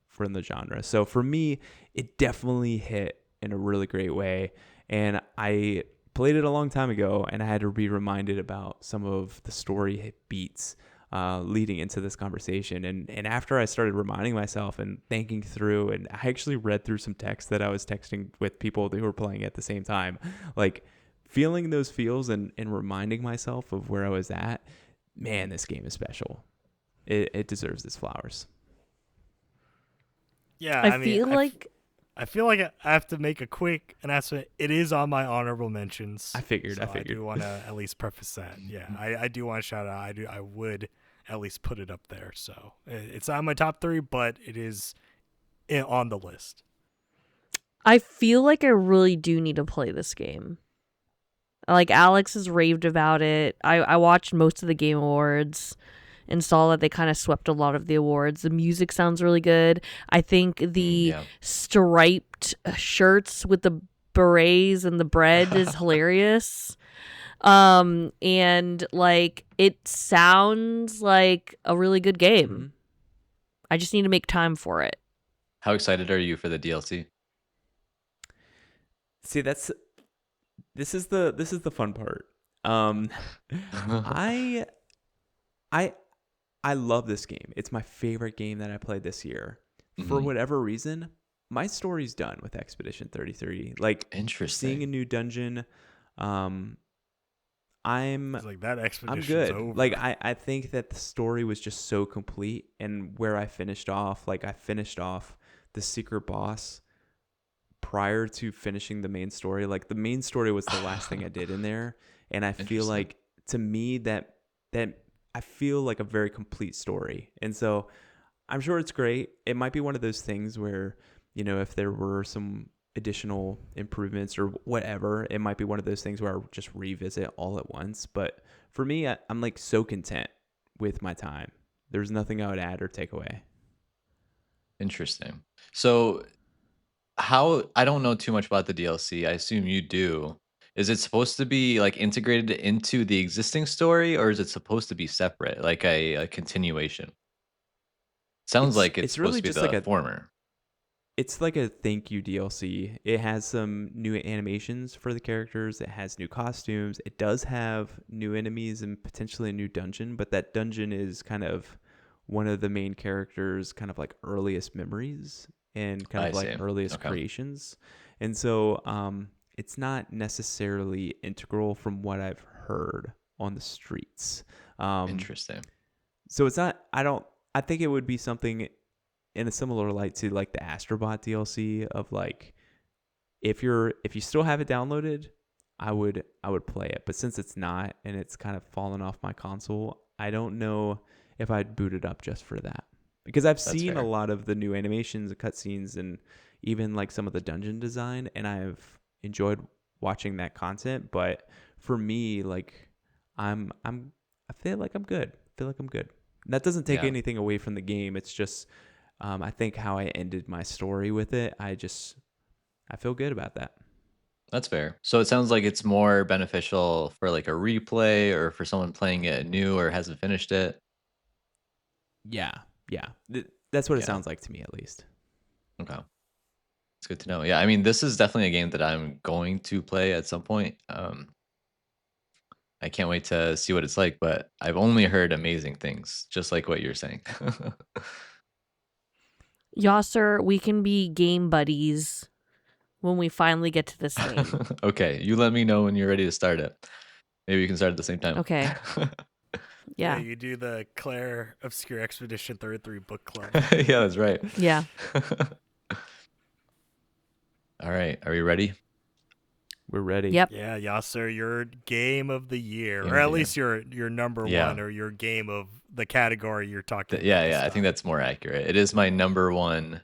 [SPEAKER 3] from the genre. So for me, it definitely hit in a really great way. And I played it a long time ago, and I had to be reminded about some of the story beats leading into this conversation. And after I started reminding myself and thinking through, and I actually read through some text that I was texting with people who were playing at the same time, feeling those feels and reminding myself of where I was at, man, this game is special. It deserves its flowers.
[SPEAKER 1] Yeah,
[SPEAKER 2] I feel like
[SPEAKER 1] I have to make a quick announcement. It is on my honorable mentions.
[SPEAKER 3] I figured.
[SPEAKER 1] I do want to at least preface that. Yeah, I do want to shout out. I would at least put it up there. So it's not my top 3, but it is on the list.
[SPEAKER 2] I feel like I really do need to play this game. Alex has raved about it. I watched most of the Game Awards and saw that they kind of swept a lot of the awards. The music sounds really good. I think the striped shirts with the berets and the bread is hilarious. And it sounds like a really good game.
[SPEAKER 3] Mm-hmm.
[SPEAKER 2] I just need to make time for it.
[SPEAKER 4] How excited are you for the DLC?
[SPEAKER 3] See, this is the fun part. I love this game. It's my favorite game that I played this year. for
[SPEAKER 4] Hmm.
[SPEAKER 3] whatever reason, my story's done with Expedition 33. Like seeing a
[SPEAKER 4] Interesting.
[SPEAKER 3] new dungeon, um, I'm
[SPEAKER 1] It's like that
[SPEAKER 3] I'm
[SPEAKER 1] expedition's
[SPEAKER 3] good. Like
[SPEAKER 1] over.
[SPEAKER 3] I think that the story was just so complete, and where I finished off, like I finished off the secret boss prior to finishing the main story. Like the main story was the last thing I did in there, and I feel
[SPEAKER 4] Interesting.
[SPEAKER 3] like to me that I feel like a very complete story. And so I'm sure it's great. It might be one of those things where, if there were some additional improvements or whatever, it might be one of those things where I just revisit all at once. But for me, I'm like so content with my time. There's nothing I would add or take away.
[SPEAKER 4] Interesting. So how I don't know too much about the DLC. I assume you do. Is it supposed to be like integrated into the existing story, or is it supposed to be separate, like a continuation? Sounds
[SPEAKER 3] It's
[SPEAKER 4] like it's
[SPEAKER 3] it's
[SPEAKER 4] supposed
[SPEAKER 3] really
[SPEAKER 4] to be
[SPEAKER 3] just
[SPEAKER 4] the
[SPEAKER 3] like a
[SPEAKER 4] former.
[SPEAKER 3] it's like a thank you DLC. It has some new animations for the characters. It has new costumes. It does have new enemies and potentially a new dungeon, but that dungeon is kind of one of the main characters' kind of like earliest memories and kind
[SPEAKER 4] I
[SPEAKER 3] of like
[SPEAKER 4] see.
[SPEAKER 3] earliest
[SPEAKER 4] Okay.
[SPEAKER 3] creations. And so it's not necessarily integral from what I've heard on the streets. Um,
[SPEAKER 4] Interesting.
[SPEAKER 3] so it's not, I think it would be something in a similar light to like the Astrobot DLC of like if you still have it downloaded, I would play it. But since it's not and it's kind of fallen off my console, I don't know if I'd boot it up just for that. Because I've
[SPEAKER 4] That's
[SPEAKER 3] seen a
[SPEAKER 4] fair.
[SPEAKER 3] lot of the new animations and cutscenes and even like some of the dungeon design, and I've enjoyed watching that content. But for me, like I feel like I'm good. I feel like I'm good. That doesn't take
[SPEAKER 4] Yeah,
[SPEAKER 3] anything away from the game. It's just I think how I ended my story with it, I feel good about that.
[SPEAKER 4] that's fair. So it sounds like it's more beneficial for like a replay or for someone playing it new or hasn't finished it.
[SPEAKER 3] Yeah, yeah. That's what it
[SPEAKER 4] Yeah.
[SPEAKER 3] sounds like to me, at least.
[SPEAKER 4] Okay. It's good to know. Yeah, I mean, this is definitely a game that I'm going to play at some point. I can't wait to see what it's like, but I've only heard amazing things, just like what you're saying.
[SPEAKER 2] Yasser, we can be game buddies when we finally get to this game.
[SPEAKER 4] Okay, you let me know when you're ready to start it. Maybe we can start at the same time.
[SPEAKER 2] Okay.
[SPEAKER 1] Yeah,
[SPEAKER 2] Yeah.
[SPEAKER 1] you do the Claire Obscure Expedition 33 book club.
[SPEAKER 4] Yeah, that's right.
[SPEAKER 2] Yeah.
[SPEAKER 4] All right, are we ready?
[SPEAKER 3] We're ready.
[SPEAKER 2] Yep.
[SPEAKER 1] Yeah, Yasser, your game of the year,
[SPEAKER 4] Game
[SPEAKER 1] or
[SPEAKER 4] of
[SPEAKER 1] at
[SPEAKER 4] the year.
[SPEAKER 1] least your number
[SPEAKER 4] Yeah.
[SPEAKER 1] one, or your game of the category you're talking about
[SPEAKER 4] Yeah,
[SPEAKER 1] this
[SPEAKER 4] yeah, I think
[SPEAKER 1] time.
[SPEAKER 4] that's more accurate. It is my number one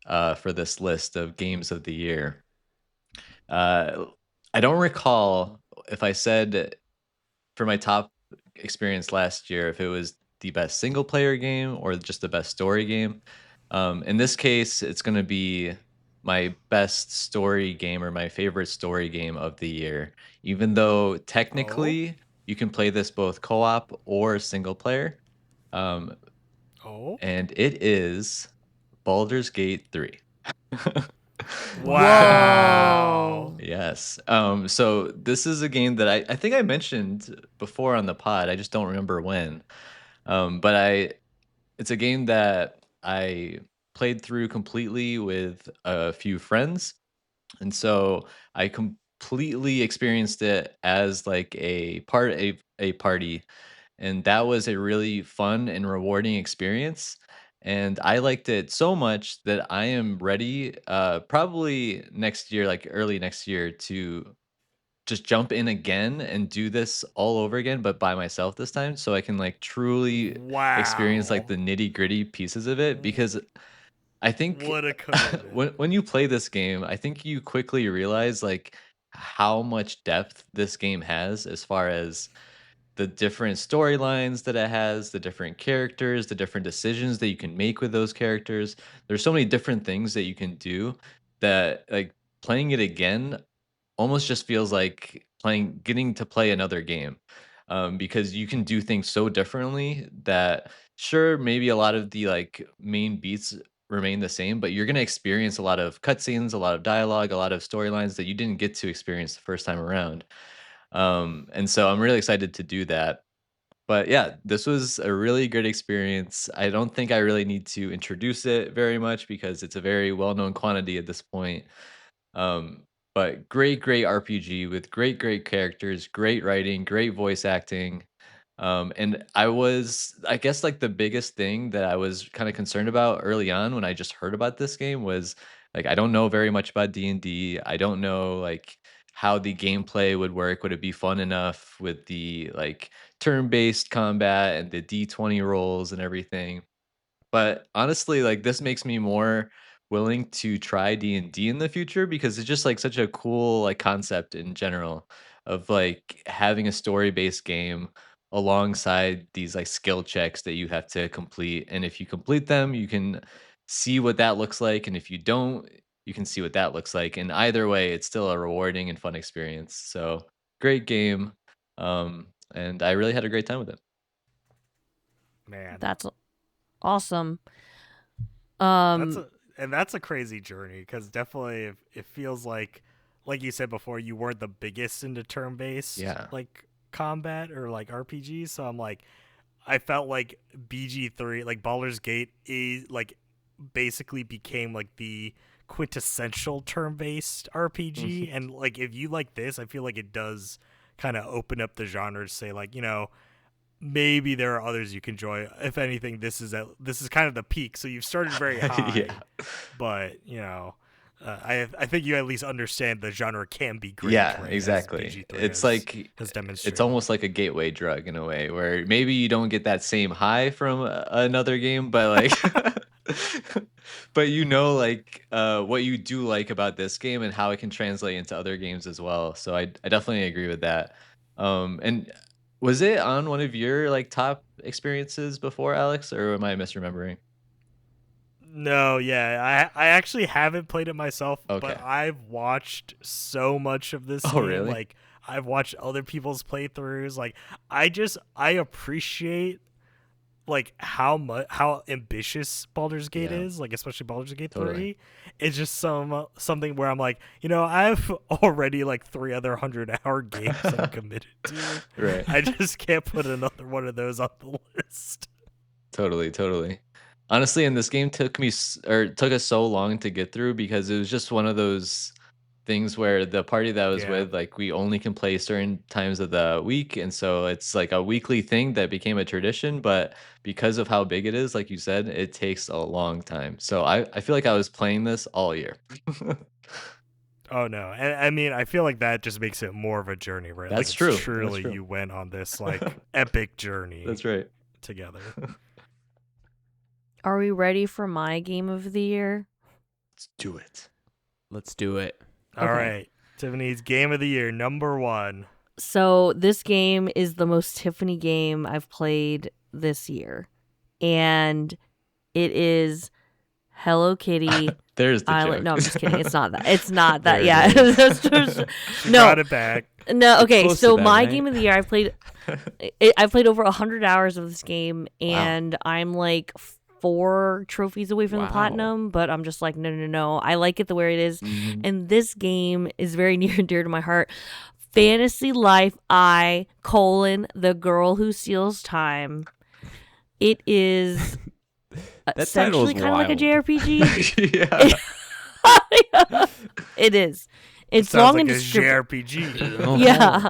[SPEAKER 4] for this list of games of the year. Uh, I don't recall if I said for my top experience last year if it was the best single player game or just the best story game. In this case, it's going to be my best story game or my favorite story game of the year, even though
[SPEAKER 1] Oh,
[SPEAKER 4] technically you can play this both co op or single player. Um,
[SPEAKER 1] oh,
[SPEAKER 4] and it is Baldur's Gate 3.
[SPEAKER 1] wow.
[SPEAKER 2] Whoa.
[SPEAKER 4] Yes. So this is a game that I think I mentioned before on the pod. I just don't remember when. But it's a game that I played through completely with a few friends. And so I completely experienced it as like a party, and that was a really fun and rewarding experience. And I liked it so much that I am ready, probably next year, like early next year, to just jump in again and do this all over again, but by myself this time, so I can like truly experience like
[SPEAKER 1] Wow.
[SPEAKER 4] the nitty gritty pieces of it.
[SPEAKER 1] W-
[SPEAKER 4] Because I think
[SPEAKER 1] What a commitment.
[SPEAKER 4] when you play this game, I think you quickly realize like how much depth this game has as far as the different storylines that it has, the different characters, the different decisions that you can make with those characters. There's so many different things that you can do that like playing it again almost just feels like getting to play another game. Because you can do things so differently that sure maybe a lot of the like main beats remain the same, but you're going to experience a lot of cutscenes, a lot of dialogue, a lot of storylines that you didn't get to experience the first time around. And so I'm really excited to do that. But yeah, this was a really good experience. I don't think I really need to introduce it very much because it's a very well-known quantity at this point. Um, but great RPG with great characters, great writing, great voice acting. And I guess like the biggest thing that I was kind of concerned about early on when I just heard about this game was like I don't know very much about D&D. I don't know like how the gameplay would work. Would it be fun enough with the like turn-based combat and the D20 rolls and everything? But honestly, like this makes me more willing to try D&D in the future because it's just like such a cool like concept in general of like having a story-based game alongside these like skill checks that you have to complete. And if you complete them, you can see what that looks like. And if you don't, you can see what that looks like. And either way, it's still a rewarding and fun experience. So great game. And I really had a great time with it.
[SPEAKER 1] Man,
[SPEAKER 2] That's awesome.
[SPEAKER 1] that's a crazy journey because definitely it feels like you said before, you weren't the biggest into turn based
[SPEAKER 4] Yeah.
[SPEAKER 1] like combat or like RPGs. So I'm like, I felt like BG3, like Baldur's Gate, is like basically became like the quintessential turn based RPG. And like if you like this, I feel like it does kind of open up the genre to say like, maybe there are others you can enjoy. If anything, this is kind of the peak. So you've started very high,
[SPEAKER 4] Yeah.
[SPEAKER 1] but I think you at least understand the genre can be great.
[SPEAKER 4] Yeah,
[SPEAKER 1] Right? As
[SPEAKER 4] exactly.
[SPEAKER 1] BG3
[SPEAKER 4] It's like
[SPEAKER 1] has
[SPEAKER 4] it's
[SPEAKER 1] demonstrated.
[SPEAKER 4] almost like a gateway drug in a way where maybe you don't get that same high from another game, but like but like what you do like about this game and how it can translate into other games as well. So I definitely agree with that. And was it on one of your like top experiences before, Alex, or am I misremembering?
[SPEAKER 1] No, yeah, I actually haven't played it myself, but
[SPEAKER 4] Okay.
[SPEAKER 1] I've watched so much of this
[SPEAKER 4] Oh,
[SPEAKER 1] game.
[SPEAKER 4] really?
[SPEAKER 1] Like I've watched other people's playthroughs. Like I appreciate like how ambitious Baldur's Gate
[SPEAKER 4] Yeah,
[SPEAKER 1] is. Like especially Baldur's Gate
[SPEAKER 4] totally.
[SPEAKER 1] 3. It's just something where I'm like, I've already like 300-hour games I'm committed to.
[SPEAKER 4] Right.
[SPEAKER 1] I just can't put another one of those on the list.
[SPEAKER 4] Totally. Honestly, and this game took us so long to get through because it was just one of those things where the party that I was
[SPEAKER 1] Yeah.
[SPEAKER 4] with, like we only can play certain times of the week, and so it's like a weekly thing that became a tradition. But because of how big it is, like you said, it takes a long time. So I feel like I was playing this all year.
[SPEAKER 1] Oh no. And I mean, I feel like that just makes it more of a journey, right? Like
[SPEAKER 4] That's
[SPEAKER 1] it's
[SPEAKER 4] true. That's
[SPEAKER 1] truly
[SPEAKER 4] true.
[SPEAKER 1] you went on this like epic journey
[SPEAKER 4] That's right.
[SPEAKER 1] together.
[SPEAKER 2] Are we ready for my game of the year?
[SPEAKER 4] Let's do it.
[SPEAKER 3] Let's do it.
[SPEAKER 1] All
[SPEAKER 2] Okay.
[SPEAKER 1] right. Tiffany's game of the year, number 1.
[SPEAKER 2] So this game is the most Tiffany game I've played this year. And it is Hello Kitty
[SPEAKER 4] There's the
[SPEAKER 2] Island.
[SPEAKER 4] joke.
[SPEAKER 2] No, I'm just kidding. It's not that. It's not that.
[SPEAKER 1] There it
[SPEAKER 2] Yeah.
[SPEAKER 1] is.
[SPEAKER 2] It's just-
[SPEAKER 1] She
[SPEAKER 2] no.
[SPEAKER 1] brought it back.
[SPEAKER 2] No, okay.
[SPEAKER 3] close
[SPEAKER 2] So
[SPEAKER 3] to that,
[SPEAKER 2] my
[SPEAKER 3] right?
[SPEAKER 2] game of the year, I've played over 100 hours of this game, and I'm like 4 trophies away from the
[SPEAKER 3] Wow.
[SPEAKER 2] platinum. But I'm just like, no. I like it the way it is,
[SPEAKER 4] Mhm.
[SPEAKER 2] and this game is very near and dear to my heart. Fantasy Life I : The Girl Who Steals Time. It is
[SPEAKER 3] That title
[SPEAKER 2] essentially
[SPEAKER 3] is
[SPEAKER 2] kind of like a
[SPEAKER 3] wild.
[SPEAKER 2] JRPG.
[SPEAKER 4] Yeah.
[SPEAKER 2] It is. It's
[SPEAKER 1] Sounds
[SPEAKER 2] long
[SPEAKER 1] like
[SPEAKER 2] and
[SPEAKER 1] a
[SPEAKER 2] descriptive.
[SPEAKER 1] JRPG.
[SPEAKER 3] Oh.
[SPEAKER 2] Yeah.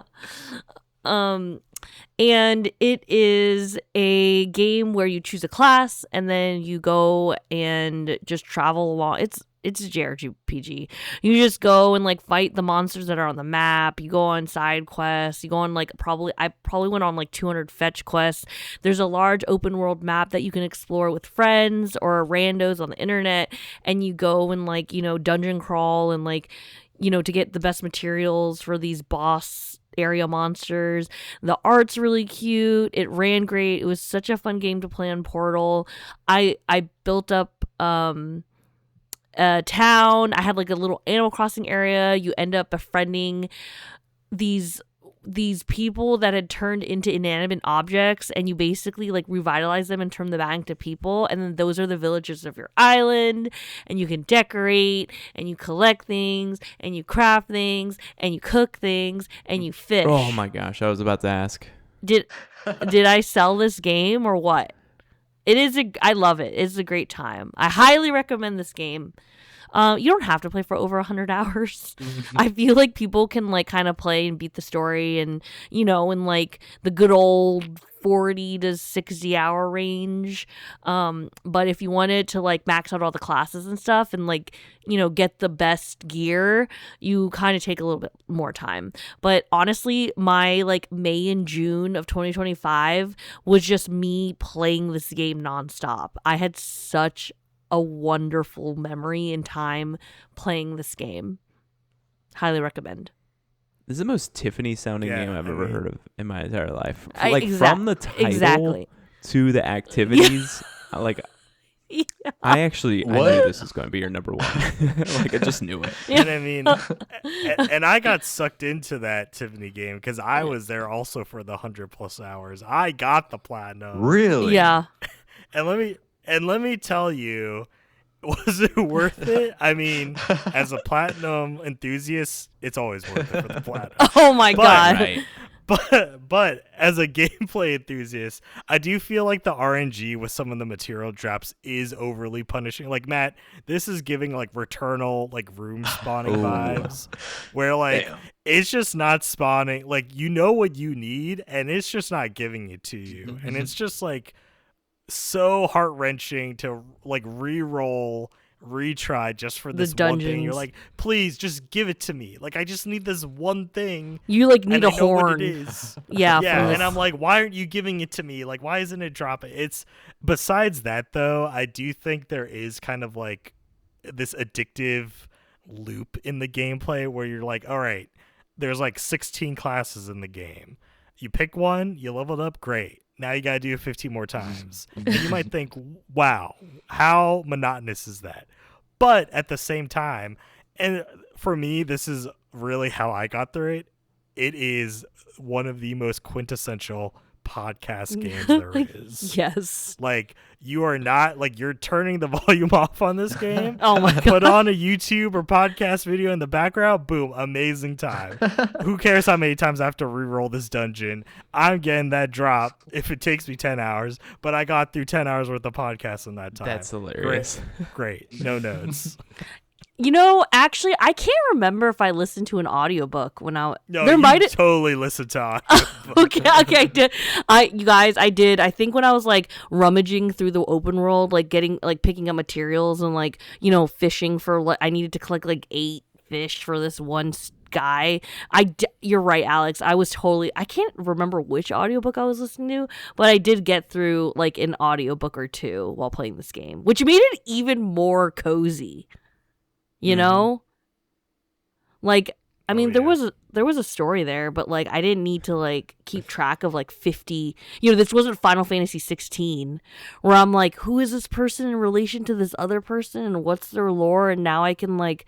[SPEAKER 2] And it is a game where you choose a class and then you go and just travel along. It's a JRPG. You just go and like fight the monsters that are on the map. You go on side quests. You go on like I probably went on like 200 fetch quests. There's a large open world map that you can explore with friends or randos on the internet, and you go and like, dungeon crawl and like, to get the best materials for these boss area monsters. The art's really cute. It ran great. It was such a fun game to play on Portal. I built up a town. I had like a little Animal Crossing area. You end up befriending these people that had turned into inanimate objects, and you basically like revitalize them and turn them back into people, and then those are the villagers of your island, and you can decorate and you collect things and you craft things and you cook things and you fish.
[SPEAKER 3] Oh my gosh, I was about to ask.
[SPEAKER 2] Did I sell this game or what? I love it. It's a great time. I highly recommend this game. You don't have to play for over 100 hours. I feel like people can like kind of play and beat the story, and in like the good old 40 to 60 hour range. But if you wanted to like max out all the classes and stuff and like get the best gear, you kind of take a little bit more time. But honestly, my like May and June of 2025 was just me playing this game nonstop. I had such a wonderful memory and time playing this game. Highly recommend.
[SPEAKER 3] This is the most Tiffany sounding game I've ever heard of in my entire life. From the title to the activities,
[SPEAKER 2] Yeah.
[SPEAKER 3] I knew this was going to be your number one. I just knew it.
[SPEAKER 1] And I mean, and I got sucked into that Tiffany game because I was there also for the 100+ hours. I got the platinum.
[SPEAKER 4] Really?
[SPEAKER 2] Yeah.
[SPEAKER 1] And let me tell you, was it worth it? I mean, as a platinum enthusiast, it's always worth it for the platinum.
[SPEAKER 2] Oh my God.
[SPEAKER 3] Right.
[SPEAKER 1] But as a gameplay enthusiast, I do feel like the RNG with some of the material drops is overly punishing. Like, Matt, this is giving like Returnal, like room spawning vibes, where like it's just not spawning. Like, you know what you need, and it's just not giving it to you, and it's just like so heart-wrenching to like re-roll, retry just for this one thing. You're like, please just give it to me. Like, I just need this one thing.
[SPEAKER 2] You like need
[SPEAKER 1] a
[SPEAKER 2] horn.
[SPEAKER 1] What it is.
[SPEAKER 2] Yeah.
[SPEAKER 1] And I'm like, why aren't you giving it to me? Like, why isn't it dropping? It's besides that though, I do think there is kind of like this addictive loop in the gameplay where you're like, all right, there's like 16 classes in the game. You pick one, you leveled up, great. Now you got to do it 15 more times. And you might think, wow, how monotonous is that? But at the same time, and for me, this is really how I got through it. It is one of the most quintessential podcast games there is.
[SPEAKER 2] Yes.
[SPEAKER 1] Like, you are not, like, you're turning the volume off on this game.
[SPEAKER 2] Oh my God.
[SPEAKER 1] Put on a YouTube or podcast video in the background. Boom. Amazing time. Who cares how many times I have to re-roll this dungeon? I'm getting that drop if it takes me 10 hours, but I got through 10 hours worth of podcasts in that time.
[SPEAKER 3] That's hilarious.
[SPEAKER 1] Great. No notes.
[SPEAKER 2] Actually, I can't remember if I listened to an audiobook when
[SPEAKER 1] No, you totally listened to audiobook.
[SPEAKER 2] Okay, I did. You guys, I did. I think when I was like rummaging through the open world, like picking up materials and like, fishing for like, I needed to collect like 8 fish for this one guy. You're right, Alex. I can't remember which audiobook I was listening to, but I did get through like an audiobook or two while playing this game, which made it even more cozy. Like, I mean, there was a story there, but like I didn't need to like keep track of like 50. This wasn't Final Fantasy 16 where I'm like, who is this person in relation to this other person and what's their lore? And now I can like,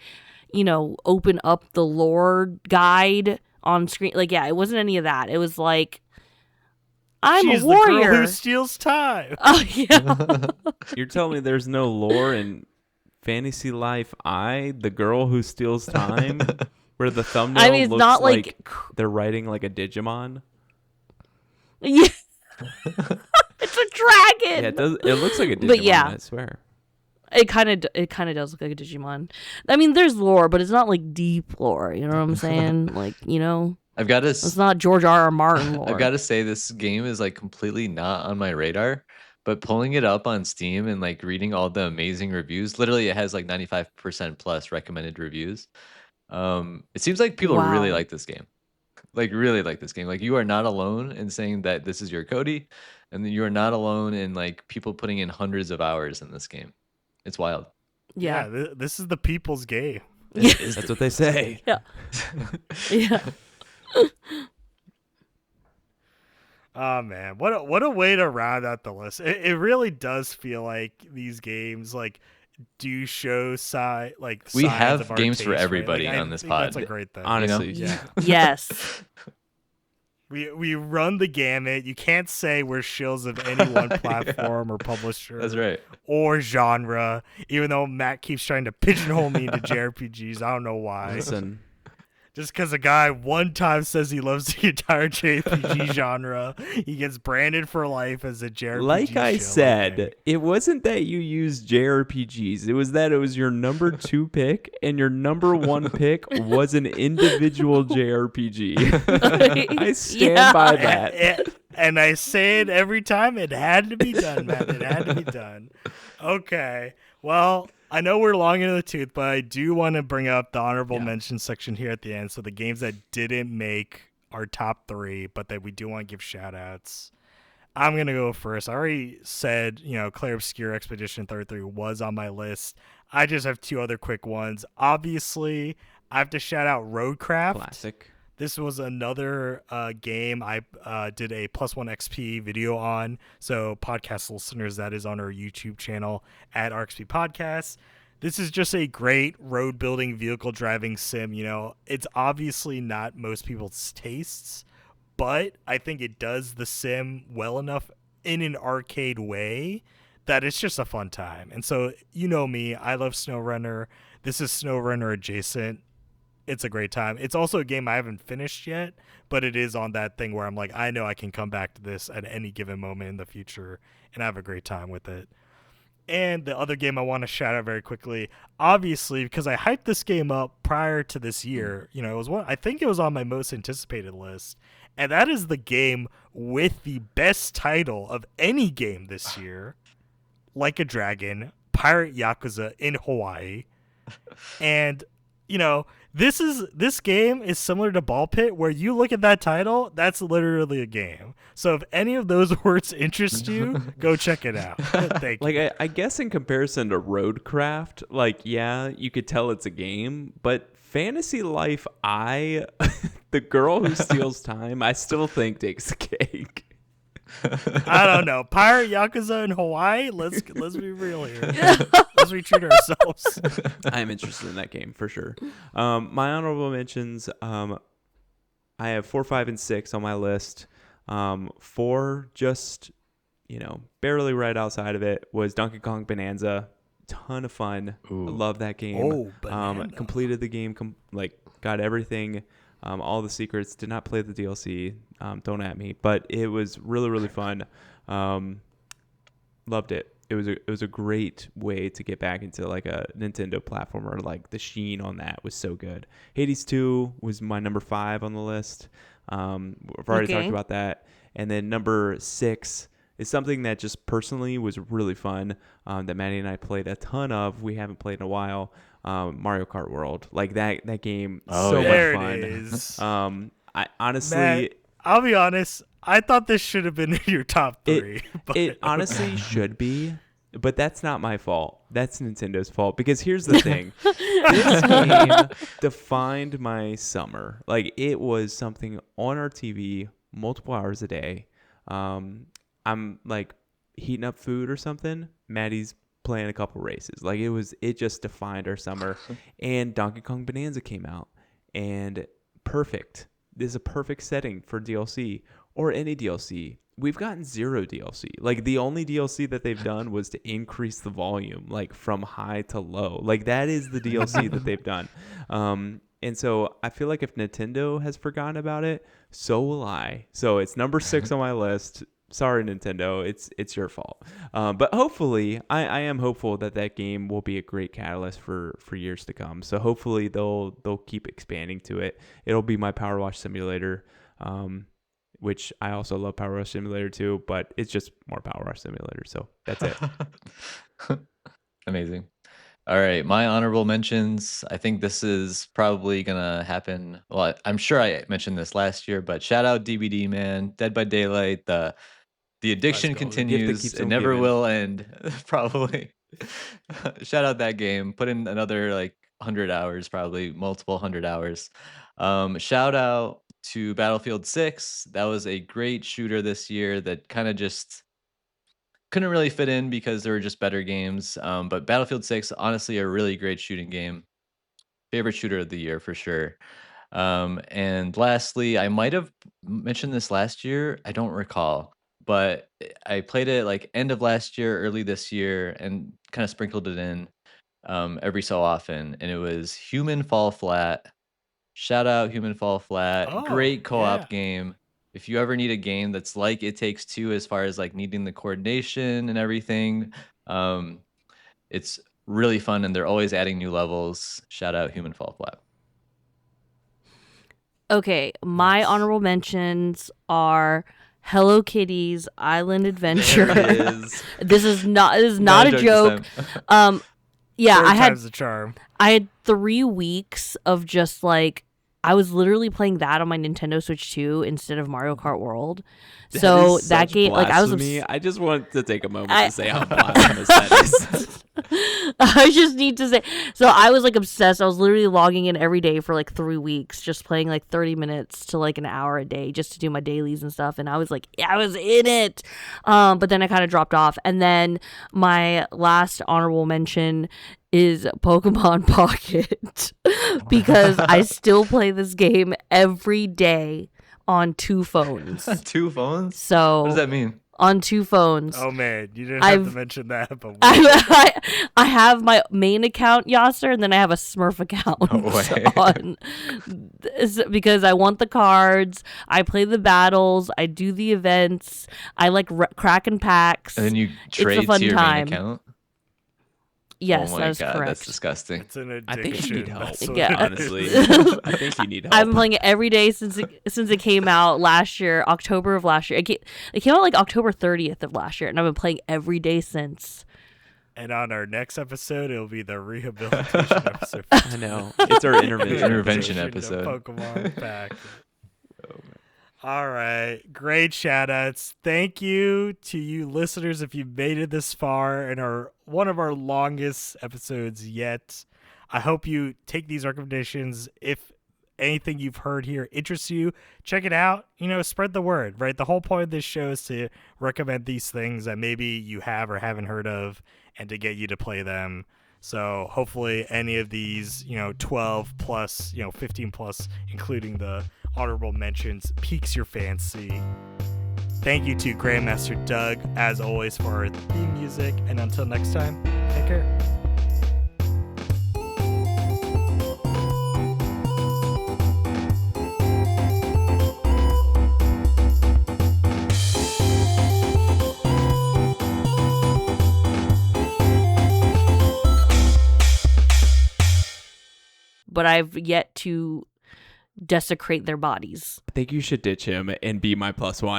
[SPEAKER 2] open up the lore guide on screen. Like, yeah, it wasn't any of that. It was like, She's a warrior.
[SPEAKER 1] The girl who steals time.
[SPEAKER 2] Oh yeah.
[SPEAKER 3] You're telling me there's no lore in Fantasy Life the girl who steals time, where the thumbnail
[SPEAKER 2] it's
[SPEAKER 3] looks
[SPEAKER 2] not
[SPEAKER 3] like they're writing like a Digimon.
[SPEAKER 2] Yeah. It's a dragon.
[SPEAKER 3] Yeah, it does. It looks like a Digimon,
[SPEAKER 2] but yeah,
[SPEAKER 3] I swear.
[SPEAKER 2] It kind of does look like a Digimon. I mean, there's lore, but it's not like deep lore. You know what I'm saying? Like, it's not George R.R. Martin lore.
[SPEAKER 4] I've got to say, this game is like completely not on my radar. But pulling it up on Steam and like reading all the amazing reviews, literally it has like 95% plus recommended reviews. It seems like people really like this game. Like, really like this game. Like, you are not alone in saying that this is your Cody, and you are not alone in like people putting in hundreds of hours in this game. It's wild.
[SPEAKER 2] Yeah,
[SPEAKER 1] this is the people's game.
[SPEAKER 3] That's what they say.
[SPEAKER 2] Yeah. Yeah.
[SPEAKER 1] Oh man, what a way to round out the list. It really does feel like these games like do show
[SPEAKER 4] we have games
[SPEAKER 1] taste,
[SPEAKER 4] for everybody
[SPEAKER 1] right?
[SPEAKER 4] on this pod.
[SPEAKER 1] That's a great thing.
[SPEAKER 3] Honestly,
[SPEAKER 1] yeah.
[SPEAKER 2] Yes.
[SPEAKER 1] We run the gamut. You can't say we're shills of any one platform or publisher.
[SPEAKER 4] That's right.
[SPEAKER 1] Or genre, even though Matt keeps trying to pigeonhole me into JRPGs. I don't know why.
[SPEAKER 3] Listen,
[SPEAKER 1] Just because a guy one time says he loves the entire JRPG genre, he gets branded for life as a
[SPEAKER 3] Like
[SPEAKER 1] JRPG
[SPEAKER 3] I
[SPEAKER 1] shill, I
[SPEAKER 3] said,
[SPEAKER 1] think.
[SPEAKER 3] it wasn't that you used JRPGs. It was that it was your number 2 pick, and your number 1 pick was an individual JRPG. I stand by that.
[SPEAKER 1] And I say it every time. It had to be done, man. It had to be done. Okay. Well, I know we're long into the tooth, but I do want to bring up the honorable mention section here at the end. So the games that didn't make our top 3, but that we do want to give shout outs. I'm going to go first. I already said, Clair Obscure Expedition 33 was on my list. I just have 2 other quick ones. Obviously, I have to shout out Roadcraft.
[SPEAKER 3] Classic.
[SPEAKER 1] This was another game I did a +1 XP video on. So podcast listeners, that is on our YouTube channel at RXP Podcasts. This is just a great road building vehicle driving sim. It's obviously not most people's tastes, but I think it does the sim well enough in an arcade way that it's just a fun time. And so, me, I love SnowRunner. This is SnowRunner adjacent. It's a great time. It's also a game I haven't finished yet, but it is on that thing where I'm like, I know I can come back to this at any given moment in the future and have a great time with it. And the other game I want to shout out very quickly, obviously, because I hyped this game up prior to this year. It was I think it was on my most anticipated list, and that is the game with the best title of any game this year, Like a Dragon, Pirate Yakuza in Hawaii. And this game is similar to Ball Pit, where you look at that title, that's literally a game. So if any of those words interest you, go check it out. Thank you.
[SPEAKER 3] I guess in comparison to Roadcraft, you could tell it's a game, but Fantasy Life, the girl who steals time, I still think takes the cake.
[SPEAKER 1] I don't know. Pirate Yakuza in Hawaii? Let's be real here. Let's retreat ourselves.
[SPEAKER 3] I'm interested in that game for sure. My honorable mentions, I have 4, 5, and 6 on my list. 4, just barely right outside of it, was Donkey Kong Bonanza. Ton of fun.
[SPEAKER 4] Ooh.
[SPEAKER 3] Love that game.
[SPEAKER 1] Oh,
[SPEAKER 3] completed the game. Got everything. All the secrets. Did not play the DLC. Don't at me, but it was really, really fun. Loved it. It was a great way to get back into like a Nintendo platformer. Like the sheen on that was so good. Hades 2 was my number 5 on the list. I've already talked about that. And then number 6 is something that just personally was really fun. That Maddie and I played a ton of. We haven't played in a while. Mario Kart World. Like that game.
[SPEAKER 4] Oh,
[SPEAKER 3] so
[SPEAKER 1] there
[SPEAKER 3] much fun.
[SPEAKER 1] it is.
[SPEAKER 3] I honestly.
[SPEAKER 1] Matt, I'll be honest. I thought this should have been in your top 3.
[SPEAKER 3] It honestly should be, but that's not my fault. That's Nintendo's fault. Because here's the thing. This game defined my summer. Like, it was something on our TV multiple hours a day. I'm like heating up food or something. Maddie's playing a couple races. Like, it just defined our summer. And Donkey Kong Bonanza came out. And perfect. This is a perfect setting for DLC or any DLC. We've gotten 0 DLC. Like, the only DLC that they've done was to increase the volume, like from high to low. Like, that is the DLC that they've done. And so I feel like if Nintendo has forgotten about it, so will I. So it's number 6 on my list. Sorry, Nintendo, it's your fault. But hopefully, I am hopeful that game will be a great catalyst for years to come. So hopefully they'll keep expanding to it. It'll be my Power Wash Simulator, which I also love Power Wash Simulator too, but it's just more Power Wash Simulator. So that's it.
[SPEAKER 4] Amazing. All right, my honorable mentions. I think this is probably gonna happen. Well, I'm sure I mentioned this last year, but shout out DBD, man. Dead by Daylight. The addiction
[SPEAKER 3] Let's go. The gift that
[SPEAKER 4] continues.
[SPEAKER 3] keeps
[SPEAKER 4] It
[SPEAKER 3] on
[SPEAKER 4] never
[SPEAKER 3] giving.
[SPEAKER 4] will end. Probably. Shout out that game. Put in another like 100 hours, probably multiple 100 hours. Shout out to Battlefield 6. That was a great shooter this year that kind of just couldn't really fit in because there were just better games. But Battlefield 6, honestly, a really great shooting game. Favorite shooter of the year for sure. And lastly, I might have mentioned this last year. I don't recall, but I played it like end of last year, early this year, and kind of sprinkled it in every so often. And it was Human Fall Flat. Shout out Human Fall Flat.
[SPEAKER 1] Oh,
[SPEAKER 4] Great co-op
[SPEAKER 1] yeah.
[SPEAKER 4] game. If you ever need a game that's like It Takes Two as far as like needing the coordination and everything, it's really fun and they're always adding new levels. Shout out Human Fall Flat.
[SPEAKER 2] Okay, my
[SPEAKER 1] Nice.
[SPEAKER 2] honorable mentions are Hello Kitty's Island Adventure.
[SPEAKER 3] There it is.
[SPEAKER 2] This is not a
[SPEAKER 4] this
[SPEAKER 2] joke.
[SPEAKER 4] time.
[SPEAKER 2] Yeah,
[SPEAKER 1] Third
[SPEAKER 2] I had
[SPEAKER 1] time's the charm.
[SPEAKER 2] 3 weeks of just like I was literally playing that on my Nintendo Switch 2 instead of Mario Kart World. So
[SPEAKER 3] is
[SPEAKER 2] that
[SPEAKER 3] such
[SPEAKER 2] game, like I was
[SPEAKER 3] blasphemy. I just want to take a moment
[SPEAKER 2] I-
[SPEAKER 3] to say how blasphemous that is.
[SPEAKER 2] I just need to say, so I was like obsessed. I was literally logging in every day for like 3 weeks, just playing like 30 minutes to like an hour a day just to do my dailies and stuff. And I was like, I was in it. But then I kind of dropped off. And then my last honorable mention is Pokemon Pocket because I still play this game every day on 2 phones.
[SPEAKER 4] 2 phones?
[SPEAKER 2] So
[SPEAKER 4] What does that mean?
[SPEAKER 2] on 2 phones.
[SPEAKER 1] Oh man, you didn't have to mention that, but
[SPEAKER 2] I have my main account Yasser, and then I have a Smurf account
[SPEAKER 4] way.
[SPEAKER 2] on because I want the cards. I play the battles. I do the events. I like cracking packs.
[SPEAKER 4] And then you
[SPEAKER 2] a
[SPEAKER 4] trade
[SPEAKER 2] fun
[SPEAKER 4] to your
[SPEAKER 2] time.
[SPEAKER 4] main account?
[SPEAKER 2] Yes,
[SPEAKER 4] Oh my
[SPEAKER 2] that is
[SPEAKER 4] God,
[SPEAKER 2] correct.
[SPEAKER 4] that's disgusting.
[SPEAKER 1] it's an addiction.
[SPEAKER 3] I think you need help.
[SPEAKER 1] That's what
[SPEAKER 2] Yeah.
[SPEAKER 1] it is.
[SPEAKER 3] Honestly, I think you need help.
[SPEAKER 2] I've been playing it every day since it came out last year, October of last year. It came out like October 30th of last year, and I've been playing every day since.
[SPEAKER 1] And on our next episode, it'll be the rehabilitation episode.
[SPEAKER 3] I know. It's our intervention.
[SPEAKER 4] Intervention
[SPEAKER 1] of
[SPEAKER 4] episode.
[SPEAKER 1] Pokemon Pack. All right. Great shout outs. Thank you to you listeners if you've made it this far and are one of our longest episodes yet. I hope you take these recommendations. If anything you've heard here interests you, check it out. Spread the word, right? The whole point of this show is to recommend these things that maybe you have or haven't heard of and to get you to play them. So hopefully any of these, 12 plus, 15 plus, including the honorable mentions, piques your fancy. Thank you to Grandmaster Doug, as always, for our theme music. And until next time, take care.
[SPEAKER 2] But I've yet to desecrate their bodies.
[SPEAKER 3] I think you should ditch him and be my +1.